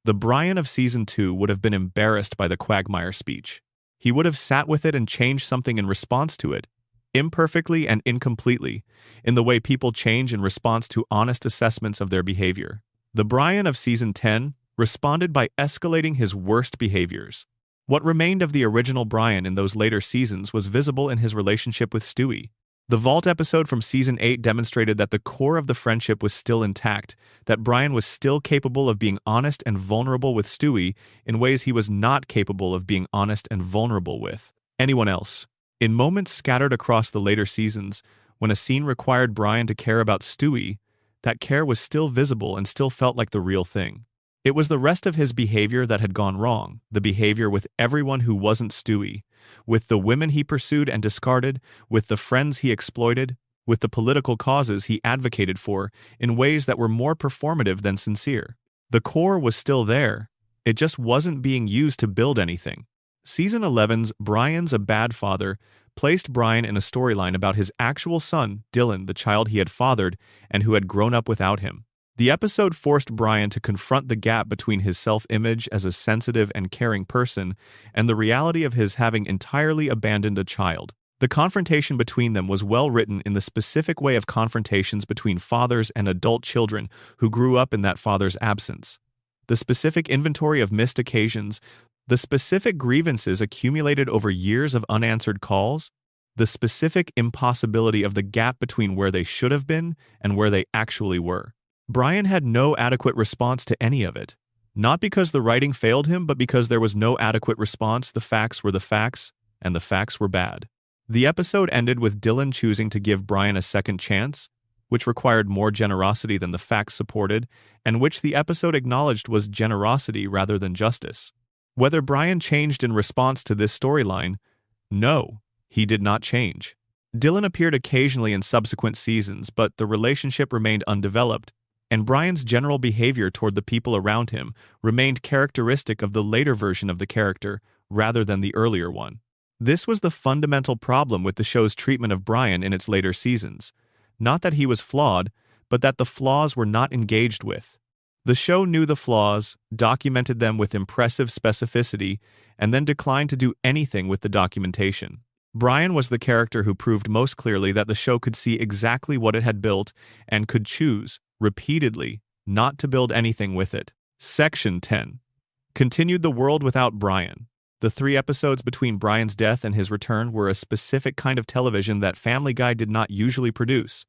The Brian of Season 2 would have been embarrassed by the Quagmire speech. He would have sat with it and changed something in response to it, imperfectly and incompletely, in the way people change in response to honest assessments of their behavior. The Brian of Season 10 responded by escalating his worst behaviors. What remained of the original Brian in those later seasons was visible in his relationship with Stewie. The Vault episode from Season 8 demonstrated that the core of the friendship was still intact, that Brian was still capable of being honest and vulnerable with Stewie in ways he was not capable of being honest and vulnerable with anyone else. In moments scattered across the later seasons, when a scene required Brian to care about Stewie, that care was still visible and still felt like the real thing. It was the rest of his behavior that had gone wrong, the behavior with everyone who wasn't Stewie, with the women he pursued and discarded, with the friends he exploited, with the political causes he advocated for, in ways that were more performative than sincere. The core was still there, it just wasn't being used to build anything. Season 11's Brian's a Bad Father placed Brian in a storyline about his actual son, Dylan, the child he had fathered and who had grown up without him. The episode forced Brian to confront the gap between his self-image as a sensitive and caring person and the reality of his having entirely abandoned a child. The confrontation between them was well written in the specific way of confrontations between fathers and adult children who grew up in that father's absence. The specific inventory of missed occasions, the specific grievances accumulated over years of unanswered calls, the specific impossibility of the gap between where they should have been and where they actually were. Brian had no adequate response to any of it. Not because the writing failed him, but because there was no adequate response. The facts were the facts, and the facts were bad. The episode ended with Dylan choosing to give Brian a second chance, which required more generosity than the facts supported, and which the episode acknowledged was generosity rather than justice. Whether Brian changed in response to this storyline? No, he did not change. Dylan appeared occasionally in subsequent seasons, but the relationship remained undeveloped, and Brian's general behavior toward the people around him remained characteristic of the later version of the character rather than the earlier one. This was the fundamental problem with the show's treatment of Brian in its later seasons. Not that he was flawed, but that the flaws were not engaged with. The show knew the flaws, documented them with impressive specificity, and then declined to do anything with the documentation. Brian was the character who proved most clearly that the show could see exactly what it had built and could choose, repeatedly, not to build anything with it. Section 10. Continued the world without Brian. The 3 episodes between Brian's death and his return were a specific kind of television that Family Guy did not usually produce.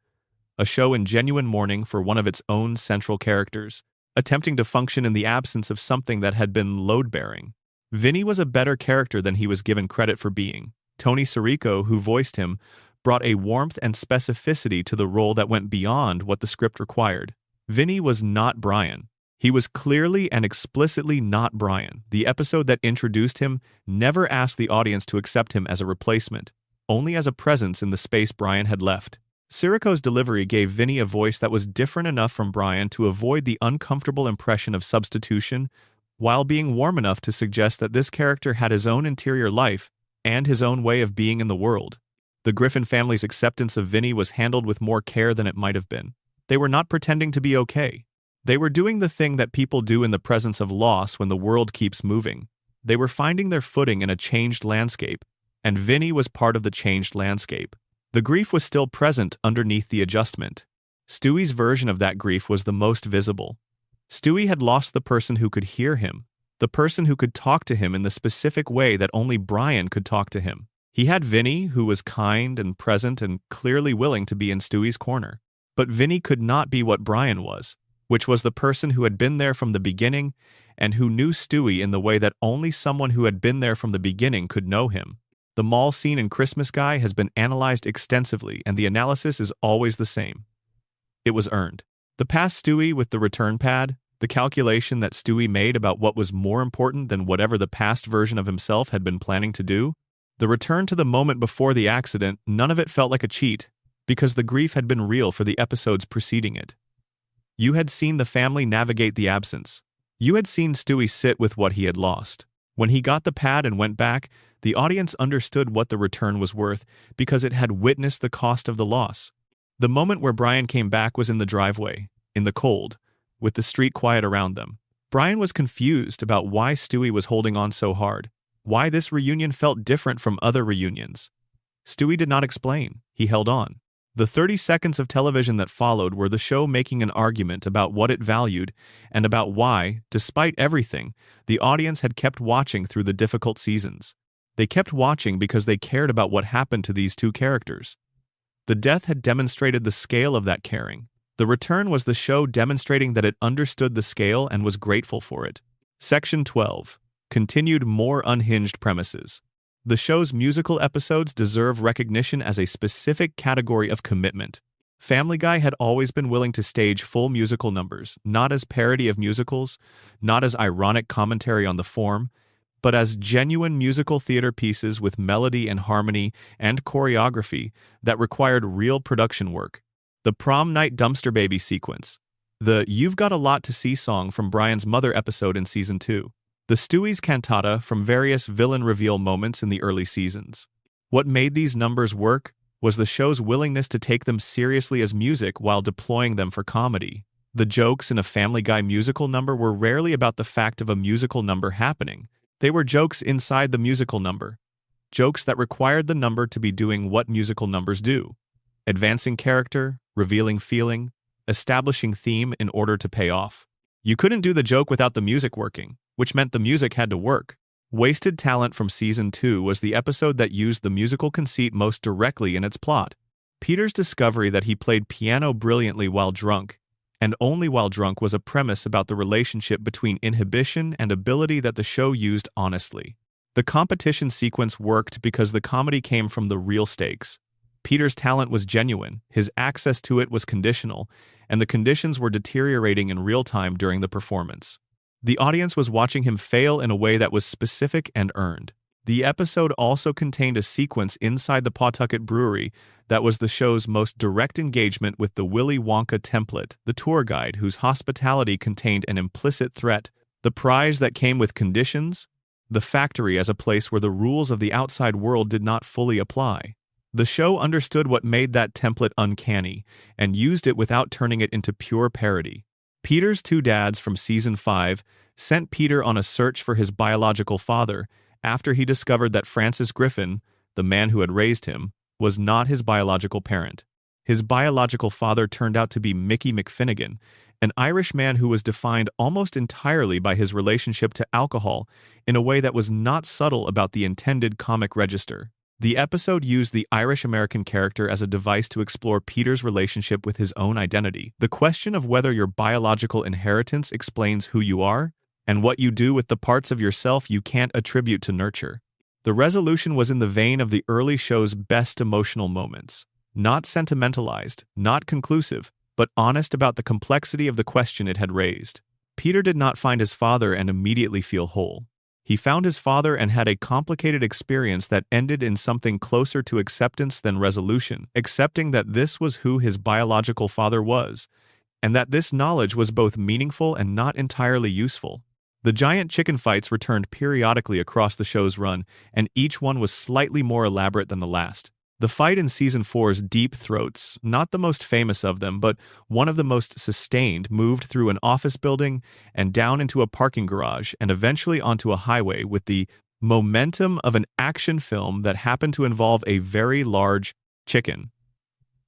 A show in genuine mourning for one of its own central characters, attempting to function in the absence of something that had been load-bearing. Vinny was a better character than he was given credit for being. Tony Sirico, who voiced him, brought a warmth and specificity to the role that went beyond what the script required. Vinny was not Brian. He was clearly and explicitly not Brian. The episode that introduced him never asked the audience to accept him as a replacement, only as a presence in the space Brian had left. Sirico's delivery gave Vinny a voice that was different enough from Brian to avoid the uncomfortable impression of substitution, while being warm enough to suggest that this character had his own interior life and his own way of being in the world. The Griffin family's acceptance of Vinny was handled with more care than it might have been. They were not pretending to be okay. They were doing the thing that people do in the presence of loss when the world keeps moving. They were finding their footing in a changed landscape, and Vinny was part of the changed landscape. The grief was still present underneath the adjustment. Stewie's version of that grief was the most visible. Stewie had lost the person who could hear him, the person who could talk to him in the specific way that only Brian could talk to him. He had Vinny, who was kind and present and clearly willing to be in Stewie's corner. But Vinny could not be what Brian was, which was the person who had been there from the beginning and who knew Stewie in the way that only someone who had been there from the beginning could know him. The mall scene in Christmas Guy has been analyzed extensively, and the analysis is always the same. It was earned. The past Stewie with the return pad, the calculation that Stewie made about what was more important than whatever the past version of himself had been planning to do, the return to the moment before the accident, none of it felt like a cheat, because the grief had been real for the episodes preceding it. You had seen the family navigate the absence. You had seen Stewie sit with what he had lost. When he got the pad and went back, the audience understood what the return was worth because it had witnessed the cost of the loss. The moment where Brian came back was in the driveway, in the cold, with the street quiet around them. Brian was confused about why Stewie was holding on so hard, why this reunion felt different from other reunions. Stewie did not explain. He held on. The 30 seconds of television that followed were the show making an argument about what it valued and about why, despite everything, the audience had kept watching through the difficult seasons. They kept watching because they cared about what happened to these 2 characters. The death had demonstrated the scale of that caring. The return was the show demonstrating that it understood the scale and was grateful for it. Section 12. Continued more unhinged premises. The show's musical episodes deserve recognition as a specific category of commitment. Family Guy had always been willing to stage full musical numbers, not as parody of musicals, not as ironic commentary on the form, but as genuine musical theater pieces with melody and harmony and choreography that required real production work. The prom night dumpster baby sequence. The "You've Got a Lot to See" song from Brian's Mother episode in Season 2. The Stewie's cantata from various villain reveal moments in the early seasons. What made these numbers work was the show's willingness to take them seriously as music while deploying them for comedy. The jokes in a Family Guy musical number were rarely about the fact of a musical number happening. They were jokes inside the musical number. Jokes that required the number to be doing what musical numbers do. Advancing character, revealing feeling, establishing theme in order to pay off. You couldn't do the joke without the music working, which meant the music had to work. Wasted Talent from Season 2 was the episode that used the musical conceit most directly in its plot. Peter's discovery that he played piano brilliantly while drunk, and only while drunk, was a premise about the relationship between inhibition and ability that the show used honestly. The competition sequence worked because the comedy came from the real stakes. Peter's talent was genuine, his access to it was conditional, and the conditions were deteriorating in real time during the performance. The audience was watching him fail in a way that was specific and earned. The episode also contained a sequence inside the Pawtucket Brewery that was the show's most direct engagement with the Willy Wonka template, the tour guide whose hospitality contained an implicit threat, the prize that came with conditions, the factory as a place where the rules of the outside world did not fully apply. The show understood what made that template uncanny and used it without turning it into pure parody. Peter's two dads from season 5 sent Peter on a search for his biological father after he discovered that Francis Griffin, the man who had raised him, was not his biological parent. His biological father turned out to be Mickey McFinnigan, an Irish man who was defined almost entirely by his relationship to alcohol in a way that was not subtle about the intended comic register. The episode used the Irish-American character as a device to explore Peter's relationship with his own identity. The question of whether your biological inheritance explains who you are, and what you do with the parts of yourself you can't attribute to nurture. The resolution was in the vein of the early show's best emotional moments. Not sentimentalized, not conclusive, but honest about the complexity of the question it had raised. Peter did not find his father and immediately feel whole. He found his father and had a complicated experience that ended in something closer to acceptance than resolution, accepting that this was who his biological father was, and that this knowledge was both meaningful and not entirely useful. The giant chicken fights returned periodically across the show's run, and each one was slightly more elaborate than the last. The fight in Season 4's Deep Throats, not the most famous of them, but one of the most sustained, moved through an office building and down into a parking garage and eventually onto a highway with the momentum of an action film that happened to involve a very large chicken.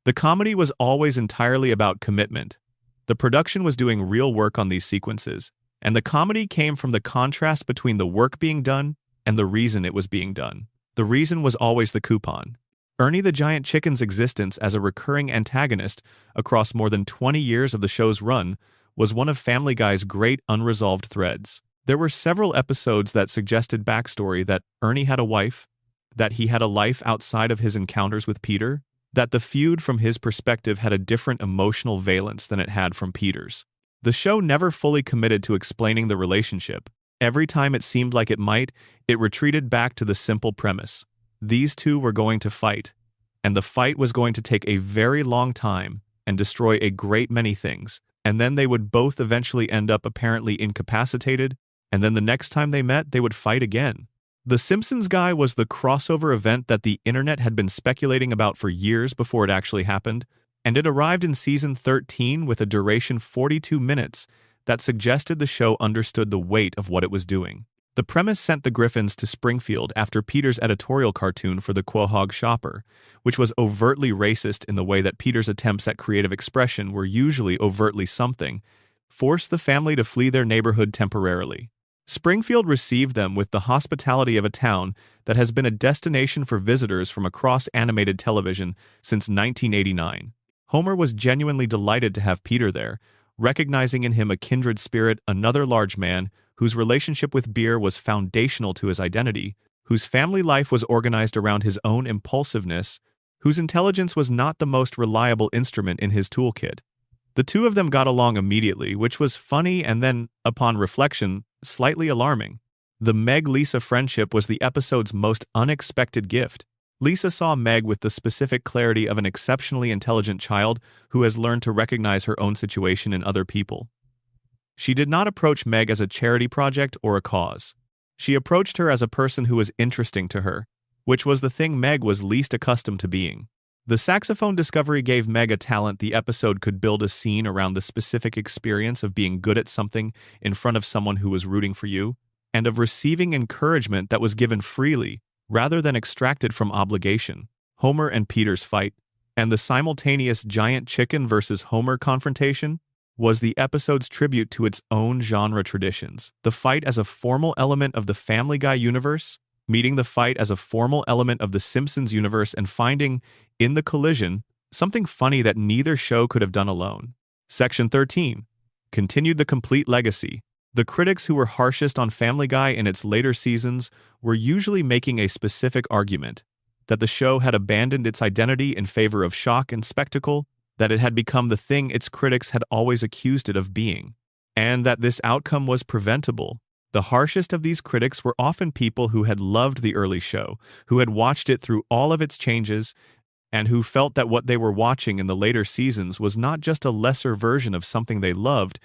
The comedy was always entirely about commitment. The production was doing real work on these sequences, and the comedy came from the contrast between the work being done and the reason it was being done. The reason was always the coupon. Ernie the Giant Chicken's existence as a recurring antagonist across more than 20 years of the show's run was one of Family Guy's great unresolved threads. There were several episodes that suggested backstory that Ernie had a wife, that he had a life outside of his encounters with Peter, that the feud from his perspective had a different emotional valence than it had from Peter's. The show never fully committed to explaining the relationship. Every time it seemed like it might, it retreated back to the simple premise. These two were going to fight, and the fight was going to take a very long time and destroy a great many things, and then they would both eventually end up apparently incapacitated, and then the next time they met, they would fight again. The Simpsons Guy was the crossover event that the internet had been speculating about for years before it actually happened, and it arrived in Season 13 with a duration 42 minutes that suggested the show understood the weight of what it was doing. The premise sent the Griffins to Springfield after Peter's editorial cartoon for the Quahog Shopper, which was overtly racist in the way that Peter's attempts at creative expression were usually overtly something, forced the family to flee their neighborhood temporarily. Springfield received them with the hospitality of a town that has been a destination for visitors from across animated television since 1989. Homer was genuinely delighted to have Peter there, recognizing in him a kindred spirit, another large man whose relationship with beer was foundational to his identity, whose family life was organized around his own impulsiveness, whose intelligence was not the most reliable instrument in his toolkit. The two of them got along immediately, which was funny and then, upon reflection, slightly alarming. The Meg-Lisa friendship was the episode's most unexpected gift. Lisa saw Meg with the specific clarity of an exceptionally intelligent child who has learned to recognize her own situation in other people. She did not approach Meg as a charity project or a cause. She approached her as a person who was interesting to her, which was the thing Meg was least accustomed to being. The saxophone discovery gave Meg a talent the episode could build a scene around the specific experience of being good at something in front of someone who was rooting for you, and of receiving encouragement that was given freely, rather than extracted from obligation. Homer and Peter's fight, and the simultaneous giant chicken versus Homer confrontation, was the episode's tribute to its own genre traditions. The fight as a formal element of the Family Guy universe, meeting the fight as a formal element of the Simpsons universe, and finding, in the collision, something funny that neither show could have done alone. Section 13 continued the complete legacy. The critics who were harshest on Family Guy in its later seasons were usually making a specific argument, that the show had abandoned its identity in favor of shock and spectacle, that it had become the thing its critics had always accused it of being, and that this outcome was preventable. The harshest of these critics were often people who had loved the early show, who had watched it through all of its changes, and who felt that what they were watching in the later seasons was not just a lesser version of something they loved,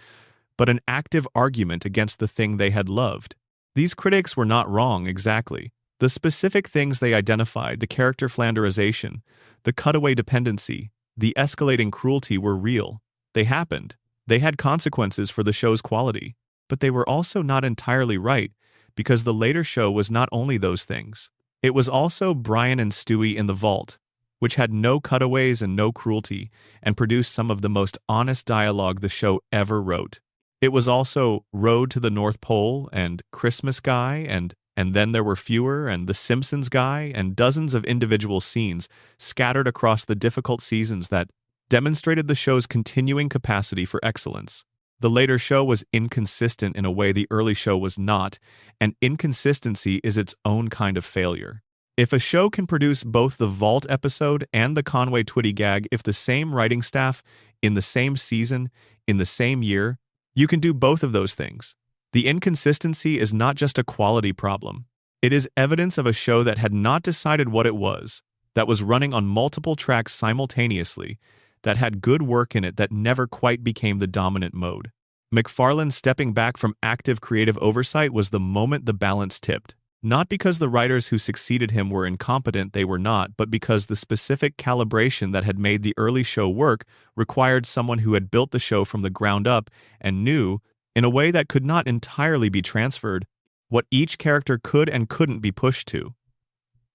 but an active argument against the thing they had loved. These critics were not wrong exactly. The specific things they identified, the character flanderization, the cutaway dependency, the escalating cruelty were real. They happened. They had consequences for the show's quality. But they were also not entirely right, because the later show was not only those things. It was also Brian and Stewie in the Vault, which had no cutaways and no cruelty, and produced some of the most honest dialogue the show ever wrote. It was also Road to the North Pole and Christmas Guy and Then There Were Fewer and The Simpsons Guy and dozens of individual scenes scattered across the difficult seasons that demonstrated the show's continuing capacity for excellence. The later show was inconsistent in a way the early show was not, and inconsistency is its own kind of failure. If a show can produce both the Vault episode and the Conway Twitty gag if the same writing staff, in the same season, in the same year, you can do both of those things. The inconsistency is not just a quality problem. It is evidence of a show that had not decided what it was, that was running on multiple tracks simultaneously, that had good work in it that never quite became the dominant mode. MacFarlane stepping back from active creative oversight was the moment the balance tipped. Not because the writers who succeeded him were incompetent, they were not, but because the specific calibration that had made the early show work required someone who had built the show from the ground up and knew, in a way that could not entirely be transferred, what each character could and couldn't be pushed to.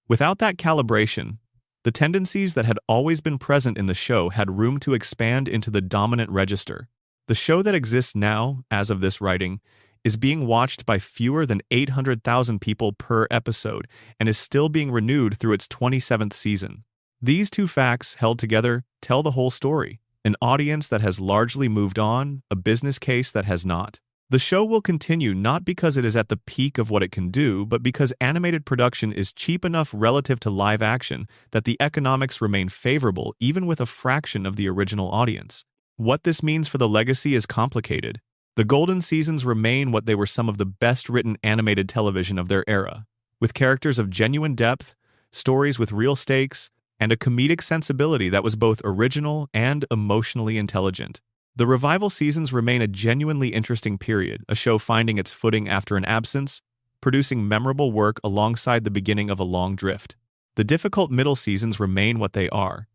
Without that calibration, the tendencies that had always been present in the show had room to expand into the dominant register. The show that exists now, as of this writing, is being watched by fewer than 800,000 people per episode and is still being renewed through its 27th season. These two facts, held together, tell the whole story. An audience that has largely moved on, a business case that has not. The show will continue not because it is at the peak of what it can do, but because animated production is cheap enough relative to live action that the economics remain favorable even with a fraction of the original audience. What this means for the legacy is complicated. The golden seasons remain what they were, some of the best-written animated television of their era, with characters of genuine depth, stories with real stakes, and a comedic sensibility that was both original and emotionally intelligent. The revival seasons remain a genuinely interesting period, a show finding its footing after an absence, producing memorable work alongside the beginning of a long drift. The difficult middle seasons remain what they are,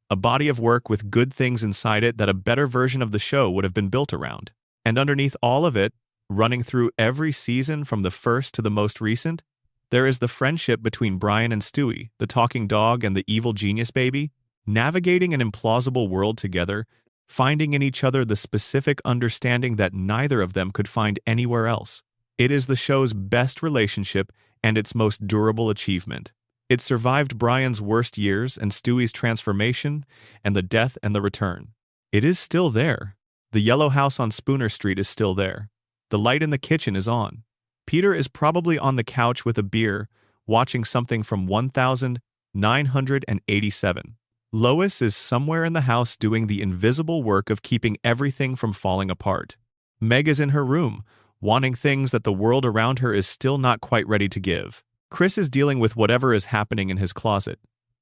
a body of work with good things inside it that a better version of the show would have been built around. And underneath all of it, running through every season from the first to the most recent, there is the friendship between Brian and Stewie, the talking dog and the evil genius baby, navigating an implausible world together, finding in each other the specific understanding that neither of them could find anywhere else. It is the show's best relationship and its most durable achievement. It survived Brian's worst years and Stewie's transformation and the death and the return. It is still there. The yellow house on Spooner Street is still there. The light in the kitchen is on. Peter is probably on the couch with a beer, watching something from 1987. Lois is somewhere in the house doing the invisible work of keeping everything from falling apart. Meg is in her room, wanting things that the world around her is still not quite ready to give. Chris is dealing with whatever is happening in his closet.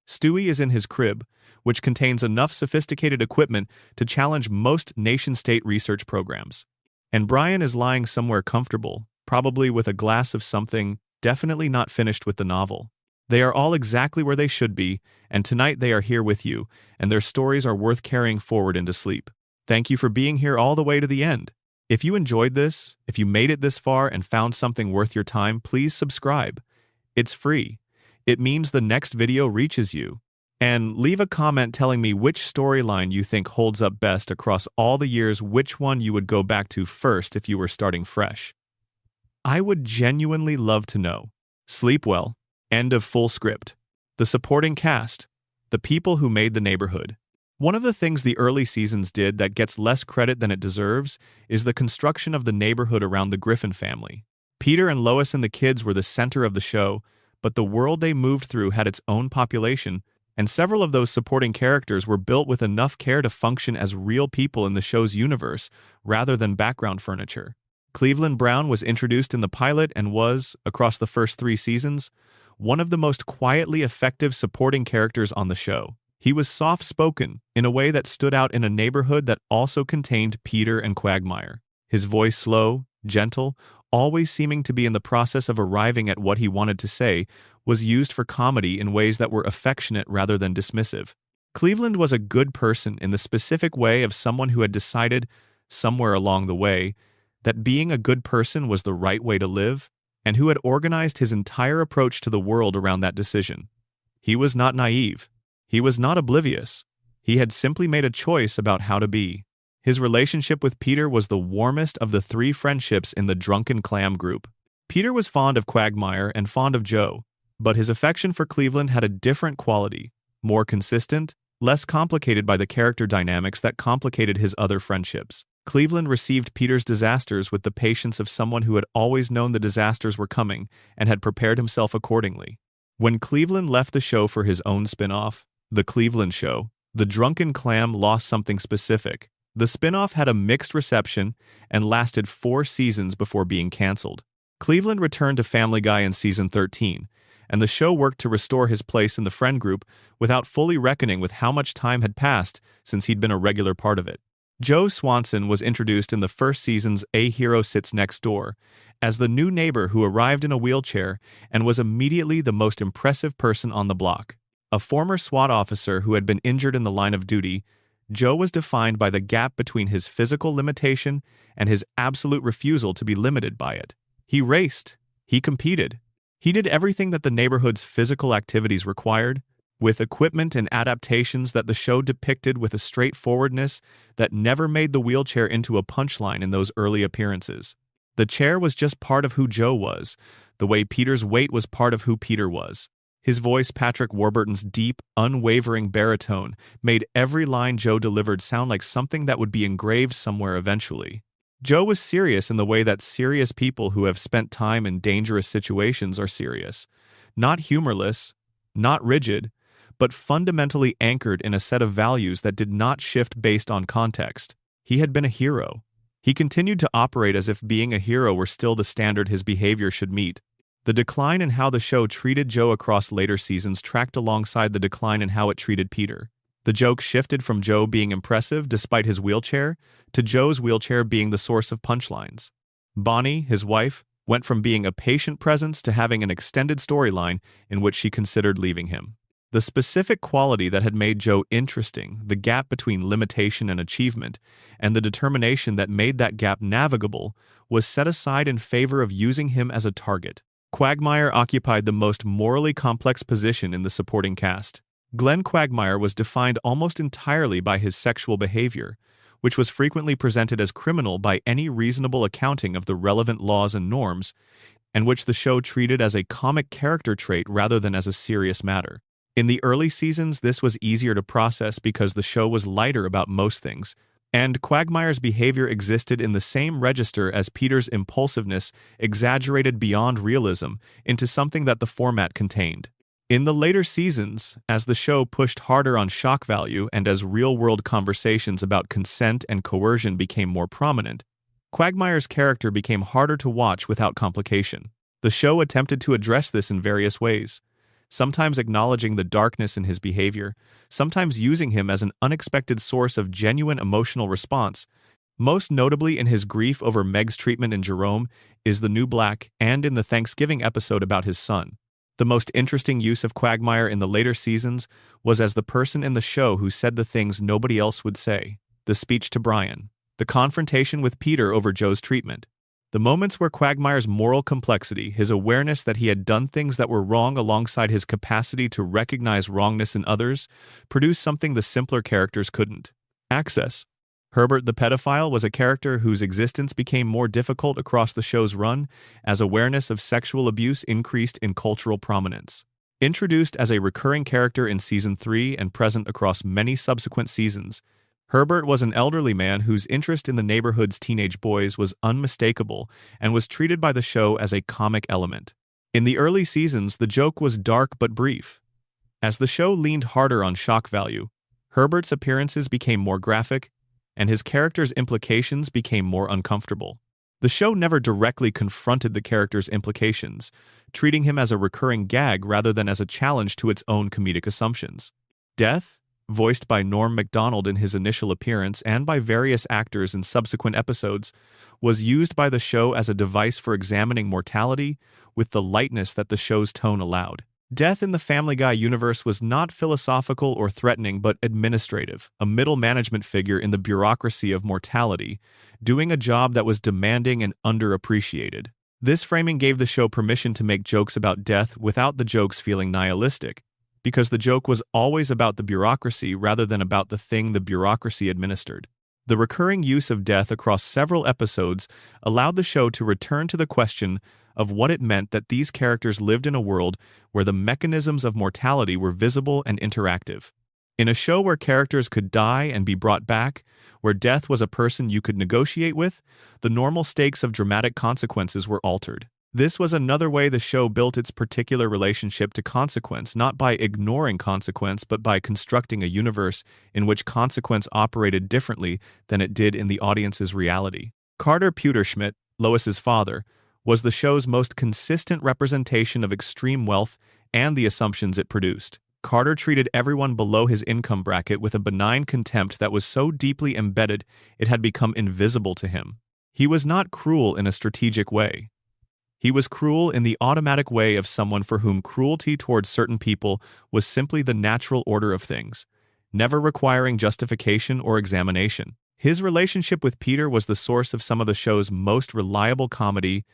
Stewie is in his crib, which contains enough sophisticated equipment to challenge most nation-state research programs. And Brian is lying somewhere comfortable, probably with a glass of something, definitely not finished with the novel. They are all exactly where they should be, and tonight they are here with you, and their stories are worth carrying forward into sleep. Thank you for being here all the way to the end. If you enjoyed this, if you made it this far and found something worth your time, please subscribe. It's free. It means the next video reaches you. And leave a comment telling me which storyline you think holds up best across all the years, which one you would go back to first if you were starting fresh. I would genuinely love to know. Sleep well. End of full script. The supporting cast. The people who made the neighborhood. One of the things the early seasons did that gets less credit than it deserves is the construction of the neighborhood around the Griffin family. Peter and Lois and the kids were the center of the show, but the world they moved through had its own population, and several of those supporting characters were built with enough care to function as real people in the show's universe, rather than background furniture. Cleveland Brown was introduced in the pilot and was, across the first 3 seasons, one of the most quietly effective supporting characters on the show. He was soft-spoken, in a way that stood out in a neighborhood that also contained Peter and Quagmire. His voice slow, gentle, always seeming to be in the process of arriving at what he wanted to say, was used for comedy in ways that were affectionate rather than dismissive. Cleveland was a good person in the specific way of someone who had decided, somewhere along the way, that being a good person was the right way to live, and who had organized his entire approach to the world around that decision. He was not naive. He was not oblivious. He had simply made a choice about how to be. His relationship with Peter was the warmest of the three friendships in the Drunken Clam group. Peter was fond of Quagmire and fond of Joe, but his affection for Cleveland had a different quality, more consistent, less complicated by the character dynamics that complicated his other friendships. Cleveland received Peter's disasters with the patience of someone who had always known the disasters were coming and had prepared himself accordingly. When Cleveland left the show for his own spin-off, The Cleveland Show, The Drunken Clam lost something specific. The spin-off had a mixed reception and lasted 4 seasons before being canceled. Cleveland returned to Family Guy in season 13, and the show worked to restore his place in the friend group without fully reckoning with how much time had passed since he'd been a regular part of it. Joe Swanson was introduced in the first season's A Hero Sits Next Door as the new neighbor who arrived in a wheelchair and was immediately the most impressive person on the block. A former SWAT officer who had been injured in the line of duty, Joe was defined by the gap between his physical limitation and his absolute refusal to be limited by it. He raced. He competed. He did everything that the neighborhood's physical activities required, with equipment and adaptations that the show depicted with a straightforwardness that never made the wheelchair into a punchline in those early appearances. The chair was just part of who Joe was, the way Peter's weight was part of who Peter was. His voice, Patrick Warburton's deep, unwavering baritone, made every line Joe delivered sound like something that would be engraved somewhere eventually. Joe was serious in the way that serious people who have spent time in dangerous situations are serious. Not humorless, not rigid, but fundamentally anchored in a set of values that did not shift based on context. He had been a hero. He continued to operate as if being a hero were still the standard his behavior should meet. The decline in how the show treated Joe across later seasons tracked alongside the decline in how it treated Peter. The joke shifted from Joe being impressive despite his wheelchair to Joe's wheelchair being the source of punchlines. Bonnie, his wife, went from being a patient presence to having an extended storyline in which she considered leaving him. The specific quality that had made Joe interesting, the gap between limitation and achievement, and the determination that made that gap navigable, was set aside in favor of using him as a target. Quagmire occupied the most morally complex position in the supporting cast. Glenn Quagmire was defined almost entirely by his sexual behavior, which was frequently presented as criminal by any reasonable accounting of the relevant laws and norms, and which the show treated as a comic character trait rather than as a serious matter. In the early seasons, this was easier to process because the show was lighter about most things, and Quagmire's behavior existed in the same register as Peter's impulsiveness, exaggerated beyond realism into something that the format contained. In the later seasons, as the show pushed harder on shock value and as real-world conversations about consent and coercion became more prominent, Quagmire's character became harder to watch without complication. The show attempted to address this in various ways, sometimes acknowledging the darkness in his behavior, sometimes using him as an unexpected source of genuine emotional response. Most notably in his grief over Meg's treatment in Jerome is the New Black and in the Thanksgiving episode about his son. The most interesting use of Quagmire in the later seasons was as the person in the show who said the things nobody else would say, the speech to Brian, the confrontation with Peter over Joe's treatment. The moments where Quagmire's moral complexity, his awareness that he had done things that were wrong alongside his capacity to recognize wrongness in others, produced something the simpler characters couldn't. Access. Herbert the pedophile was a character whose existence became more difficult across the show's run as awareness of sexual abuse increased in cultural prominence. Introduced as a recurring character in Season 3 and present across many subsequent seasons, Herbert was an elderly man whose interest in the neighborhood's teenage boys was unmistakable and was treated by the show as a comic element. In the early seasons, the joke was dark but brief. As the show leaned harder on shock value, Herbert's appearances became more graphic, and his character's implications became more uncomfortable. The show never directly confronted the character's implications, treating him as a recurring gag rather than as a challenge to its own comedic assumptions. Death, voiced by Norm Macdonald in his initial appearance and by various actors in subsequent episodes, was used by the show as a device for examining mortality with the lightness that the show's tone allowed. Death in the Family Guy universe was not philosophical or threatening but administrative, a middle management figure in the bureaucracy of mortality, doing a job that was demanding and underappreciated. This framing gave the show permission to make jokes about death without the jokes feeling nihilistic, because the joke was always about the bureaucracy rather than about the thing the bureaucracy administered. The recurring use of death across several episodes allowed the show to return to the question of what it meant that these characters lived in a world where the mechanisms of mortality were visible and interactive. In a show where characters could die and be brought back, where death was a person you could negotiate with, the normal stakes of dramatic consequences were altered. This was another way the show built its particular relationship to consequence, not by ignoring consequence, but by constructing a universe in which consequence operated differently than it did in the audience's reality. Carter Pewterschmidt, Lois's father, was the show's most consistent representation of extreme wealth and the assumptions it produced. Carter treated everyone below his income bracket with a benign contempt that was so deeply embedded it had become invisible to him. He was not cruel in a strategic way. He was cruel in the automatic way of someone for whom cruelty towards certain people was simply the natural order of things, never requiring justification or examination. His relationship with Peter was the source of some of the show's most reliable comedy,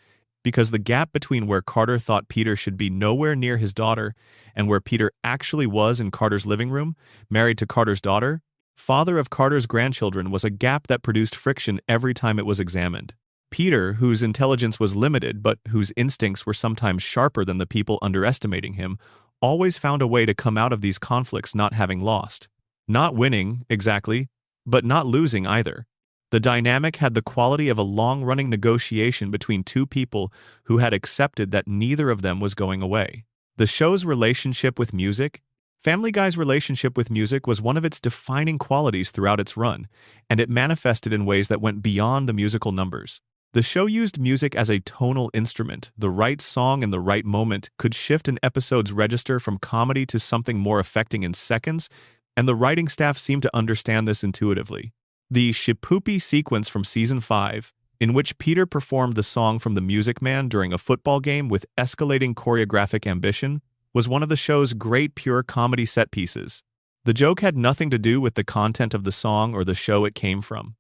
because the gap between where Carter thought Peter should be nowhere near his daughter and where Peter actually was in Carter's living room, married to Carter's daughter, father of Carter's grandchildren, was a gap that produced friction every time it was examined. Peter, whose intelligence was limited but whose instincts were sometimes sharper than the people underestimating him, always found a way to come out of these conflicts not having lost. Not winning, exactly, but not losing either. The dynamic had the quality of a long-running negotiation between two people who had accepted that neither of them was going away. The show's relationship with music, Family Guy's relationship with music, was one of its defining qualities throughout its run, and it manifested in ways that went beyond the musical numbers. The show used music as a tonal instrument. The right song in the right moment could shift an episode's register from comedy to something more affecting in seconds, and the writing staff seemed to understand this intuitively. The Shipoopi sequence from Season 5, in which Peter performed the song from The Music Man during a football game with escalating choreographic ambition, was one of the show's great pure comedy set pieces. The joke had nothing to do with the content of the song or the show it came from.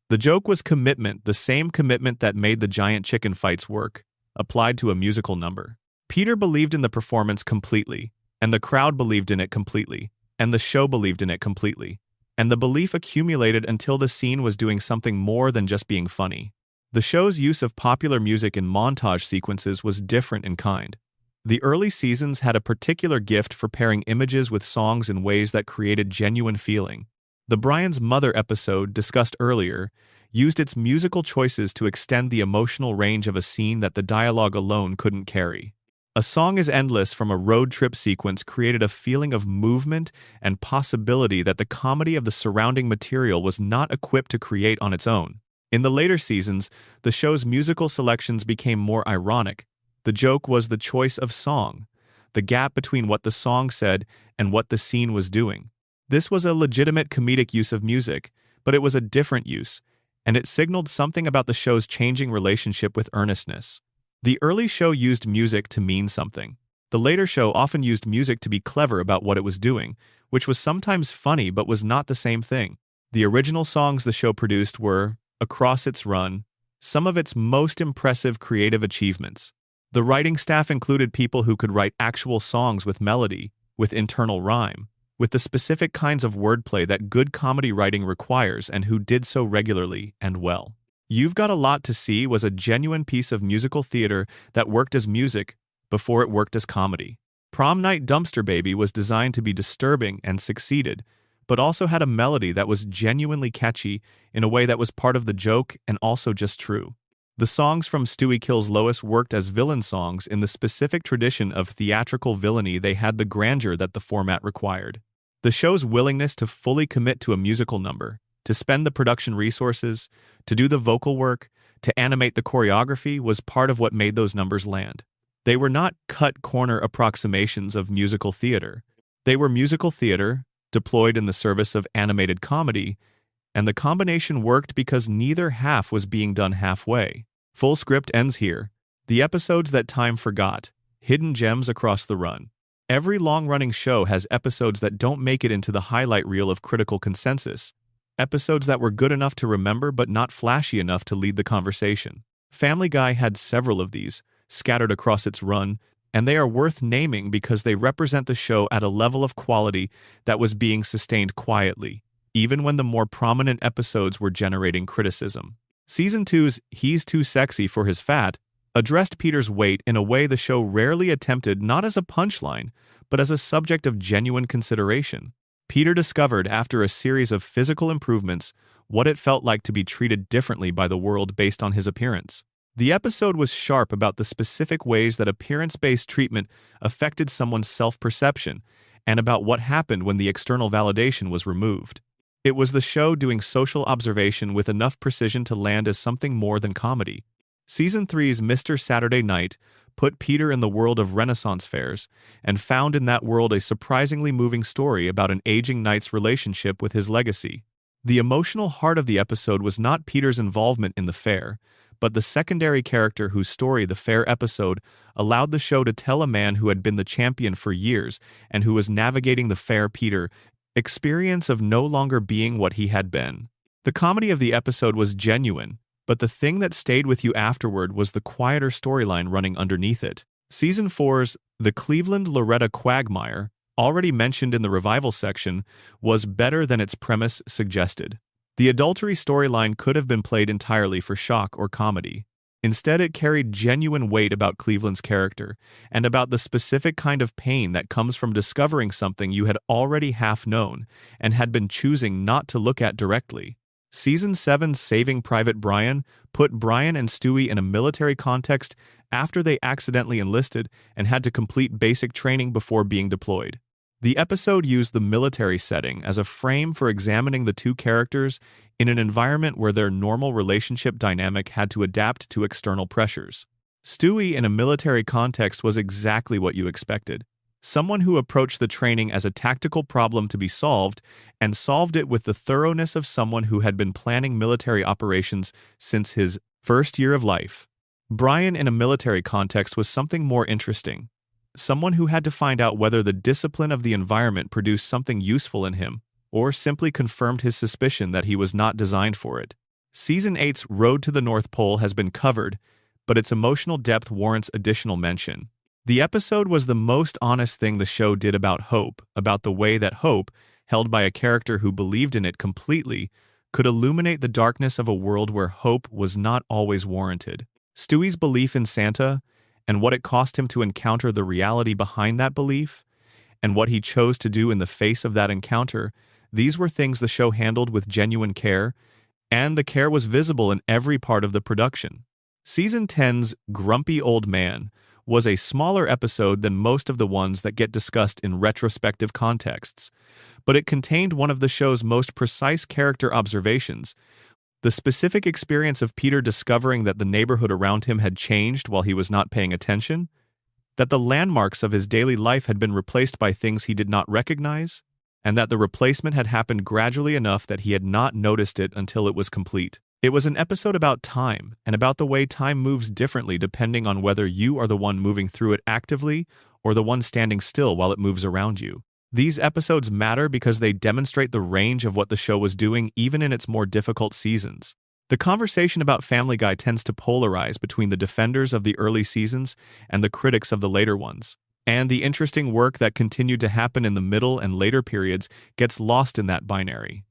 The joke was commitment, the same commitment that made the giant chicken fights work, applied to a musical number. Peter believed in the performance completely, and the crowd believed in it completely, and the show believed in it completely. And the belief accumulated until the scene was doing something more than just being funny. The show's use of popular music in montage sequences was different in kind. The early seasons had a particular gift for pairing images with songs in ways that created genuine feeling. The Brian's Mother episode, discussed earlier, used its musical choices to extend the emotional range of a scene that the dialogue alone couldn't carry. A Song is Endless from a road trip sequence created a feeling of movement and possibility that the comedy of the surrounding material was not equipped to create on its own. In the later seasons, the show's musical selections became more ironic. The joke was the choice of song, the gap between what the song said and what the scene was doing. This was a legitimate comedic use of music, but it was a different use, and it signaled something about the show's changing relationship with earnestness. The early show used music to mean something. The later show often used music to be clever about what it was doing, which was sometimes funny but was not the same thing. The original songs the show produced were, across its run, some of its most impressive creative achievements. The writing staff included people who could write actual songs with melody, with internal rhyme, with the specific kinds of wordplay that good comedy writing requires, and who did so regularly and well. You've Got a Lot to See was a genuine piece of musical theater that worked as music before it worked as comedy. Prom Night Dumpster Baby was designed to be disturbing and succeeded, but also had a melody that was genuinely catchy in a way that was part of the joke and also just true. The songs from Stewie Kills Lois worked as villain songs in the specific tradition of theatrical villainy. They had the grandeur that the format required. The show's willingness to fully commit to a musical number, to spend the production resources, to do the vocal work, to animate the choreography was part of what made those numbers land. They were not cut-corner approximations of musical theater. They were musical theater, deployed in the service of animated comedy, and the combination worked because neither half was being done halfway. Full script ends here. The episodes that time forgot, hidden gems across the run. Every long-running show has episodes that don't make it into the highlight reel of critical consensus. Episodes that were good enough to remember but not flashy enough to lead the conversation. Family Guy had several of these, scattered across its run, and they are worth naming because they represent the show at a level of quality that was being sustained quietly, even when the more prominent episodes were generating criticism. Season 2's He's Too Sexy for His Fat addressed Peter's weight in a way the show rarely attempted, not as a punchline, but as a subject of genuine consideration. Peter discovered, after a series of physical improvements, what it felt like to be treated differently by the world based on his appearance. The episode was sharp about the specific ways that appearance-based treatment affected someone's self-perception, and about what happened when the external validation was removed. It was the show doing social observation with enough precision to land as something more than comedy. Season 3's Mr. Saturday Night put Peter in the world of Renaissance fairs, and found in that world a surprisingly moving story about an aging knight's relationship with his legacy. The emotional heart of the episode was not Peter's involvement in the fair, but the secondary character whose story the fair episode allowed the show to tell. A man who had been the champion for years and who was navigating the fair Peter experience of no longer being what he had been. The comedy of the episode was genuine, but the thing that stayed with you afterward was the quieter storyline running underneath it. Season 4's The Cleveland Loretta Quagmire, already mentioned in the revival section, was better than its premise suggested. The adultery storyline could have been played entirely for shock or comedy. Instead, it carried genuine weight about Cleveland's character, and about the specific kind of pain that comes from discovering something you had already half known and had been choosing not to look at directly. Season 7's Saving Private Brian put Brian and Stewie in a military context after they accidentally enlisted and had to complete basic training before being deployed. The episode used the military setting as a frame for examining the two characters in an environment where their normal relationship dynamic had to adapt to external pressures. Stewie in a military context was exactly what you expected. Someone who approached the training as a tactical problem to be solved, and solved it with the thoroughness of someone who had been planning military operations since his first year of life. Brian in a military context was something more interesting. Someone who had to find out whether the discipline of the environment produced something useful in him, or simply confirmed his suspicion that he was not designed for it. Season 8's Road to the North Pole has been covered, but its emotional depth warrants additional mention. The episode was the most honest thing the show did about hope, about the way that hope, held by a character who believed in it completely, could illuminate the darkness of a world where hope was not always warranted. Stewie's belief in Santa, and what it cost him to encounter the reality behind that belief, and what he chose to do in the face of that encounter, these were things the show handled with genuine care, and the care was visible in every part of the production. Season 10's Grumpy Old Man was a smaller episode than most of the ones that get discussed in retrospective contexts, but it contained one of the show's most precise character observations. The specific experience of Peter discovering that the neighborhood around him had changed while he was not paying attention, that the landmarks of his daily life had been replaced by things he did not recognize, and that the replacement had happened gradually enough that he had not noticed it until it was complete. It was an episode about time, and about the way time moves differently depending on whether you are the one moving through it actively or the one standing still while it moves around you. These episodes matter because they demonstrate the range of what the show was doing even in its more difficult seasons. The conversation about Family Guy tends to polarize between the defenders of the early seasons and the critics of the later ones, and the interesting work that continued to happen in the middle and later periods gets lost in that binary.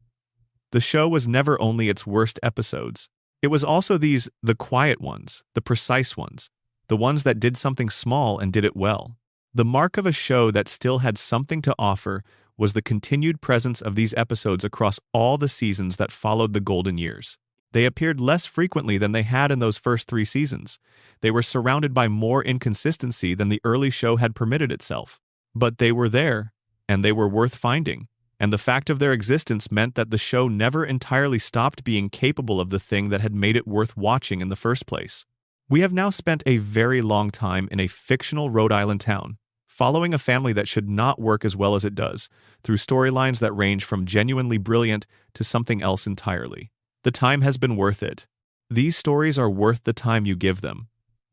The show was never only its worst episodes. It was also the quiet ones, the precise ones, the ones that did something small and did it well. The mark of a show that still had something to offer was the continued presence of these episodes across all the seasons that followed the golden years. They appeared less frequently than they had in those first 3 seasons. They were surrounded by more inconsistency than the early show had permitted itself. But they were there, and they were worth finding. And the fact of their existence meant that the show never entirely stopped being capable of the thing that had made it worth watching in the first place. We have now spent a very long time in a fictional Rhode Island town, following a family that should not work as well as it does, through storylines that range from genuinely brilliant to something else entirely. The time has been worth it. These stories are worth the time you give them.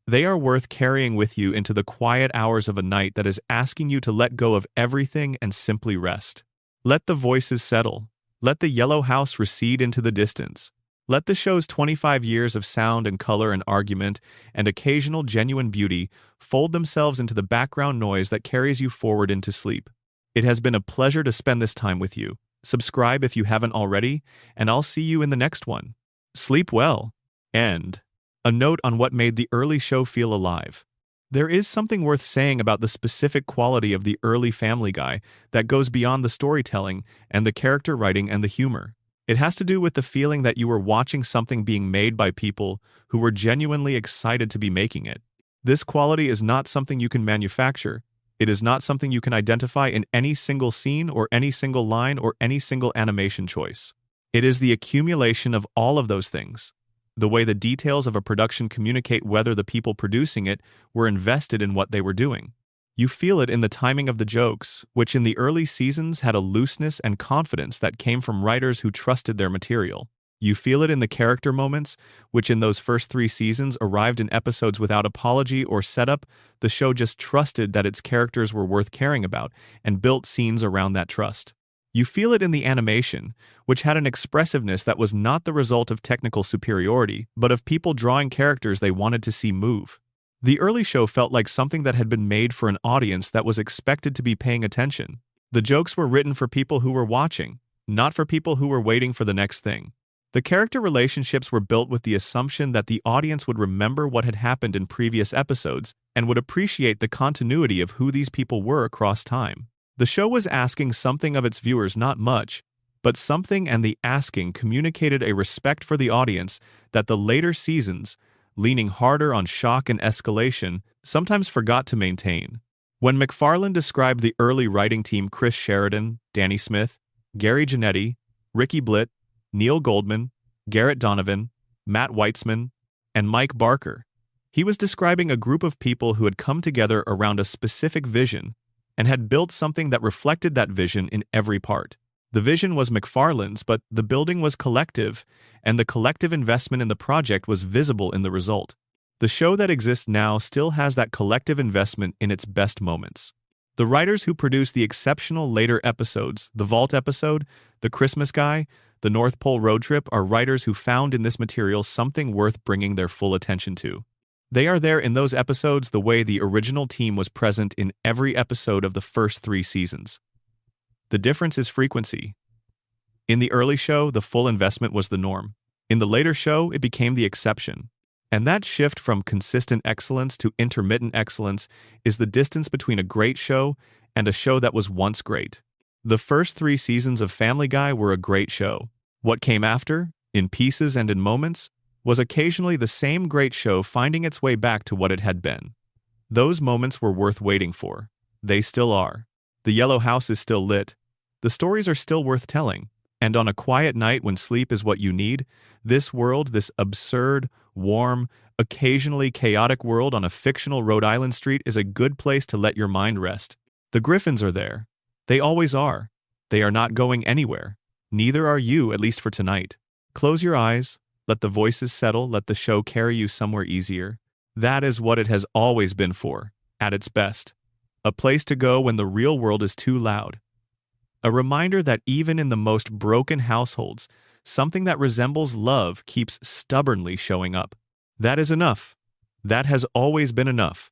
They are worth carrying with you into the quiet hours of a night that is asking you to let go of everything and simply rest. Let the voices settle. Let the yellow house recede into the distance. Let the show's 25 years of sound and color and argument and occasional genuine beauty fold themselves into the background noise that carries you forward into sleep. It has been a pleasure to spend this time with you. Subscribe if you haven't already, and I'll see you in the next one. Sleep well. End. A note on what made the early show feel alive. There is something worth saying about the specific quality of the early Family Guy that goes beyond the storytelling and the character writing and the humor. It has to do with the feeling that you were watching something being made by people who were genuinely excited to be making it. This quality is not something you can manufacture. It is not something you can identify in any single scene or any single line or any single animation choice. It is the accumulation of all of those things. The way the details of a production communicate whether the people producing it were invested in what they were doing. You feel it in the timing of the jokes, which in the early seasons had a looseness and confidence that came from writers who trusted their material. You feel it in the character moments, which in those first 3 seasons arrived in episodes without apology or setup. The show just trusted that its characters were worth caring about and built scenes around that trust. You feel it in the animation, which had an expressiveness that was not the result of technical superiority, but of people drawing characters they wanted to see move. The early show felt like something that had been made for an audience that was expected to be paying attention. The jokes were written for people who were watching, not for people who were waiting for the next thing. The character relationships were built with the assumption that the audience would remember what had happened in previous episodes and would appreciate the continuity of who these people were across time. The show was asking something of its viewers, not much, but something, and the asking communicated a respect for the audience that the later seasons, leaning harder on shock and escalation, sometimes forgot to maintain. When MacFarlane described the early writing team, Chris Sheridan, Danny Smith, Gary Janetti, Ricky Blitt, Neil Goldman, Garrett Donovan, Matt Weitzman, and Mike Barker, he was describing a group of people who had come together around a specific vision and had built something that reflected that vision in every part. The vision was MacFarlane's, but the building was collective, and the collective investment in the project was visible in the result. The show that exists now still has that collective investment in its best moments. The writers who produced the exceptional later episodes, the Vault episode, the Christmas Guy, the North Pole Road Trip, are writers who found in this material something worth bringing their full attention to. They are there in those episodes the way the original team was present in every episode of the first 3 seasons. The difference is frequency. In the early show, the full investment was the norm. In the later show, it became the exception. And that shift from consistent excellence to intermittent excellence is the distance between a great show and a show that was once great. The first 3 seasons of Family Guy were a great show. What came after, in pieces and in moments, was occasionally the same great show finding its way back to what it had been. Those moments were worth waiting for. They still are. The yellow house is still lit. The stories are still worth telling. And on a quiet night when sleep is what you need, this world, this absurd, warm, occasionally chaotic world on a fictional Rhode Island street, is a good place to let your mind rest. The Griffins are there. They always are. They are not going anywhere. Neither are you, at least for tonight. Close your eyes. Let the voices settle. Let the show carry you somewhere easier. That is what it has always been for, at its best. A place to go when the real world is too loud. A reminder that even in the most broken households, something that resembles love keeps stubbornly showing up. That is enough. That has always been enough.